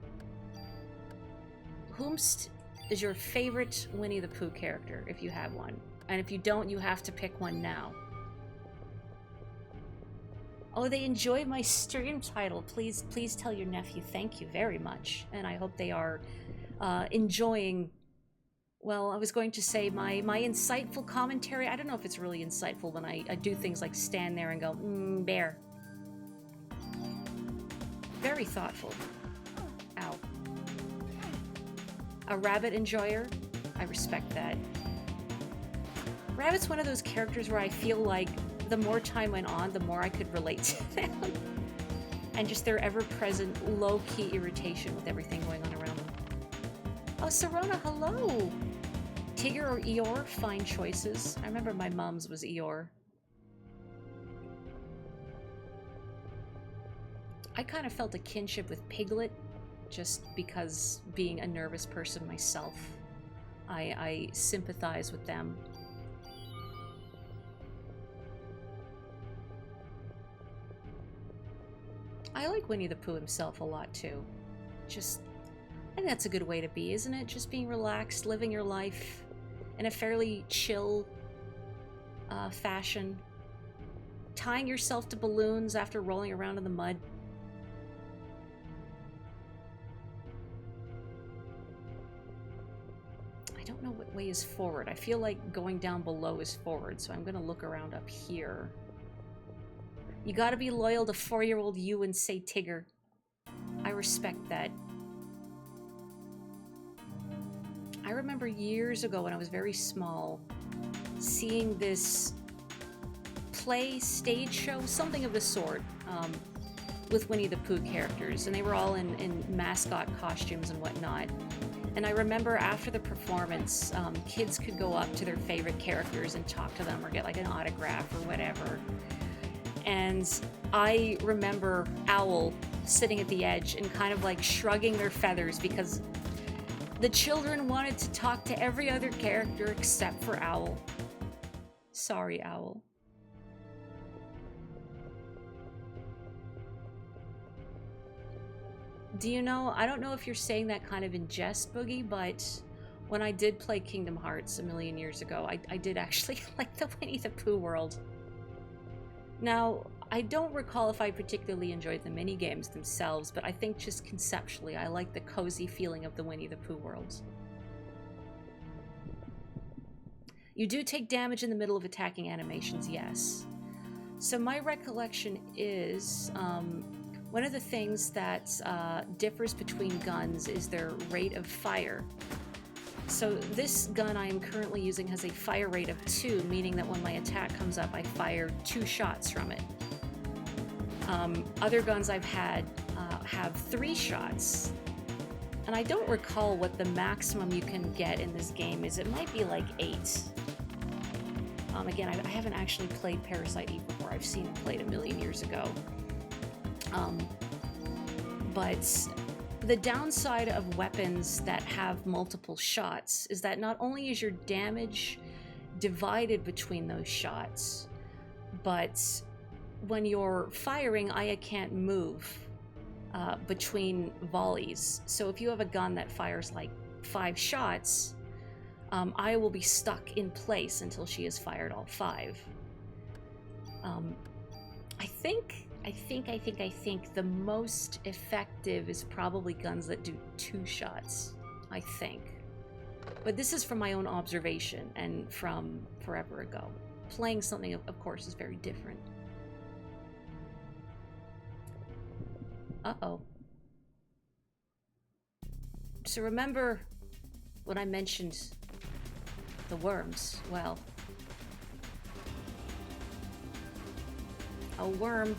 Whomst is your favorite Winnie the Pooh character, if you have one? And if you don't, you have to pick one now. Oh, they enjoy my stream title. Please tell your nephew thank you very much. And I hope they are enjoying, well, I was going to say my insightful commentary. I don't know if it's really insightful when I do things like stand there and go, bear. Very thoughtful. Ow. A rabbit enjoyer? I respect that. Rabbit's one of those characters where I feel like the more time went on, the more I could relate to them. And just their ever-present low-key irritation with everything going on around them. Oh, Serona, hello! Tigger or Eeyore? Fine choices. I remember my mom's was Eeyore. I kind of felt a kinship with Piglet, just because being a nervous person myself, I sympathize with them. I like Winnie the Pooh himself a lot too. Just, I think that's a good way to be, isn't it? Just being relaxed, living your life in a fairly chill fashion. Tying yourself to balloons after rolling around in the mud. I don't know what way is forward. I feel like going down below is forward, so I'm gonna look around up here. You gotta be loyal to 4-year-old you and say Tigger. I respect that. I remember years ago when I was very small, seeing this stage show, something of the sort, with Winnie the Pooh characters, and they were all in mascot costumes and whatnot. And I remember after the performance, kids could go up to their favorite characters and talk to them or get like an autograph or whatever. And I remember Owl sitting at the edge and kind of like shrugging their feathers because the children wanted to talk to every other character except for Owl. Sorry, Owl. Do you know, I don't know if you're saying that kind of in jest, Boogie, but when I did play Kingdom Hearts a million years ago, I did actually like the Winnie the Pooh world. Now, I don't recall if I particularly enjoyed the minigames themselves, but I think just conceptually, I like the cozy feeling of the Winnie the Pooh world. You do take damage in the middle of attacking animations, yes. So my recollection is, one of the things that differs between guns is their rate of fire. So this gun I am currently using has a fire rate of 2, meaning that when my attack comes up, I fire 2 shots from it. Other guns I've had have 3 shots. And I don't recall what the maximum you can get in this game is. It might be like 8. Again, I haven't actually played Parasite Eve before. I've seen it played a million years ago. But the downside of weapons that have multiple shots is that not only is your damage divided between those shots, but when you're firing, Aya can't move between volleys. So if you have a gun that fires like 5 shots, Aya will be stuck in place until she has fired all 5. I think the most effective is probably guns that do 2 shots, I think. But this is from my own observation and from forever ago. playing something, of course, is very different. Uh-oh. So remember when I mentioned the worms? Well, a worm.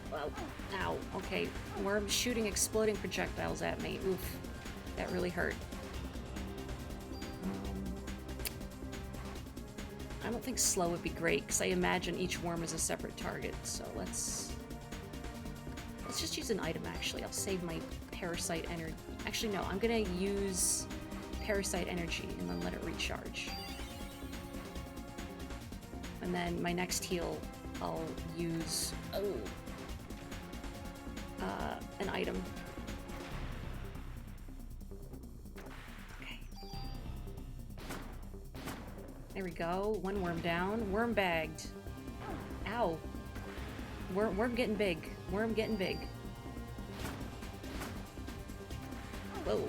Well, ow. Okay, worm shooting exploding projectiles at me. Oof, that really hurt. I don't think slow would be great, because I imagine each worm is a separate target, so let's just use an item, actually. I'll save my Parasite energy. Actually, no, I'm gonna use Parasite energy and then let it recharge. And then my next heal, I'll use an item. Okay. There we go. One worm down. Worm bagged. Ow. Worm getting big. Worm getting big. Whoa.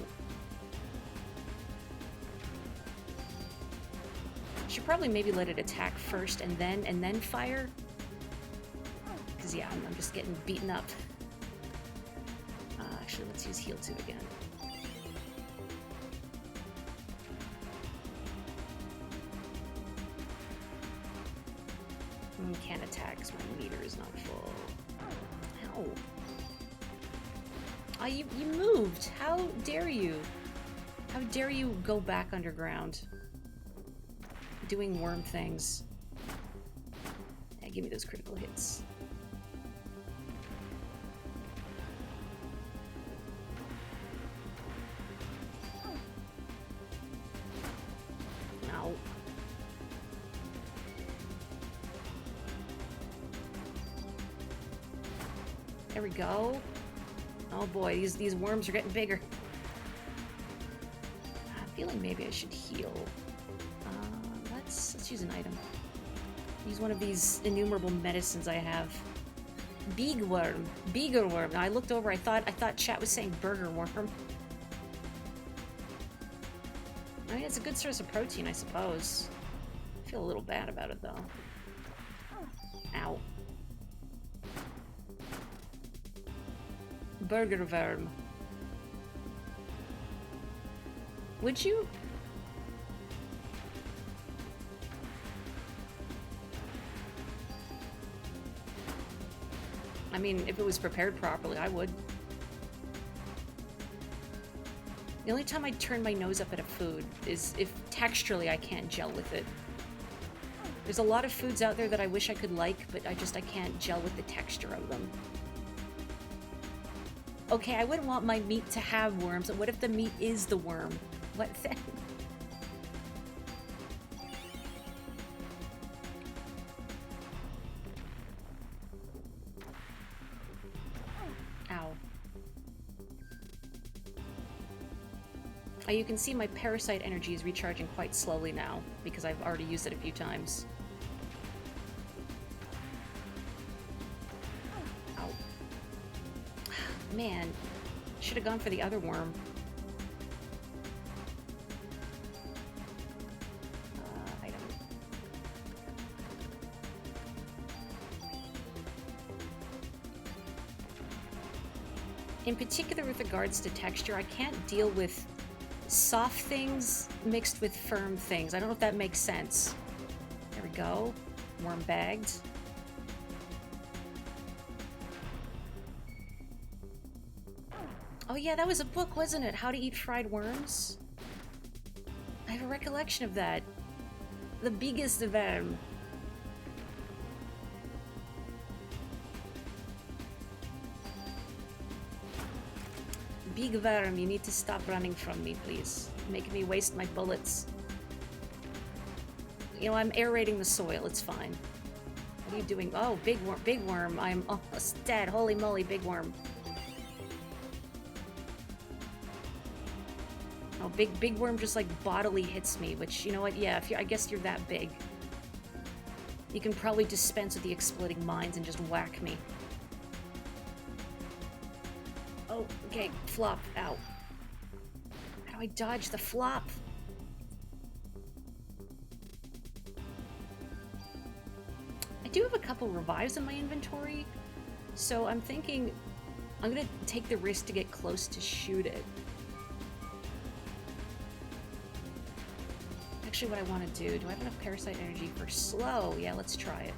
Should probably maybe let it attack first and then fire. Because yeah, I'm just getting beaten up. Actually, let's use heal 2 again. Can't attack because my meter is not full. Ow. Oh, you moved. How dare you? How dare you go back underground? Doing worm things. Yeah, give me those critical hits. Ow. There we go. Oh boy, these worms are getting bigger. I'm feeling maybe I should heal. Let's use an item. Use one of these innumerable medicines I have. Big worm. Bigger worm. Now I looked over, I thought chat was saying burger worm. I mean, it's a good source of protein, I suppose. I feel a little bad about it, though. Ow. Burger worm. Would you? I mean, if it was prepared properly, I would. The only time I turn my nose up at a food is if texturally I can't gel with it. There's a lot of foods out there that I wish I could like, but I can't gel with the texture of them. Okay, I wouldn't want my meat to have worms, but what if the meat is the worm? What then? Ow. You can see my Parasite energy is recharging quite slowly now, because I've already used it a few times. Ow. Man, should have gone for the other worm. Item. In particular with regards to texture, I can't deal with soft things mixed with firm things. I don't know if that makes sense. There we go. Worm bagged. Oh yeah, that was a book, wasn't it? How to Eat Fried Worms? I have a recollection of that. The biggest of them. Big worm, you need to stop running from me, please. Making me waste my bullets. You know, I'm aerating the soil, it's fine. What are you doing? Oh, big worm. I'm almost dead. Holy moly, big worm. Oh, big worm just like bodily hits me, which, you know what, yeah, I guess you're that big. You can probably dispense with the exploding mines and just whack me. Oh, okay, flop, ow. How do I dodge the flop? do have a couple revives in my inventory, so I'm thinking I'm gonna take the risk to get close to shoot it. Actually, what I want to do I have enough parasite energy for slow? Yeah, let's try it.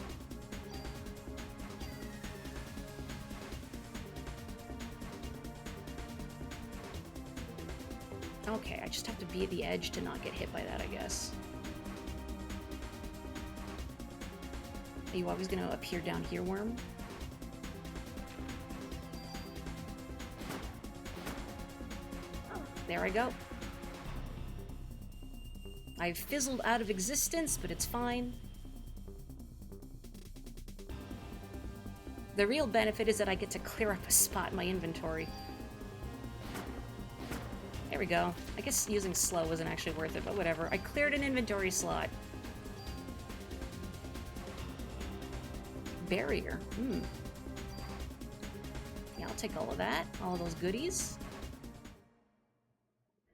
Okay, I just have to be at the edge to not get hit by that, I guess. Are you always going to appear down here, worm? There I go. I've fizzled out of existence, but it's fine. The real benefit is that I get to clear up a spot in my inventory. There we go. I guess using slow wasn't actually worth it, but whatever. I cleared an inventory slot. Barrier. Yeah, I'll take all of that. All of those goodies.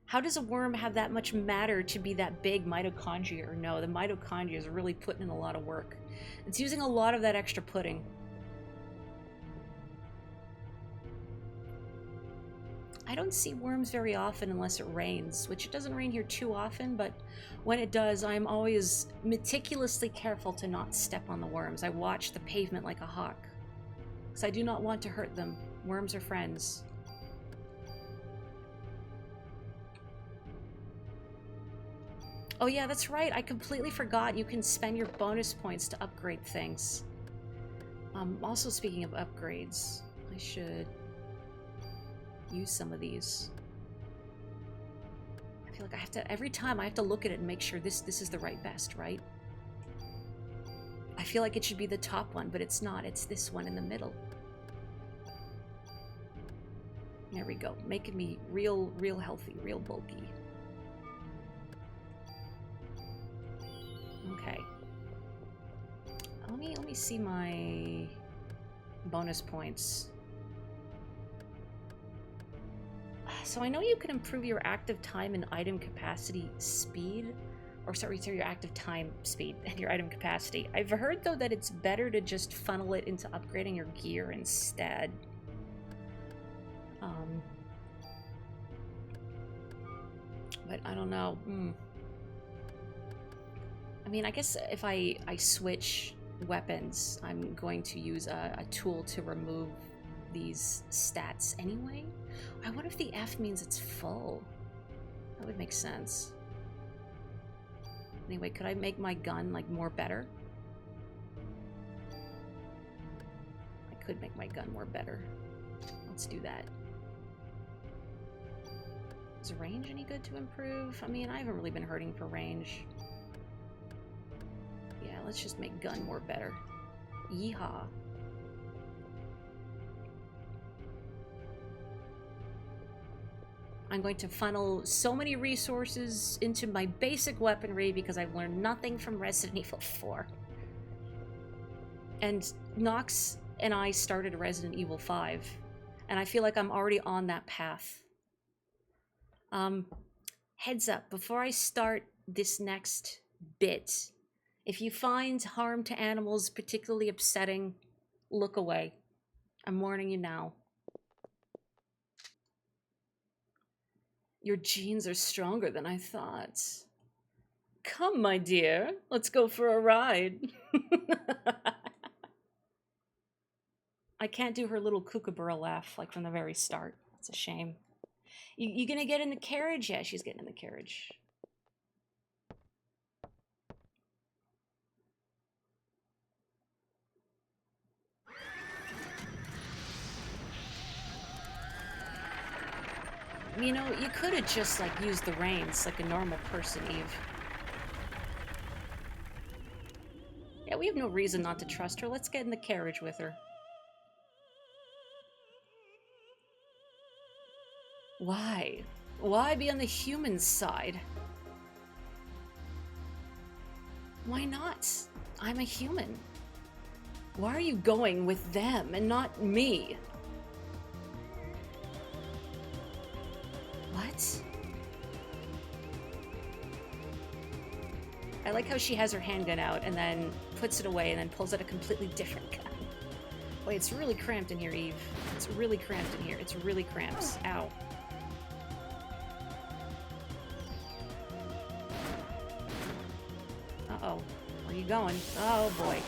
How does a worm have that much matter to be that big, mitochondria? Or no, the mitochondria is really putting in a lot of work. It's using a lot of that extra pudding. I don't see worms very often unless it rains, which it doesn't rain here too often, but when it does, I'm always meticulously careful to not step on the worms. I watch the pavement like a hawk, because I do not want to hurt them. Worms are friends. Oh yeah, that's right. I completely forgot you can spend your bonus points to upgrade things. Also speaking of upgrades, I should use some of these. I feel like I have to, every time I have to look at it and make sure this is the right vest, right? I feel like it should be the top one, but it's not. It's this one in the middle. There we go. Making me real healthy, real bulky. Okay. Let me see my bonus points. So I know you can improve your active time and item capacity speed. Or sorry, your active time speed and your item capacity. I've heard, though, that it's better to just funnel it into upgrading your gear instead. But I don't know. I mean, I guess if I switch weapons, I'm going to use a tool to remove these stats anyway. I wonder if the F means it's full. That would make sense. Anyway, could I make my gun, like, more better? I could make my gun more better. Let's do that. Is range any good to improve? I mean, I haven't really been hurting for range. Yeah, let's just make gun more better. Yeehaw. I'm going to funnel so many resources into my basic weaponry because I've learned nothing from Resident Evil 4. And Nox and I started Resident Evil 5, and I feel like I'm already on that path. Heads up, before I start this next bit, if you find harm to animals particularly upsetting, look away. I'm warning you now. Your genes are stronger than I thought. Come, my dear, let's go for a ride. I can't do her little kookaburra laugh like from the very start. It's a shame. You gonna get in the carriage? Yeah, she's getting in the carriage. You know, you could have just, like, used the reins like a normal person, Eve. Yeah, we have no reason not to trust her. Let's get in the carriage with her. Why? Why be on the human side? Why not? I'm a human. Why are you going with them and not me? What? I like how she has her handgun out and then puts it away and then pulls out a completely different gun. Boy, it's really cramped in here, Eve. It's really cramped in here. It's really cramped. Ow. Uh-oh. Where are you going? Oh, boy.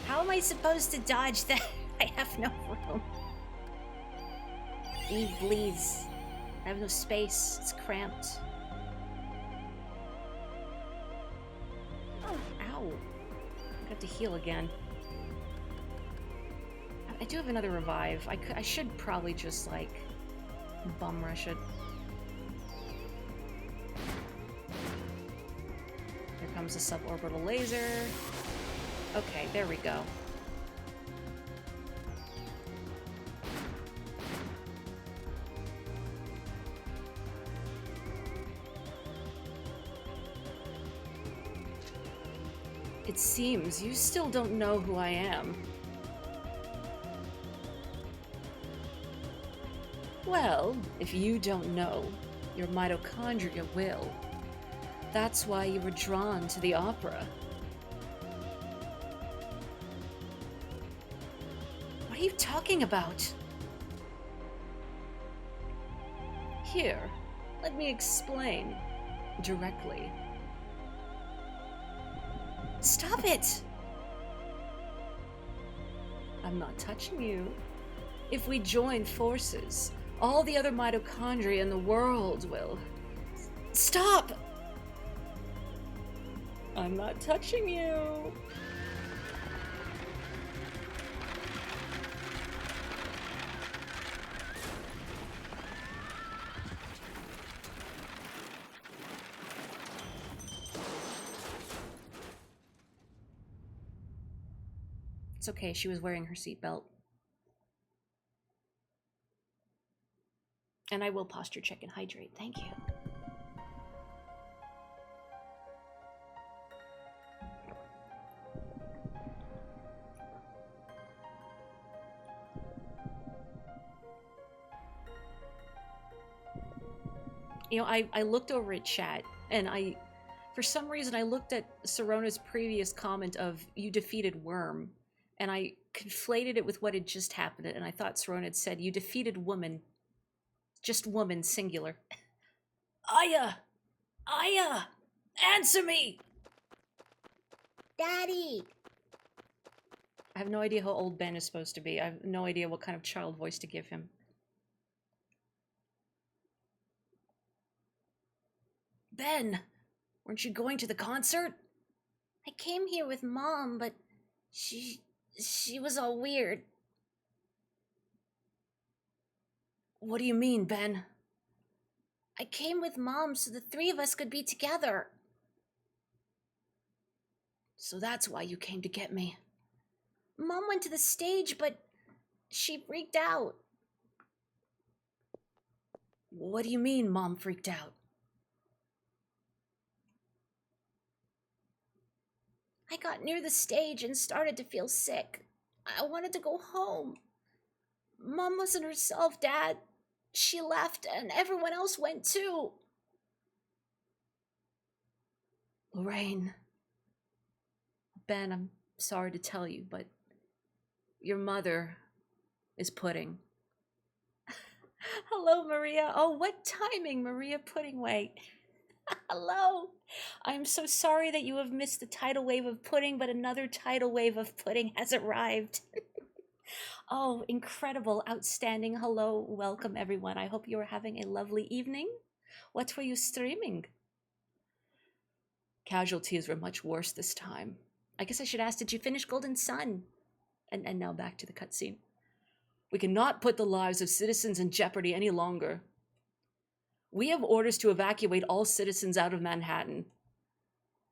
How am I supposed to dodge that? I have no room. Eve, please. I have no space. It's cramped. Ow. I have to heal again. I do have another revive. I should probably just, like, bum rush it. Here comes the suborbital laser. Okay, there we go. It seems you still don't know who I am. Well, if you don't know, your mitochondria will. That's why you were drawn to the opera. What are you talking about? Here, let me explain directly. Stop it! I'm not touching you. If we join forces, all the other mitochondria in the world will... Stop! I'm not touching you. It's okay, she was wearing her seatbelt. And I will posture check and hydrate. Thank you. You know, I looked over at chat, and for some reason, I looked at Sorona's previous comment of, you defeated Worm, and I conflated it with what had just happened, and I thought Sorona had said, you defeated Woman. Just Woman, singular. Aya! Aya! Answer me! Daddy! I have no idea how old Ben is supposed to be. I have no idea what kind of child voice to give him. Ben! Weren't you going to the concert? I came here with Mom, but she was all weird. What do you mean, Ben? I came with Mom so the three of us could be together. So that's why you came to get me. Mom went to the stage, but she freaked out. What do you mean, Mom freaked out? I got near the stage and started to feel sick. I wanted to go home. Mom wasn't herself, Dad. She left and everyone else went too. Lorraine. Ben, I'm sorry to tell you, but your mother is Pudding. Hello, Maria. Oh, what timing, Maria Puddingway. Hello. I'm so sorry that you have missed the tidal wave of pudding, but another tidal wave of pudding has arrived. Oh, incredible, outstanding. Hello, welcome everyone. I hope you are having a lovely evening. What were you streaming? Casualties were much worse this time. I guess I should ask, did you finish Golden Sun? And now back to the cutscene. We cannot put the lives of citizens in jeopardy any longer. We have orders to evacuate all citizens out of Manhattan.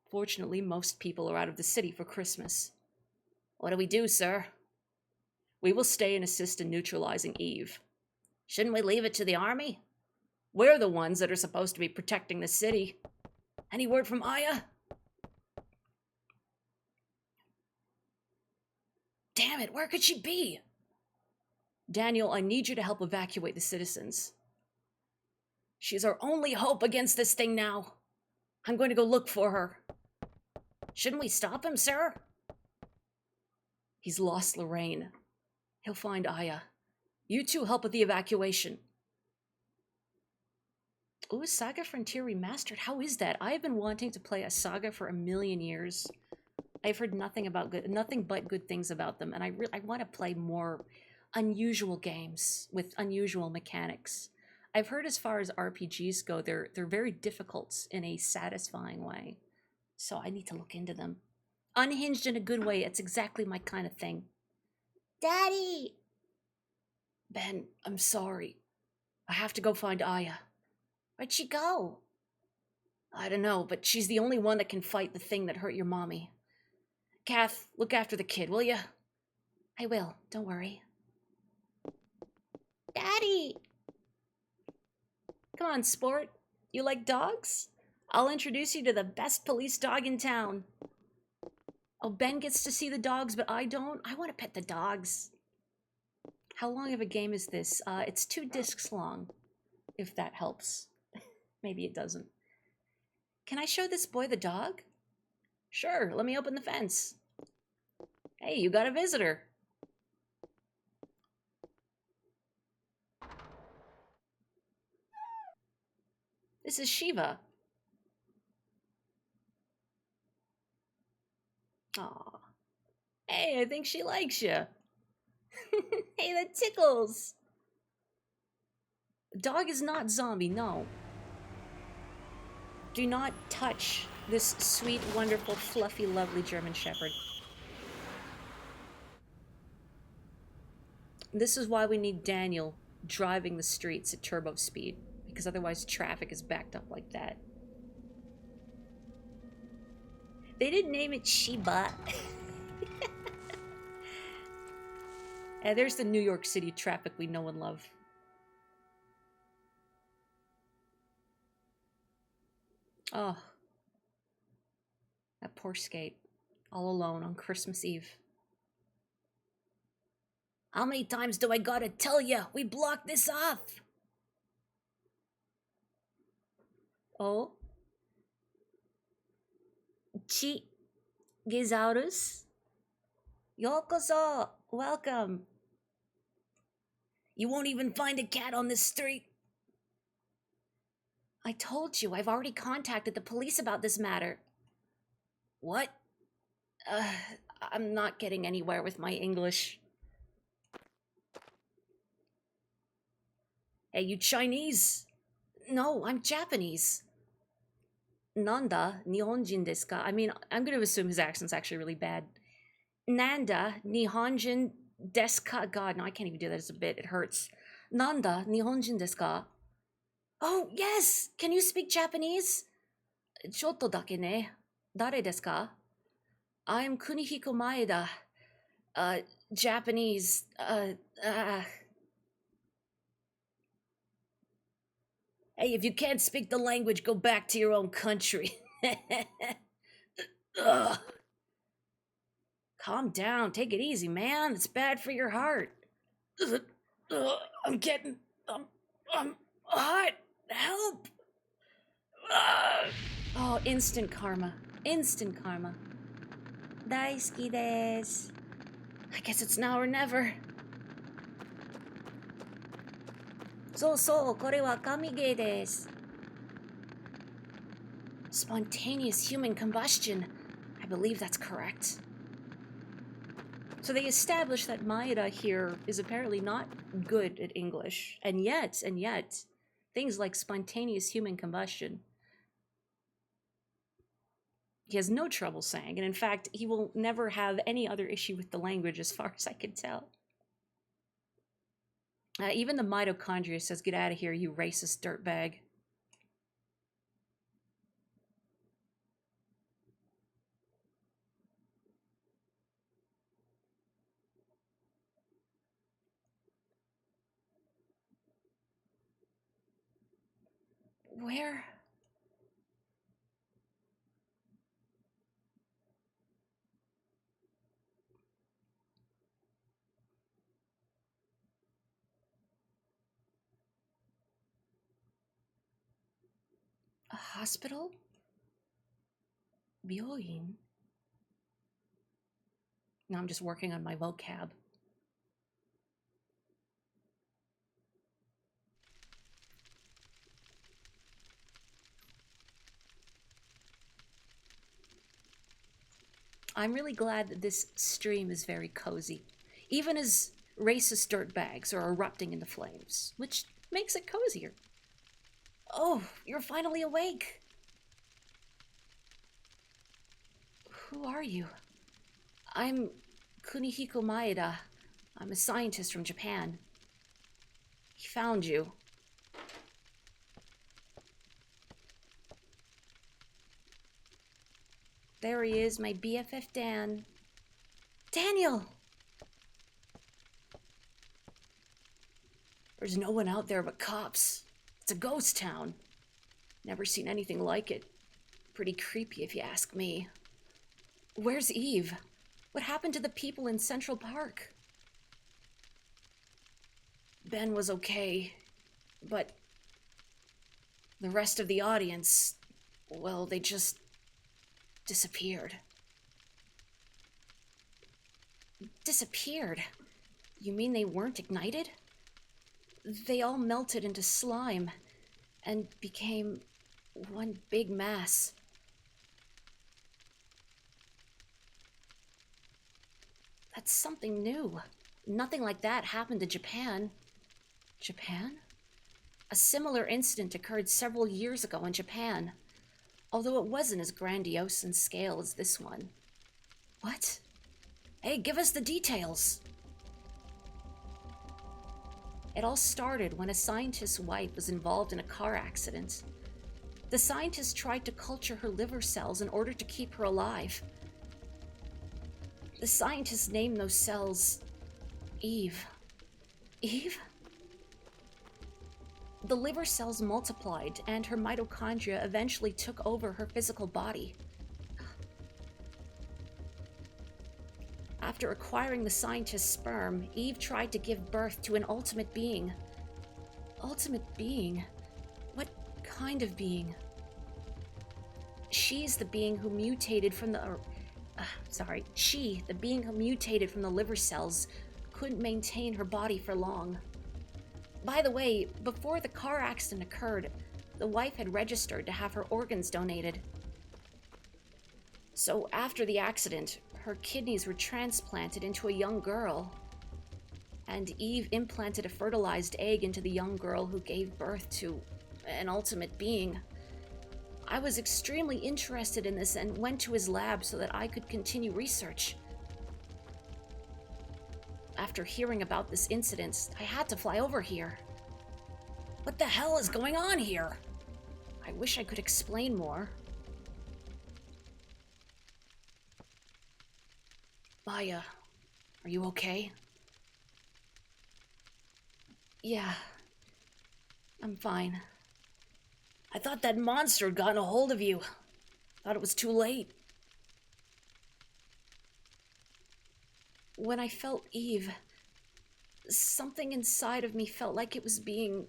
Fortunately, most people are out of the city for Christmas. What do we do, sir? We will stay and assist in neutralizing Eve. Shouldn't we leave it to the army? We're the ones that are supposed to be protecting the city. Any word from Aya? Damn it, where could she be? Daniel, I need you to help evacuate the citizens. She's our only hope against this thing now. I'm going to go look for her. Shouldn't we stop him, sir? He's lost Lorraine. He'll find Aya. You two help with the evacuation. Ooh, Saga Frontier Remastered. How is that? I have been wanting to play a Saga for a million years. I've heard nothing but good things about them, and I want to play more unusual games with unusual mechanics. I've heard as far as RPGs go, they're very difficult in a satisfying way. So I need to look into them. Unhinged in a good way, it's exactly my kind of thing. Daddy! Ben, I'm sorry. I have to go find Aya. Where'd she go? I don't know, but she's the only one that can fight the thing that hurt your mommy. Kath, look after the kid, will ya? I will, don't worry. Daddy! Come on, sport. You like dogs? I'll introduce you to the best police dog in town. Oh, Ben gets to see the dogs, but I don't. I want to pet the dogs. How long of a game is this? It's 2 discs long, if that helps. Maybe it doesn't. Can I show this boy the dog? Sure, let me open the fence. Hey, you got a visitor. This is Shiva. Aw. Hey, I think she likes you. Hey, that tickles. Dog is not zombie, no. Do not touch this sweet, wonderful, fluffy, lovely German Shepherd. This is why we need Daniel driving the streets at turbo speed, because otherwise traffic is backed up like that. They didn't name it Shiba. There's the New York City traffic we know and love. Oh. That poor skate. All alone on Christmas Eve. How many times do I gotta tell ya? We blocked this off! Oh? Chi Gizaurus? Yokoso! Welcome! You won't even find a cat on this street! I told you, I've already contacted the police about this matter. What? I'm not getting anywhere with my English. Hey, you Chinese? No, I'm Japanese. Nanda Nihonjin desu ka? I mean, I'm going to assume his accent's actually really bad. Nanda Nihonjin desu ka? God, no, I can't even do that as a bit. It hurts. Nanda Nihonjin desu ka? Oh, yes! Can you speak Japanese? Chotto dake ne. Dare desu ka? I am Kunihiko Maeda. Japanese. Hey, if you can't speak the language, go back to your own country. Ugh. Calm down. Take it easy, man. It's bad for your heart. I'm getting... I'm hot. Help. Oh, instant karma. Instant karma. Daisuki desu. I guess it's now or never. So, kore wa kamige desu. Spontaneous human combustion. I believe that's correct. So they established that Maeda here is apparently not good at English. And yet, things like spontaneous human combustion, he has no trouble saying. And in fact, he will never have any other issue with the language as far as I can tell. Even the mitochondria says, get out of here, you racist dirtbag. Where? A hospital? Byoin? Now I'm just working on my vocab. I'm really glad that this stream is very cozy, even as racist dirtbags are erupting into flames, which makes it cozier. Oh, you're finally awake. Who are you? I'm Kunihiko Maeda. I'm a scientist from Japan. He found you. There he is, my BFF Dan. Daniel! There's no one out there but cops. It's a ghost town. Never seen anything like it. Pretty creepy if you ask me. Where's Eve? What happened to the people in Central Park? Ben was okay, but the rest of the audience, well, they just disappeared. Disappeared? You mean they weren't ignited? They all melted into slime and became one big mass. That's something new. Nothing like that happened in Japan. Japan? A similar incident occurred several years ago in Japan, although it wasn't as grandiose in scale as this one. What? Hey, give us the details. It all started when a scientist's wife was involved in a car accident. The scientist tried to culture her liver cells in order to keep her alive. The scientist named those cells Eve. Eve? The liver cells multiplied, and her mitochondria eventually took over her physical body. After acquiring the scientist's sperm, Eve tried to give birth to an ultimate being. Ultimate being? What kind of being? She's the being who mutated from the... She, the being who mutated from the liver cells, couldn't maintain her body for long. By the way, before the car accident occurred, the wife had registered to have her organs donated. So after the accident, her kidneys were transplanted into a young girl. And Eve implanted a fertilized egg into the young girl who gave birth to an ultimate being. I was extremely interested in this and went to his lab so that I could continue research. After hearing about this incident, I had to fly over here. What the hell is going on here? I wish I could explain more. Maya, are you okay? Yeah, I'm fine. I thought that monster had gotten a hold of you. Thought it was too late. When I felt Eve, something inside of me felt like it was being...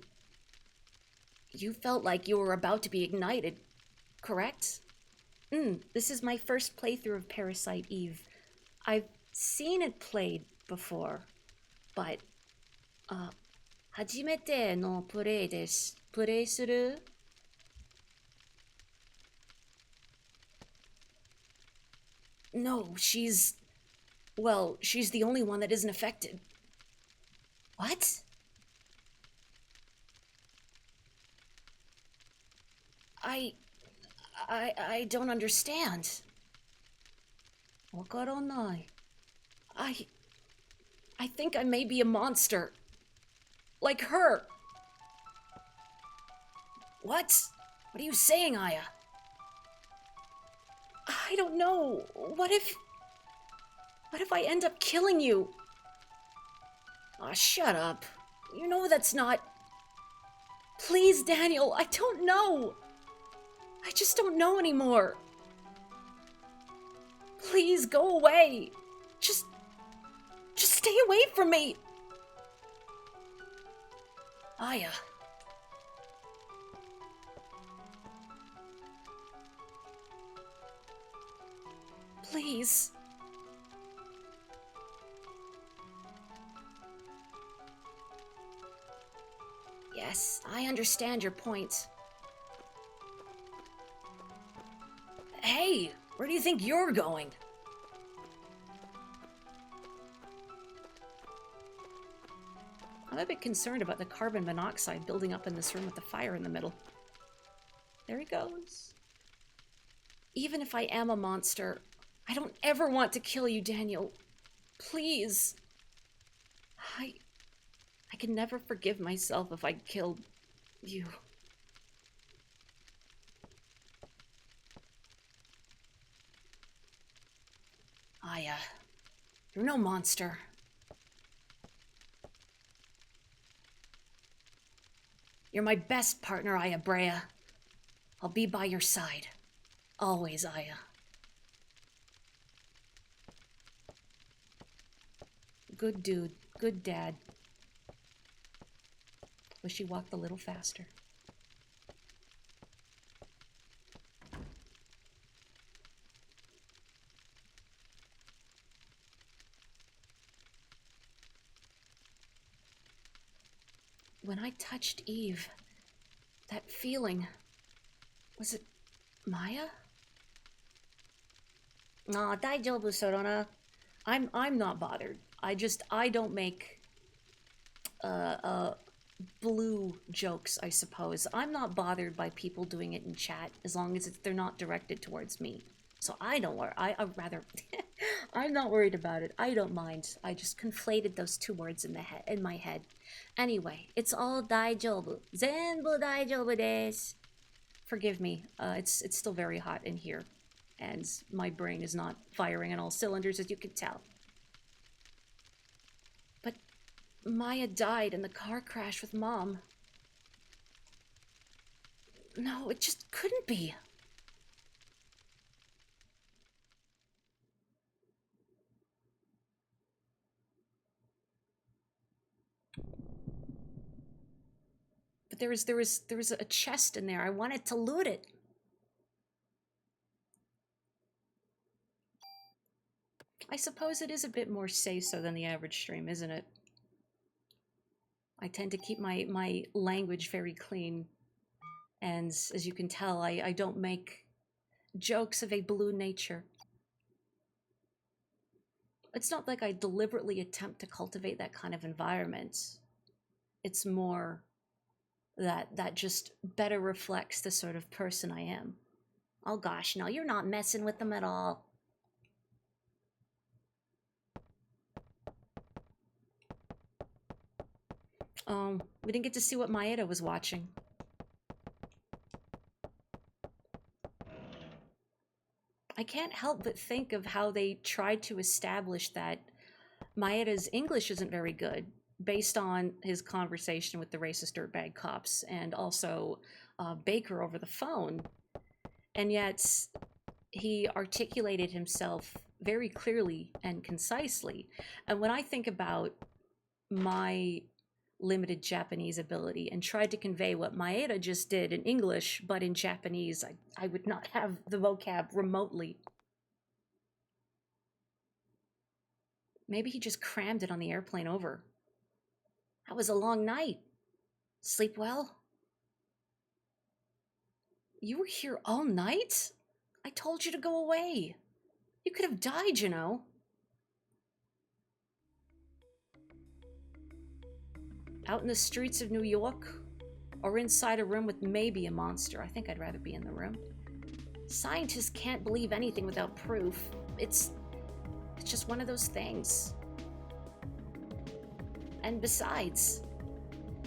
You felt like you were about to be ignited, correct? This is my first playthrough of Parasite Eve. I've seen it played before, but... 初めてのプレイです。プレイする? No, she's the only one that isn't affected. What? I don't understand. わからない. I think I may be a monster. Like her. What? What are you saying, Aya? I don't know. What if I end up killing you? Aw, shut up. You know that's not... Please, Daniel, I don't know. I just don't know anymore. Please, go away. Just stay away from me. Aya. Please. Yes, I understand your point. Hey, where do you think you're going? I'm a bit concerned about the carbon monoxide building up in this room with the fire in the middle. There he goes. Even if I am a monster, I don't ever want to kill you, Daniel. Please. I can never forgive myself if I killed you. Aya, you're no monster. You're my best partner, Aya Brea. I'll be by your side. Always, Aya. Good dude. Good dad. Wish he walked a little faster. When I touched Eve, that feeling, was it Maya? Nah, daijoubu, Sorona. I'm not bothered. I don't make blue jokes, I suppose. I'm not bothered by people doing it in chat as long as they're not directed towards me. So I don't worry. I rather I'm not worried about it. I don't mind. I just conflated those two words in my head. Anyway, it's all daijoubu. Zenbu daijoubu desu. Forgive me. It's still very hot in here, and my brain is not firing on all cylinders, as you can tell. But Maya died in the car crash with Mom. No, it just couldn't be. But there was a chest in there. I wanted to loot it. I suppose it is a bit more say-so than the average stream, isn't it? I tend to keep my language very clean. And as you can tell, I don't make jokes of a blue nature. It's not like I deliberately attempt to cultivate that kind of environment. It's more that just better reflects the sort of person I am. Oh gosh, no, you're not messing with them at all. We didn't get to see what Maeda was watching. I can't help but think of how they tried to establish that Maeda's English isn't very good, based on his conversation with the racist dirtbag cops and also Baker over the phone. And yet he articulated himself very clearly and concisely. And when I think about my limited Japanese ability and tried to convey what Maeda just did in English, but in Japanese, I would not have the vocab remotely. Maybe he just crammed it on the airplane over. That was a long night. Sleep well? You were here all night? I told you to go away. You could have died, you know. Out in the streets of New York? Or inside a room with maybe a monster? I think I'd rather be in the room. Scientists can't believe anything without proof. It's just one of those things. And besides...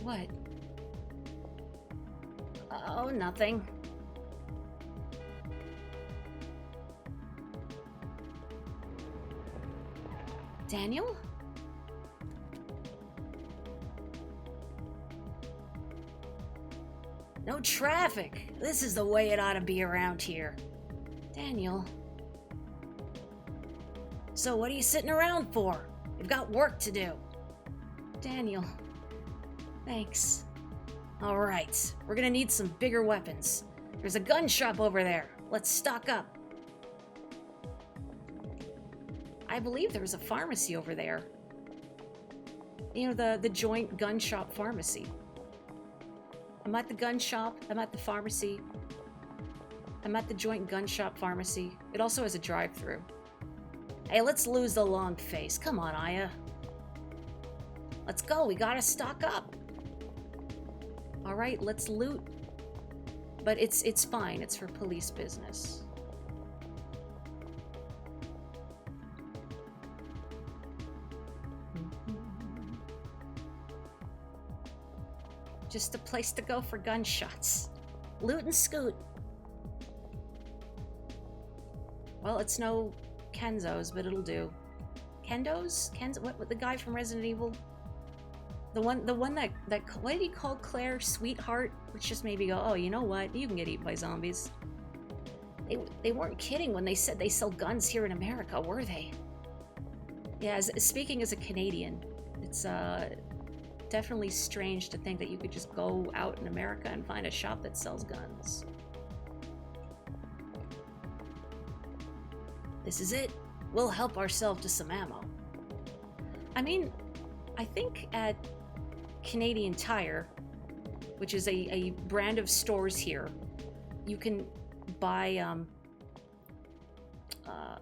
What? Oh, nothing. Daniel? No traffic. This is the way it ought to be around here. Daniel. So what are you sitting around for? You've got work to do. Daniel. Thanks. All right, we're gonna need some bigger weapons. There's a gun shop over there. Let's stock up. I believe there was a pharmacy over there. You know, the joint gun shop pharmacy. I'm at the gun shop. I'm at the pharmacy. I'm at the joint gun shop pharmacy. It also has a drive-thru. Hey, let's lose the long face. Come on, Aya. Let's go. We gotta stock up. All right, let's loot. But it's fine. It's for police business. Just a place to go for gunshots. Loot and scoot. Well, it's no Kenzo's, but it'll do. Kendo's? Kenzo? What the guy from Resident Evil? The one that what did he call Claire? Sweetheart? Which just made me go, oh, you know what? You can get eaten by zombies. They weren't kidding when they said they sell guns here in America, were they? Yeah, speaking as a Canadian, it's definitely strange to think that you could just go out in America and find a shop that sells guns. This is it. We'll help ourselves to some ammo. I mean, I think at Canadian Tire, which is a brand of stores here, you can buy,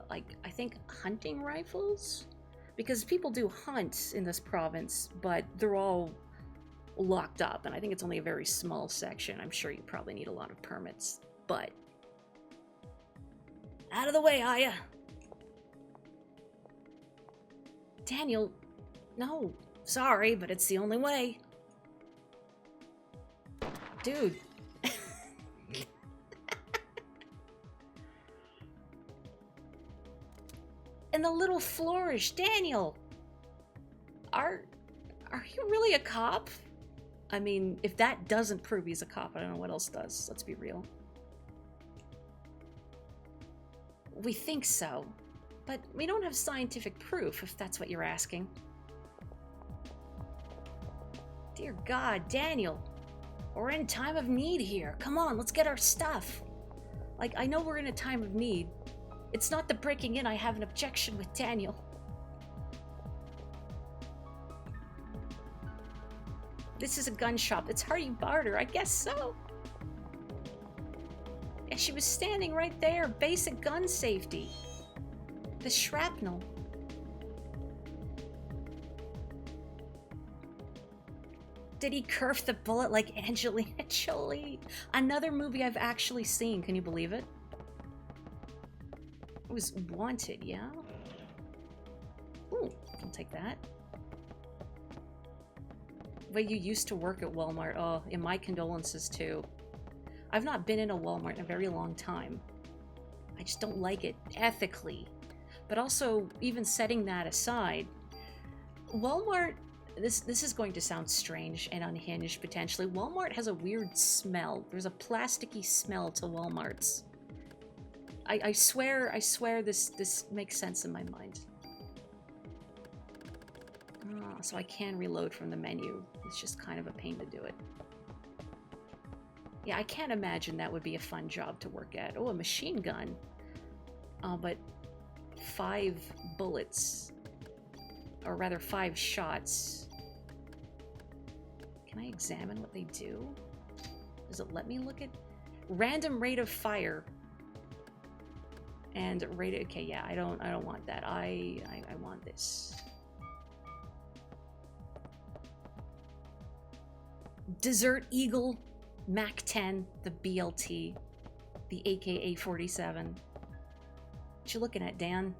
like, I think hunting rifles? Because people do hunt in this province, but they're all locked up, and I think it's only a very small section. I'm sure you probably need a lot of permits, but... Out of the way, Aya! Daniel, no, sorry, but it's the only way. Dude. And the little flourish, Daniel! Are you really a cop? I mean, if that doesn't prove he's a cop, I don't know what else does. Let's be real. We think so, but we don't have scientific proof, if that's what you're asking. Dear God, Daniel. We're in time of need here. Come on, let's get our stuff. Like, I know we're in a time of need. It's not the breaking in I have an objection with, Daniel. This is a gun shop. It's how you barter. I guess so. Yeah, she was standing right there. Basic gun safety. The shrapnel. Did he curve the bullet like Angelina Jolie? Another movie I've actually seen. Can you believe it? It was Wanted, yeah? Ooh, I'll take that. But you used to work at Walmart. Oh, and my condolences too. I've not been in a Walmart in a very long time. I just don't like it ethically. But also, even setting that aside, Walmart, this is going to sound strange and unhinged potentially. Walmart has a weird smell. There's a plasticky smell to Walmarts. I swear this makes sense in my mind. Oh, so I can reload from the menu. It's just kind of a pain to do it. Yeah, I can't imagine that would be a fun job to work at. Oh, a machine gun. But 5 bullets. Or rather, 5 shots. Can I examine what they do? Does it let me look at... Random rate of fire. And rate... Okay, yeah, I don't want that. I want this. Desert Eagle, MAC-10, the BLT, the AKA-47. What you looking at, Dan?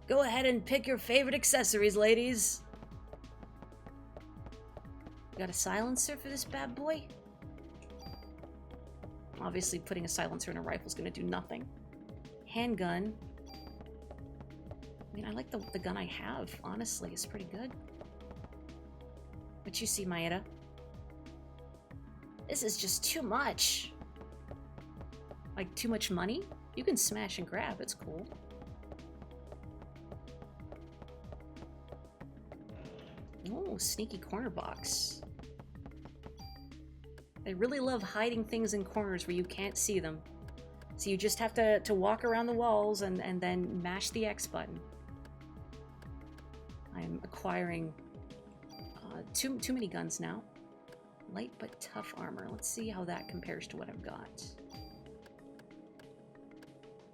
Go ahead and pick your favorite accessories, ladies. Got a silencer for this bad boy? Obviously, putting a silencer in a rifle is going to do nothing. Handgun. I mean, I like the gun I have, honestly. It's pretty good. What you see, Maeda? This is just too much. Like, too much money? You can smash and grab, it's cool. Oh, sneaky corner box. They really love hiding things in corners where you can't see them. So you just have to walk around the walls and then mash the X button. I'm acquiring too many guns now. Light but tough armor. Let's see how that compares to what I've got.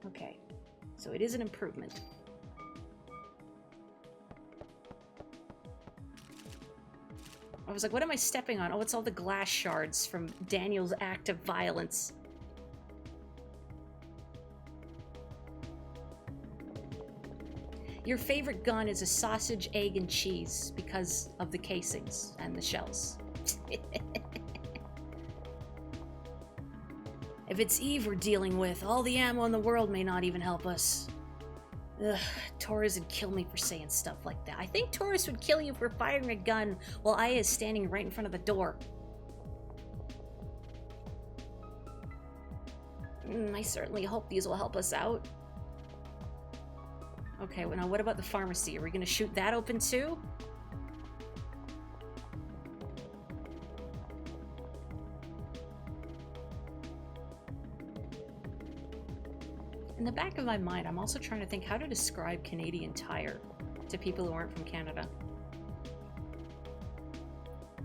Okay, so it is an improvement. I was like, what am I stepping on? Oh, it's all the glass shards from Daniel's act of violence. Your favorite gun is a sausage, egg, and cheese because of the casings and the shells. If it's Eve we're dealing with, all the ammo in the world may not even help us. Ugh, Taurus would kill me for saying stuff like that. I think Taurus would kill you for firing a gun while Aya is standing right in front of the door. I certainly hope these will help us out. Okay, well now what about the pharmacy? Are we gonna shoot that open too? In the back of my mind, I'm also trying to think how to describe Canadian Tire to people who aren't from Canada.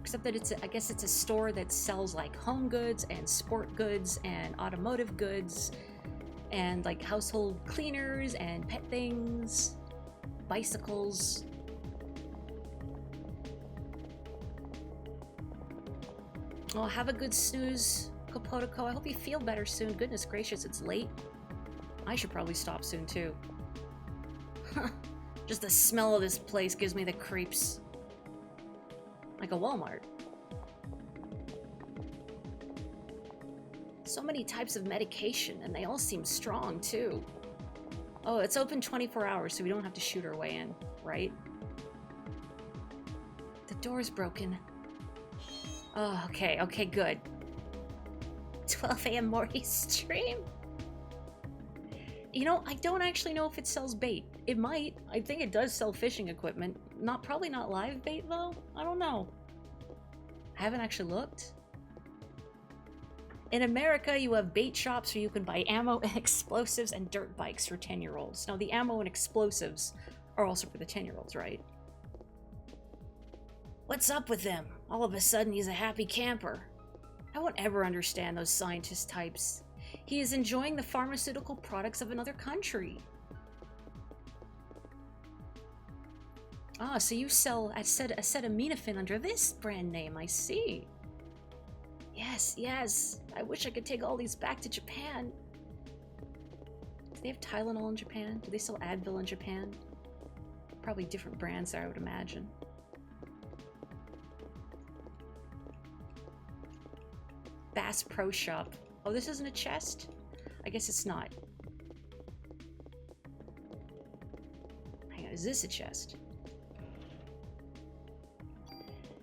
Except that I guess it's a store that sells like home goods and sport goods and automotive goods and like household cleaners and pet things, bicycles. Oh, have a good snooze, Kopotoko. I hope you feel better soon. Goodness gracious, it's late. I should probably stop soon too. Just the smell of this place gives me the creeps. Like a Walmart. So many types of medication, and they all seem strong too. Oh, it's open 24 hours, so we don't have to shoot our way in, right? The door's broken. Oh, okay, okay, good. 12 a.m. Morty stream? You know, I don't actually know if it sells bait. It might. I think it does sell fishing equipment. Probably not live bait, though. I don't know. I haven't actually looked. In America, you have bait shops where you can buy ammo and explosives and dirt bikes for 10-year-olds. Now, the ammo and explosives are also for the 10-year-olds, right? What's up with him? All of a sudden, he's a happy camper. I won't ever understand those scientist types. He is enjoying the pharmaceutical products of another country. Ah, so you sell acetaminophen under this brand name, I see. Yes, yes. I wish I could take all these back to Japan. Do they have Tylenol in Japan? Do they sell Advil in Japan? Probably different brands there, I would imagine. Bass Pro Shop. Oh, this isn't a chest? I guess it's not. Hang on, is this a chest?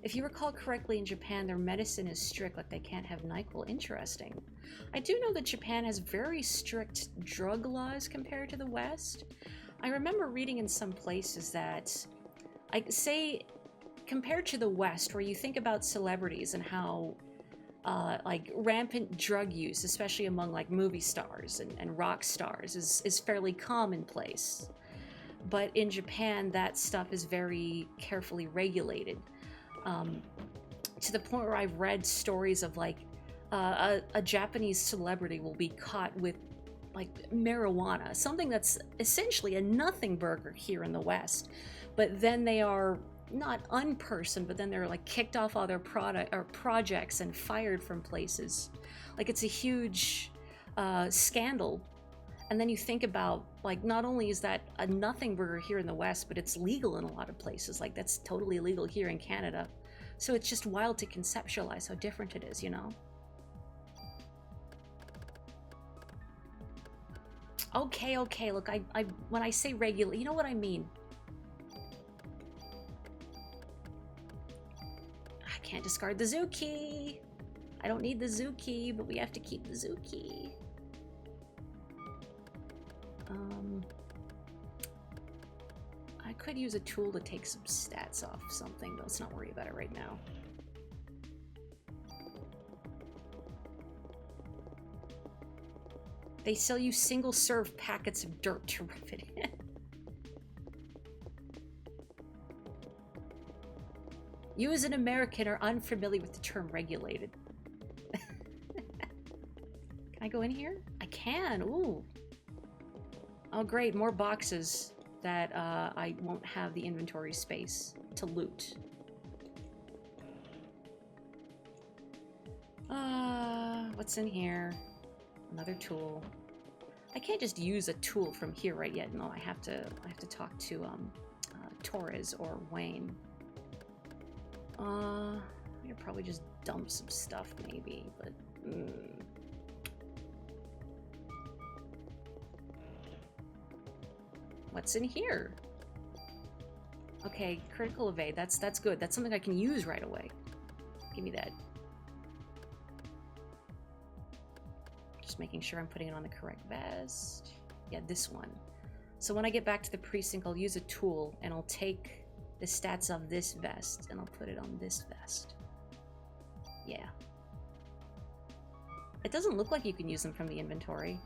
If you recall correctly, in Japan, their medicine is strict, like they can't have NyQuil. Interesting. I do know that Japan has very strict drug laws compared to the West. I remember reading in some places that, compared to the West, where you think about celebrities and how like rampant drug use, especially among like movie stars and rock stars, is fairly commonplace. But in Japan, that stuff is very carefully regulated. To the point where I've read stories of like a Japanese celebrity will be caught with like marijuana, something that's essentially a nothing burger here in the West, but then they are not unpersoned, but then they're like kicked off all their projects and fired from places. Like it's a huge scandal. And then you think about, like, not only is that a nothing burger here in the West, but it's legal in a lot of places. Like that's totally illegal here in Canada. So it's just wild to conceptualize how different it is, you know? Okay, okay, look, I when I say regular, you know what I mean. I can't discard the zoo key. I don't need the zoo key, but we have to keep the zoo key. I could use a tool to take some stats off something, but let's not worry about it right now. They sell you single-serve packets of dirt to rub it in. You as an American are unfamiliar with the term regulated. Can I go in here? I can. Ooh. Oh, great. More boxes that I won't have the inventory space to loot. What's in here? Another tool. I can't just use a tool from here right yet. No, I have to talk to Torres or Wayne. I could probably just dump some stuff maybe, but what's in here? Okay, critical evade. That's good. That's something I can use right away. Give me that. Just making sure I'm putting it on the correct vest. Yeah, this one. So when I get back to the precinct, I'll use a tool and I'll take the stats of this vest and I'll put it on this vest. Yeah. It doesn't look like you can use them from the inventory.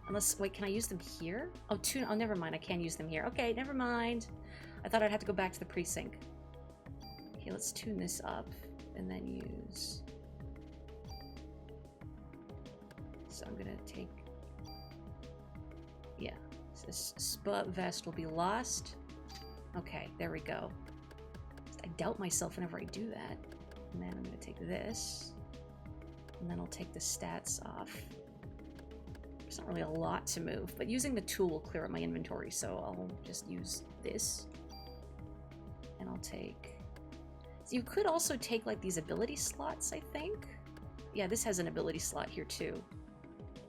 Unless, wait, can I use them here? Oh, oh, never mind. I can't use them here. Okay, never mind. I thought I'd have to go back to the precinct. Okay, let's tune this up and then use... So I'm gonna take... Yeah, this spot vest will be lost. Okay, there we go. I doubt myself whenever I do that. And then I'm gonna take this. And then I'll take the stats off. There's not really a lot to move, but using the tool will clear up my inventory, so I'll just use this. And I'll take... So you could also take, like, these ability slots, I think? Yeah, this has an ability slot here, too.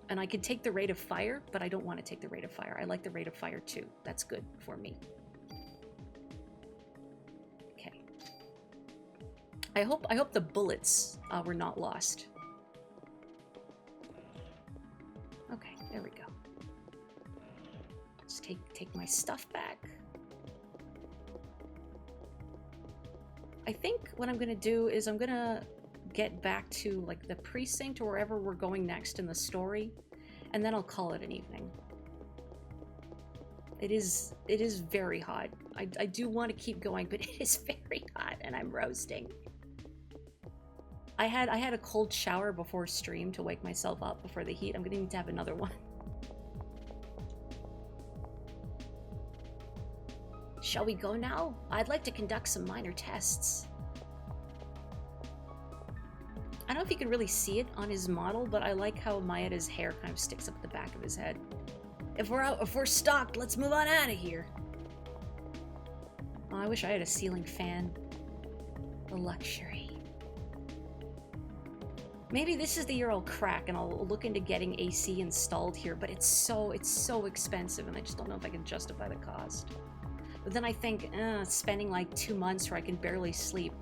And I could take the rate of fire, but I don't want to take the rate of fire. I like the rate of fire, too. That's good for me. Okay. I hope the bullets were not lost. Okay, there we go. Just take my stuff back. I think what I'm gonna do is I'm gonna get back to like the precinct or wherever we're going next in the story, and then I'll call it an evening. It is very hot. I do want to keep going, but it is very hot and I'm roasting. I had a cold shower before stream to wake myself up before the heat. I'm gonna need to have another one. Shall we go now? I'd like to conduct some minor tests. I don't know if you can really see it on his model, but I like how Maeda's hair kind of sticks up the back of his head. If we're stocked, let's move on out of here. Oh, I wish I had a ceiling fan. The luxury. Maybe this is the year I'll crack and I'll look into getting AC installed here, but it's so expensive and I just don't know if I can justify the cost. But then I think, spending like 2 months where I can barely sleep.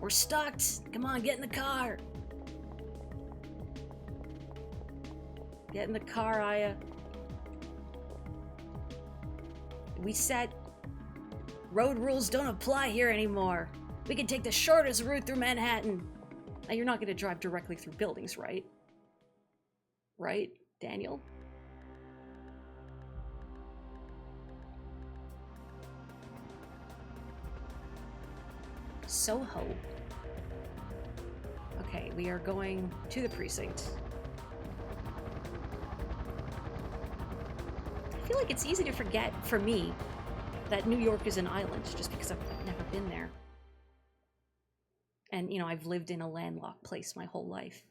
We're stocked. Come on, get in the car. Get in the car, Aya. We said road rules don't apply here anymore. We can take the shortest route through Manhattan. Now, you're not going to drive directly through buildings, right? Right, Daniel? Soho. Okay, we are going to the precinct. I feel like it's easy to forget, for me, that New York is an island, just because I've never been there. And, you know, I've lived in a landlocked place my whole life.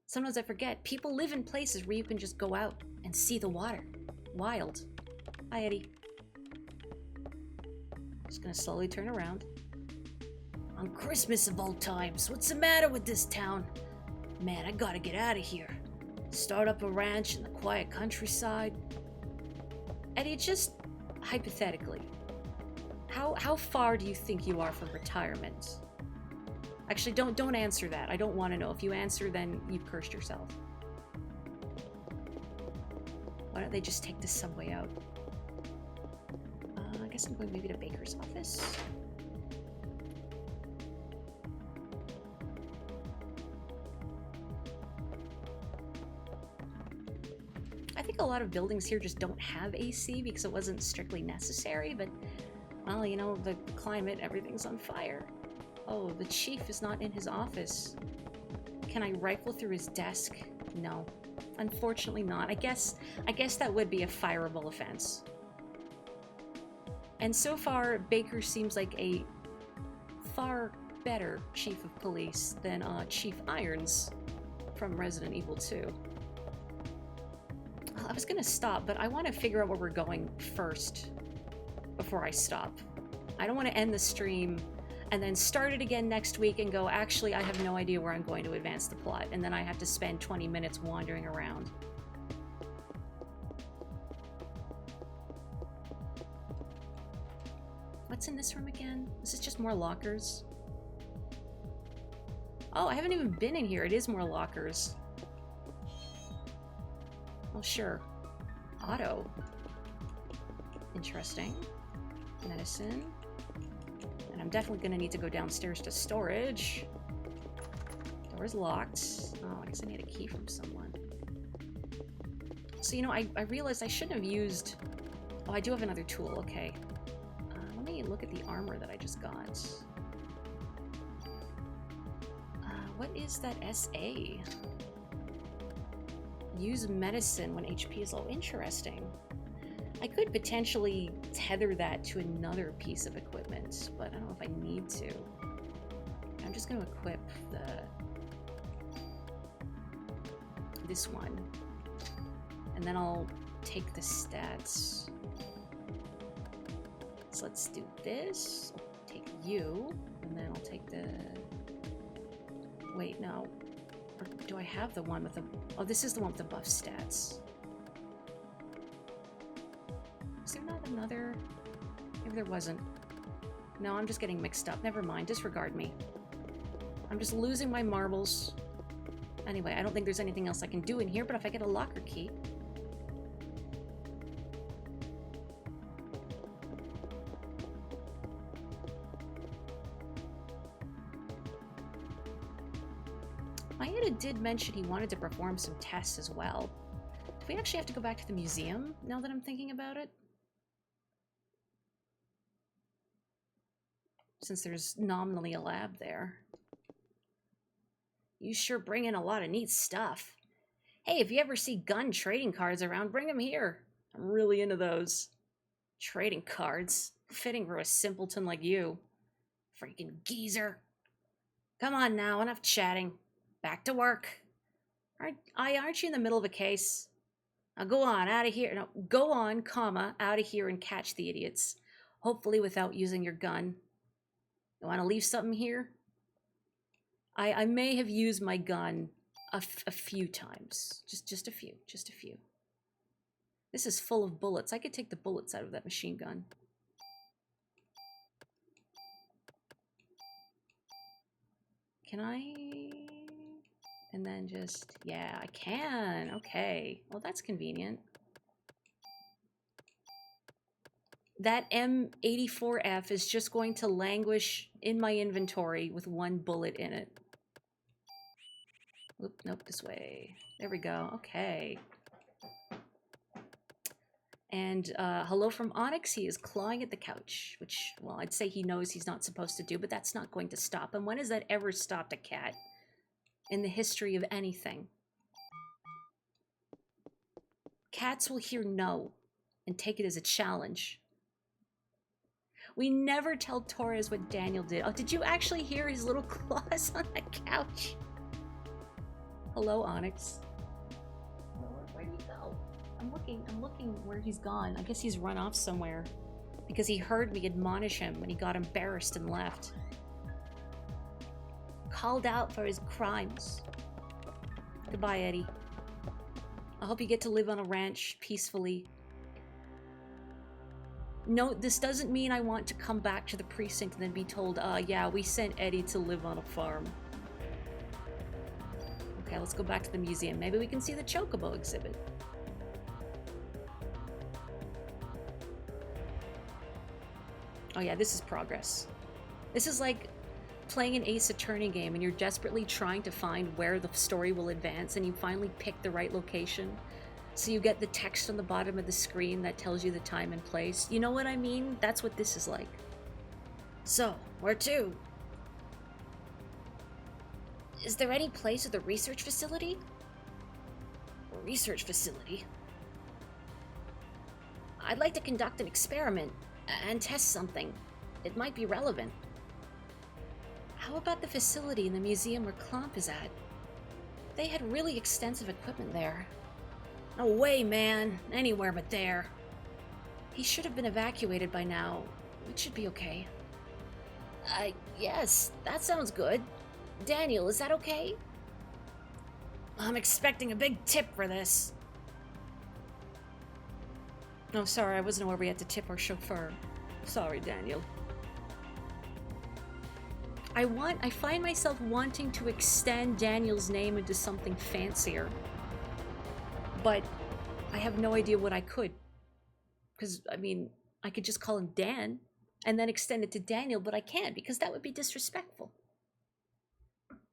Sometimes I forget, people live in places where you can just go out and see the water. Wild. Hi, Eddie. Just gonna slowly turn around. On Christmas of all times, what's the matter with this town? Man, I gotta get out of here. Start up a ranch in the quiet countryside. Eddie, just hypothetically, how far do you think you are from retirement? Actually, don't answer that. I don't want to know. If you answer, then you've cursed yourself. Why don't they just take the subway out? I guess I'm going maybe to Baker's office. I think a lot of buildings here just don't have AC because it wasn't strictly necessary, but Well, you know, the climate, everything's on fire. Oh, the chief is not in his office. Can I rifle through his desk? No. Unfortunately not. I guess that would be a fireable offense. And so far, Baker seems like a far better chief of police than Chief Irons from Resident Evil 2. Well, I was gonna stop, but I want to figure out where we're going first before I stop. I don't want to end the stream and then start it again next week and go, actually, I have no idea where I'm going to advance the plot, and then I have to spend 20 minutes wandering around. What's in this room again? This is just more lockers. Oh, I haven't even been in here. It is more lockers. Well, sure. Auto. Interesting. Medicine. And I'm definitely going to need to go downstairs to storage. Door's locked. Oh, I guess I need a key from someone. So, you know, I realized I shouldn't have used... Oh, I do have another tool. Okay. Let me look at the armor that I just got. What is that SA? Use medicine when HP is low. Interesting. I could potentially tether that to another piece of equipment, but I don't know if I need to. I'm just going to equip this one. And then I'll take the stats. So let's do this. Take you, and then I'll take the... Wait, no. Or do I have the one with the... Oh, this is the one with the buff stats. Is there not another... Maybe there wasn't. No, I'm just getting mixed up. Never mind. Disregard me. I'm just losing my marbles. Anyway, I don't think there's anything else I can do in here, but if I get a locker key... Maeda did mention he wanted to perform some tests as well. Do we actually have to go back to the museum, now that I'm thinking about it? Since there's nominally a lab there. You sure bring in a lot of neat stuff. Hey, if you ever see gun trading cards around, bring them here. I'm really into those. Trading cards. Fitting for a simpleton like you. Freaking geezer. Come on now, enough chatting. Back to work. Aren't you in the middle of a case? Now go on, out of here. No, go on, comma, out of here and catch the idiots. Hopefully without using your gun. You want to leave something here? I may have used my gun a few times. Just a few. Just a few. This is full of bullets. I could take the bullets out of that machine gun. Can I... And then just... Yeah, I can. Okay. Well, that's convenient. That M84F is just going to languish in my inventory with one bullet in it. Oop, nope, this way. There we go. Okay. And hello from Onyx. He is clawing at the couch, which, well, I'd say he knows he's not supposed to do, but that's not going to stop him. When has that ever stopped a cat in the history of anything? Cats will hear no and take it as a challenge. We never tell Torres what Daniel did. Oh, did you actually hear his little claws on the couch? Hello, Onyx. Where'd he go? I'm looking where he's gone. I guess he's run off somewhere because he heard me admonish him when he got embarrassed and left. Called out for his crimes. Goodbye, Eddie. I hope you get to live on a ranch peacefully. No, this doesn't mean I want to come back to the precinct and then be told, yeah, we sent Eddie to live on a farm. Okay, let's go back to the museum. Maybe we can see the Chocobo exhibit. Oh yeah, this is progress. This is like playing an Ace Attorney game and you're desperately trying to find where the story will advance and you finally pick the right location. So you get the text on the bottom of the screen that tells you the time and place. You know what I mean? That's what this is like. So, where to? Is there any place with a research facility? A research facility? I'd like to conduct an experiment and test something. It might be relevant. How about the facility in the museum where Clomp is at? They had really extensive equipment there. No way, man. Anywhere but there. He should have been evacuated by now. It should be okay. Yes, that sounds good. Daniel, is that okay? I'm expecting a big tip for this. Oh, sorry, I wasn't aware we had to tip our chauffeur. Sorry, Daniel. I find myself wanting to extend Daniel's name into something fancier. But I have no idea what I could. Because, I mean, I could just call him Dan and then extend it to Daniel, but I can't because that would be disrespectful.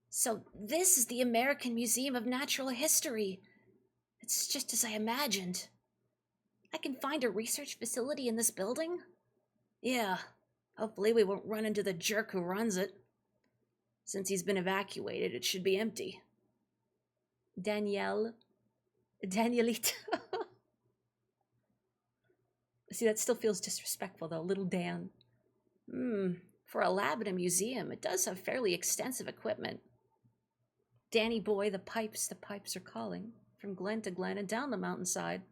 So this is the American Museum of Natural History. It's just as I imagined. I can find a research facility in this building? Yeah, hopefully we won't run into the jerk who runs it. Since he's been evacuated, it should be empty. Danielita. See, that still feels disrespectful, though. Little Dan. For a lab in a museum, it does have fairly extensive equipment. Danny boy, the pipes are calling. From glen to glen and down the mountainside.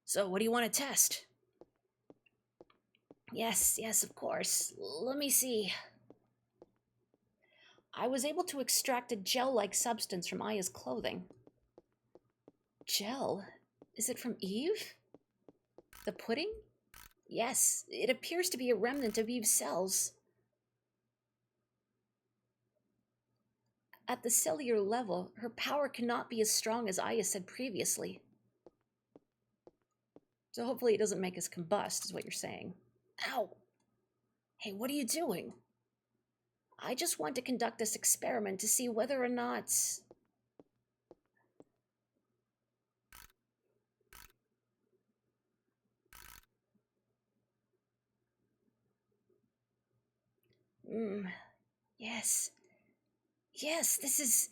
So, what do you want to test? Yes, of course. Let me see. I was able to extract a gel-like substance from Aya's clothing. Gel? Is it from Eve? The pudding? Yes, it appears to be a remnant of Eve's cells. At the cellular level, her power cannot be as strong as Aya said previously. So hopefully it doesn't make us combust, is what you're saying. Ow! Hey, what are you doing? I just want to conduct this experiment to see whether or not... Yes. Yes, this is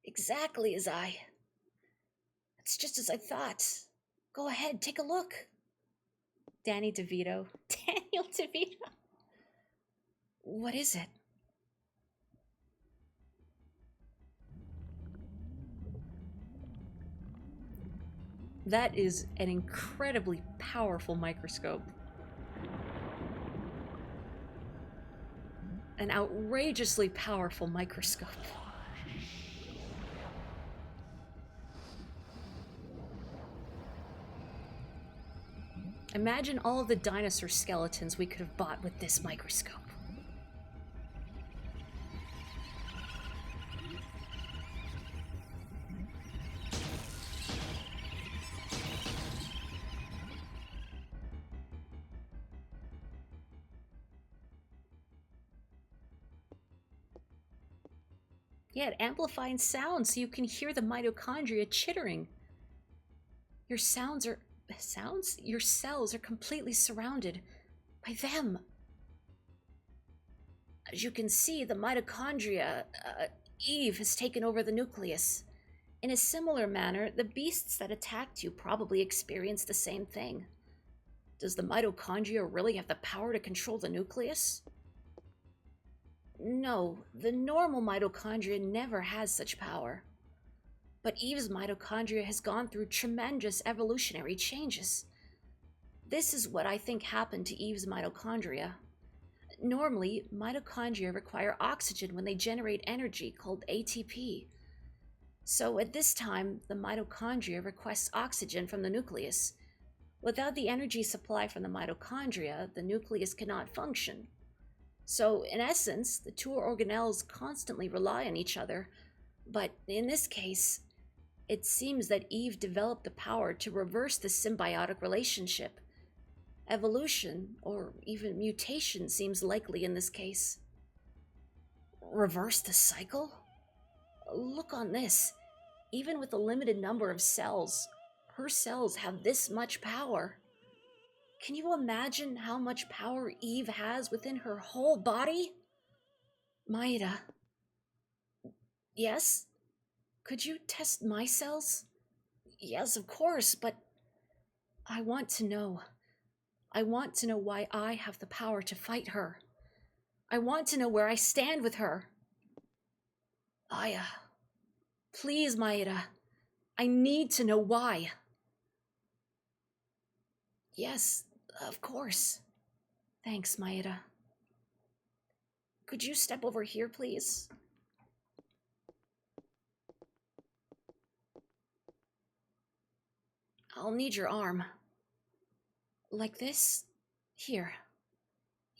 exactly as I... It's just as I thought. Go ahead, take a look. Danny DeVito. Daniel DeVito. What is it? That is an incredibly powerful microscope. An outrageously powerful microscope. Imagine all of the dinosaur skeletons we could have bought with this microscope. Yeah, it amplifies sound so you can hear the mitochondria chittering. Your cells are completely surrounded by them. As you can see, the mitochondria, Eve has taken over the nucleus. In a similar manner, the beasts that attacked you probably experienced the same thing. Does the mitochondria really have the power to control the nucleus? No, the normal mitochondria never has such power. But Eve's mitochondria has gone through tremendous evolutionary changes. This is what I think happened to Eve's mitochondria. Normally, mitochondria require oxygen when they generate energy called ATP. So at this time, the mitochondria requests oxygen from the nucleus. Without the energy supply from the mitochondria, the nucleus cannot function. So, in essence, the two organelles constantly rely on each other, but in this case, it seems that Eve developed the power to reverse the symbiotic relationship. Evolution, or even mutation, seems likely in this case. Reverse the cycle? Look on this. Even with a limited number of cells, her cells have this much power. Can you imagine how much power Eve has within her whole body? Maeda. Yes? Could you test my cells? Yes, of course, but I want to know. I want to know why I have the power to fight her. I want to know where I stand with her. Aya. Please, Maeda. I need to know why. Yes, of course. Thanks, Maeda. Could you step over here, please? I'll need your arm. Like this? Here.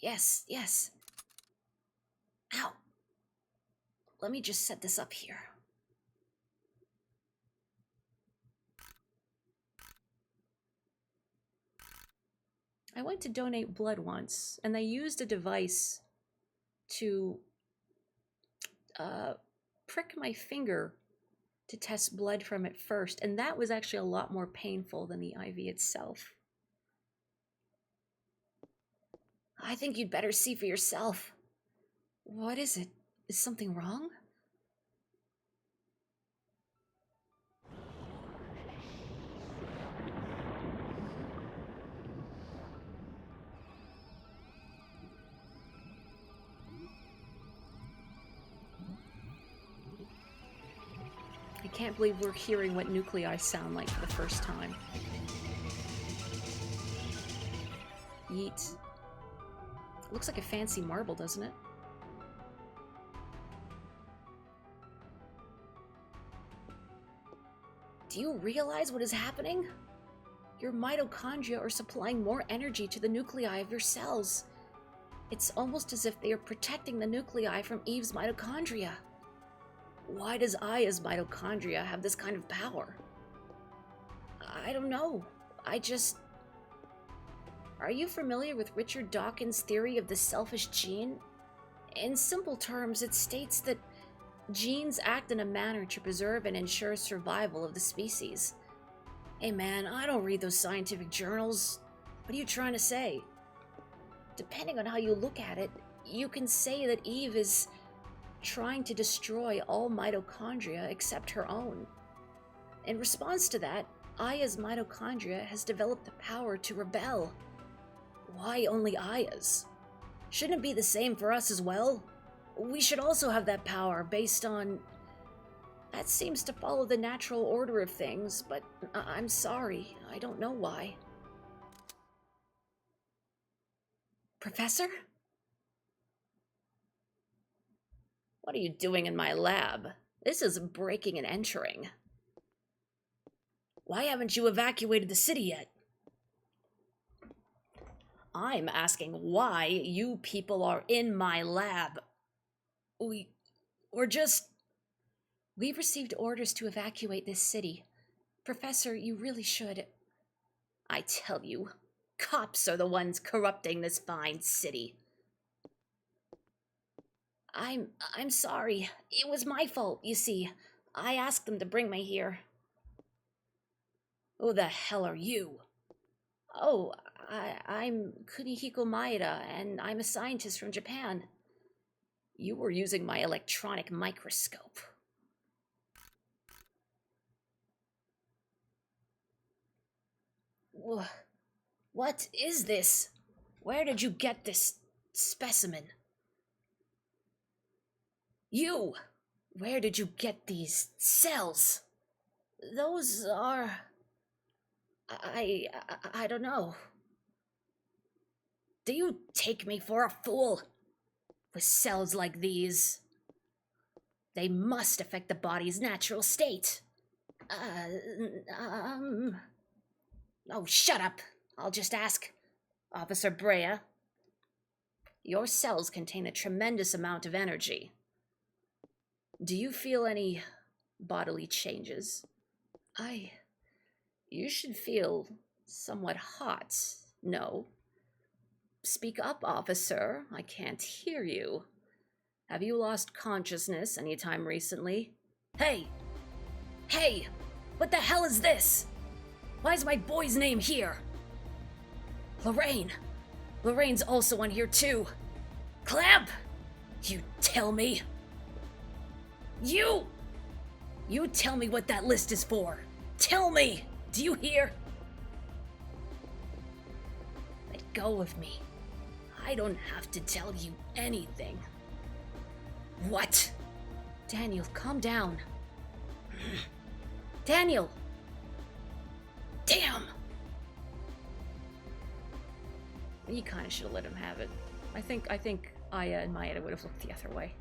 Yes, yes. Ow. Let me just set this up here. I went to donate blood once, and they used a device to prick my finger to test blood from it first, and that was actually a lot more painful than the IV itself. I think you'd better see for yourself. What is it? Is something wrong? I can't believe we're hearing what nuclei sound like for the first time. Yeet. Looks like a fancy marble, doesn't it? Do you realize what is happening? Your mitochondria are supplying more energy to the nuclei of your cells. It's almost as if they are protecting the nuclei from Eve's mitochondria. Why does Aya's mitochondria have this kind of power? I don't know. Are you familiar with Richard Dawkins' theory of the selfish gene? In simple terms, it states that genes act in a manner to preserve and ensure survival of the species. Hey man, I don't read those scientific journals. What are you trying to say? Depending on how you look at it, you can say that Eve is trying to destroy all mitochondria except her own. In response to that, Aya's mitochondria has developed the power to rebel. Why only Aya's? Shouldn't it be the same for us as well? We should also have that power based on... That seems to follow the natural order of things, but I'm sorry, I don't know why. Professor? What are you doing in my lab? This is breaking and entering. Why haven't you evacuated the city yet? I'm asking why you people are in my lab. We've received orders to evacuate this city. Professor, you really should. I tell you, cops are the ones corrupting this fine city. I'm sorry. It was my fault, you see. I asked them to bring me here. Who the hell are you? Oh, I'm Kunihiko Maeda, and I'm a scientist from Japan. You were using my electronic microscope. What is this? Where did you get this specimen? You! Where did you get these cells? Those are... I don't know. Do you take me for a fool? With cells like these, they must affect the body's natural state. Oh, shut up. I'll just ask. Officer Brea, your cells contain a tremendous amount of energy. Do you feel any bodily changes? You should feel somewhat hot, no? Speak up, officer. I can't hear you. Have you lost consciousness any time recently? Hey! Hey! What the hell is this? Why is my boy's name here? Lorraine. Lorraine's also on here too. Clamp! You tell me. You tell me what that list is for. Tell me. Do you hear? Let go of me. I don't have to tell you anything. What? Daniel, calm down. Daniel! Damn! You kind of should have let him have it. I think Aya and Maeda would have looked the other way.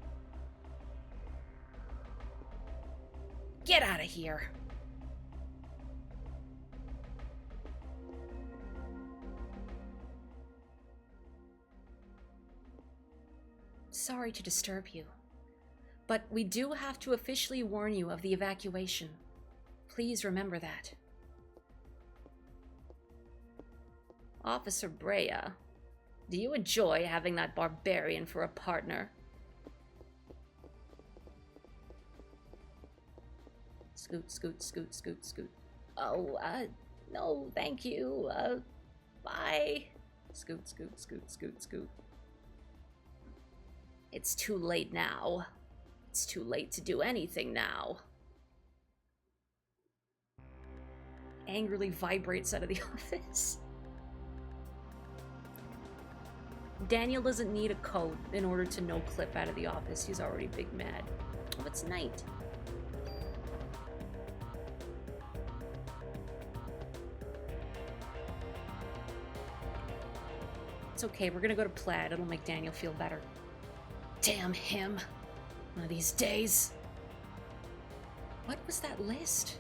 Get out of here! Sorry to disturb you, but we do have to officially warn you of the evacuation. Please remember that. Officer Brea, do you enjoy having that barbarian for a partner? Scoot, scoot, scoot, scoot, scoot. Oh, no, thank you. Bye. Scoot, scoot, scoot, scoot, scoot. It's too late now. It's too late to do anything now. Angrily vibrates out of the office. Daniel doesn't need a code in order to no clip out of the office. He's already big mad. Oh, it's night. It's okay, we're gonna go to Plaid. It'll make Daniel feel better. Damn him. One of these days. What was that list?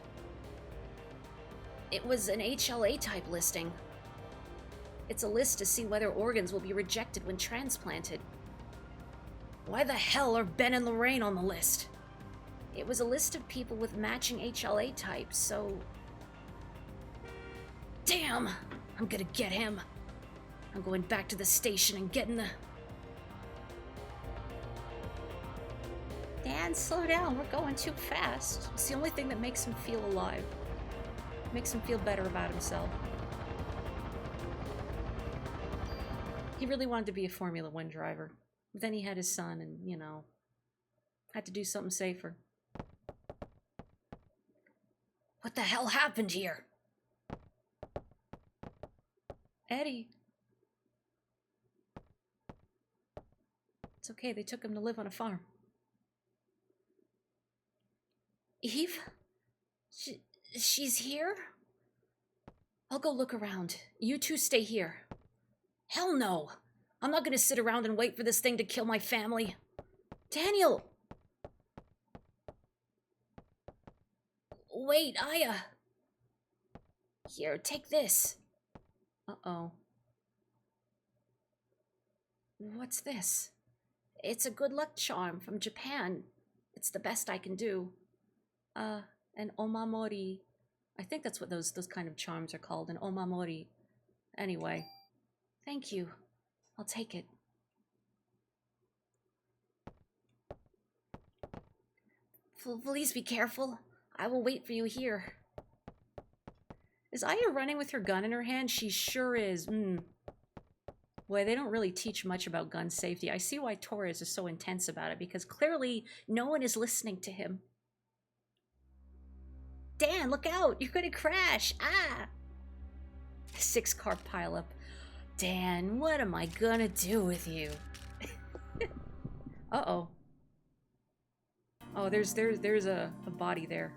It was an HLA type listing. It's a list to see whether organs will be rejected when transplanted. Why the hell are Ben and Lorraine on the list? It was a list of people with matching HLA types, so... Damn! I'm gonna get him. I'm going back to the station and getting the... Dan, slow down. We're going too fast. It's the only thing that makes him feel alive. Makes him feel better about himself. He really wanted to be a Formula One driver. But then he had his son and, you know, had to do something safer. What the hell happened here? Eddie. It's okay, they took him to live on a farm. Eve? She's here? I'll go look around. You two stay here. Hell no! I'm not gonna sit around and wait for this thing to kill my family. Daniel! Wait, Aya! Here, take this. Uh-oh. What's this? It's a good luck charm from Japan. It's the best I can do. An omamori. I think that's what those kind of charms are called, an omamori. Anyway. Thank you. I'll take it. Please be careful. I will wait for you here. Is Aya running with her gun in her hand? She sure is. Boy, they don't really teach much about gun safety. I see why Torres is so intense about it, because clearly no one is listening to him. Dan, look out! You're gonna crash! Ah! 6-car pileup. Dan, what am I gonna do with you? Uh-oh. Oh, there's a body there.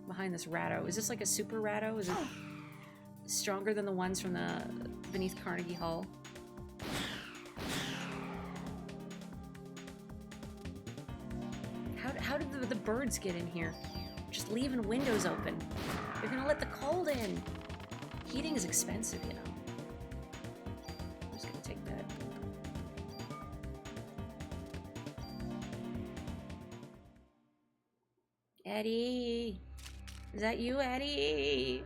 Behind this ratto. Is this like a super ratto? Is it stronger than the ones from the beneath Carnegie Hall? How did the birds get in here? Just leaving windows open. They're gonna let the cold in. Heating is expensive, you know. I'm just gonna take that. Eddie! Is that you, Eddie?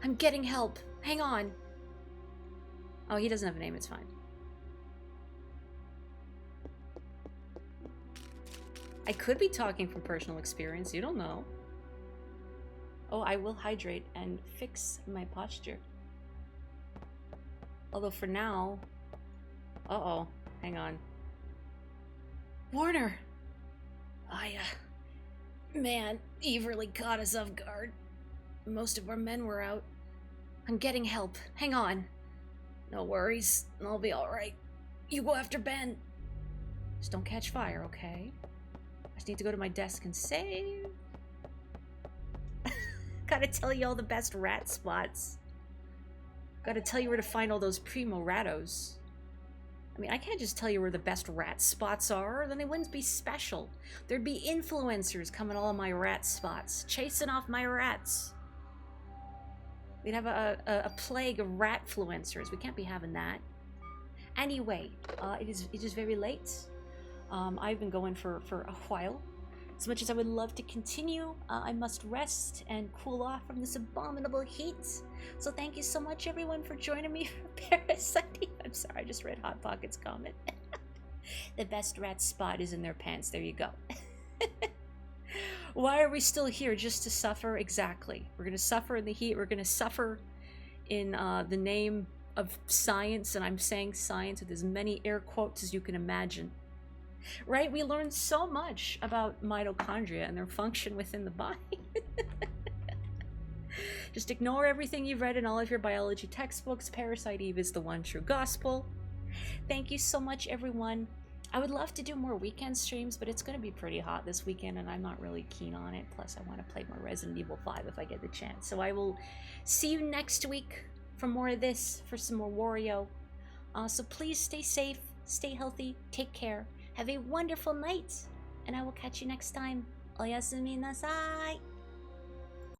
I'm getting help. Hang on. Oh, he doesn't have a name. It's fine. I could be talking from personal experience. You don't know. Oh, I will hydrate and fix my posture. Although for now... Uh-oh. Hang on. Warner! Man, Eve really caught us off guard. Most of our men were out. I'm getting help. Hang on. No worries. I'll be alright. You go after Ben. Just don't catch fire, okay? I just need to go to my desk and save. Gotta tell you all the best rat spots. Gotta tell you where to find all those primo rattos. I mean, I can't just tell you where the best rat spots are, then they wouldn't be special. There'd be influencers coming all of my rat spots, chasing off my rats. We'd have a plague of rat-fluencers. We can't be having that. Anyway, it is very late. I've been going for a while. As much as I would love to continue, I must rest and cool off from this abominable heat. So thank you so much, everyone, for joining me for Parasite Eve. I'm sorry, I just read Hot Pocket's comment. The best rat spot is in their pants. There you go. Why are we still here? Just to suffer? Exactly. We're going to suffer in the heat. We're going to suffer in the name of science. And I'm saying science with as many air quotes as you can imagine. Right? We learned so much about mitochondria and their function within the body. Just ignore everything you've read in all of your biology textbooks. Parasite Eve is the one true gospel. Thank you so much, everyone. I would love to do more weekend streams, but it's going to be pretty hot this weekend, and I'm not really keen on it. Plus, I want to play more Resident Evil 5 if I get the chance. So I will see you next week for more of this, for some more Wario. So please stay safe, stay healthy, take care. Have a wonderful night, and I will catch you next time. Oyasumi nasai!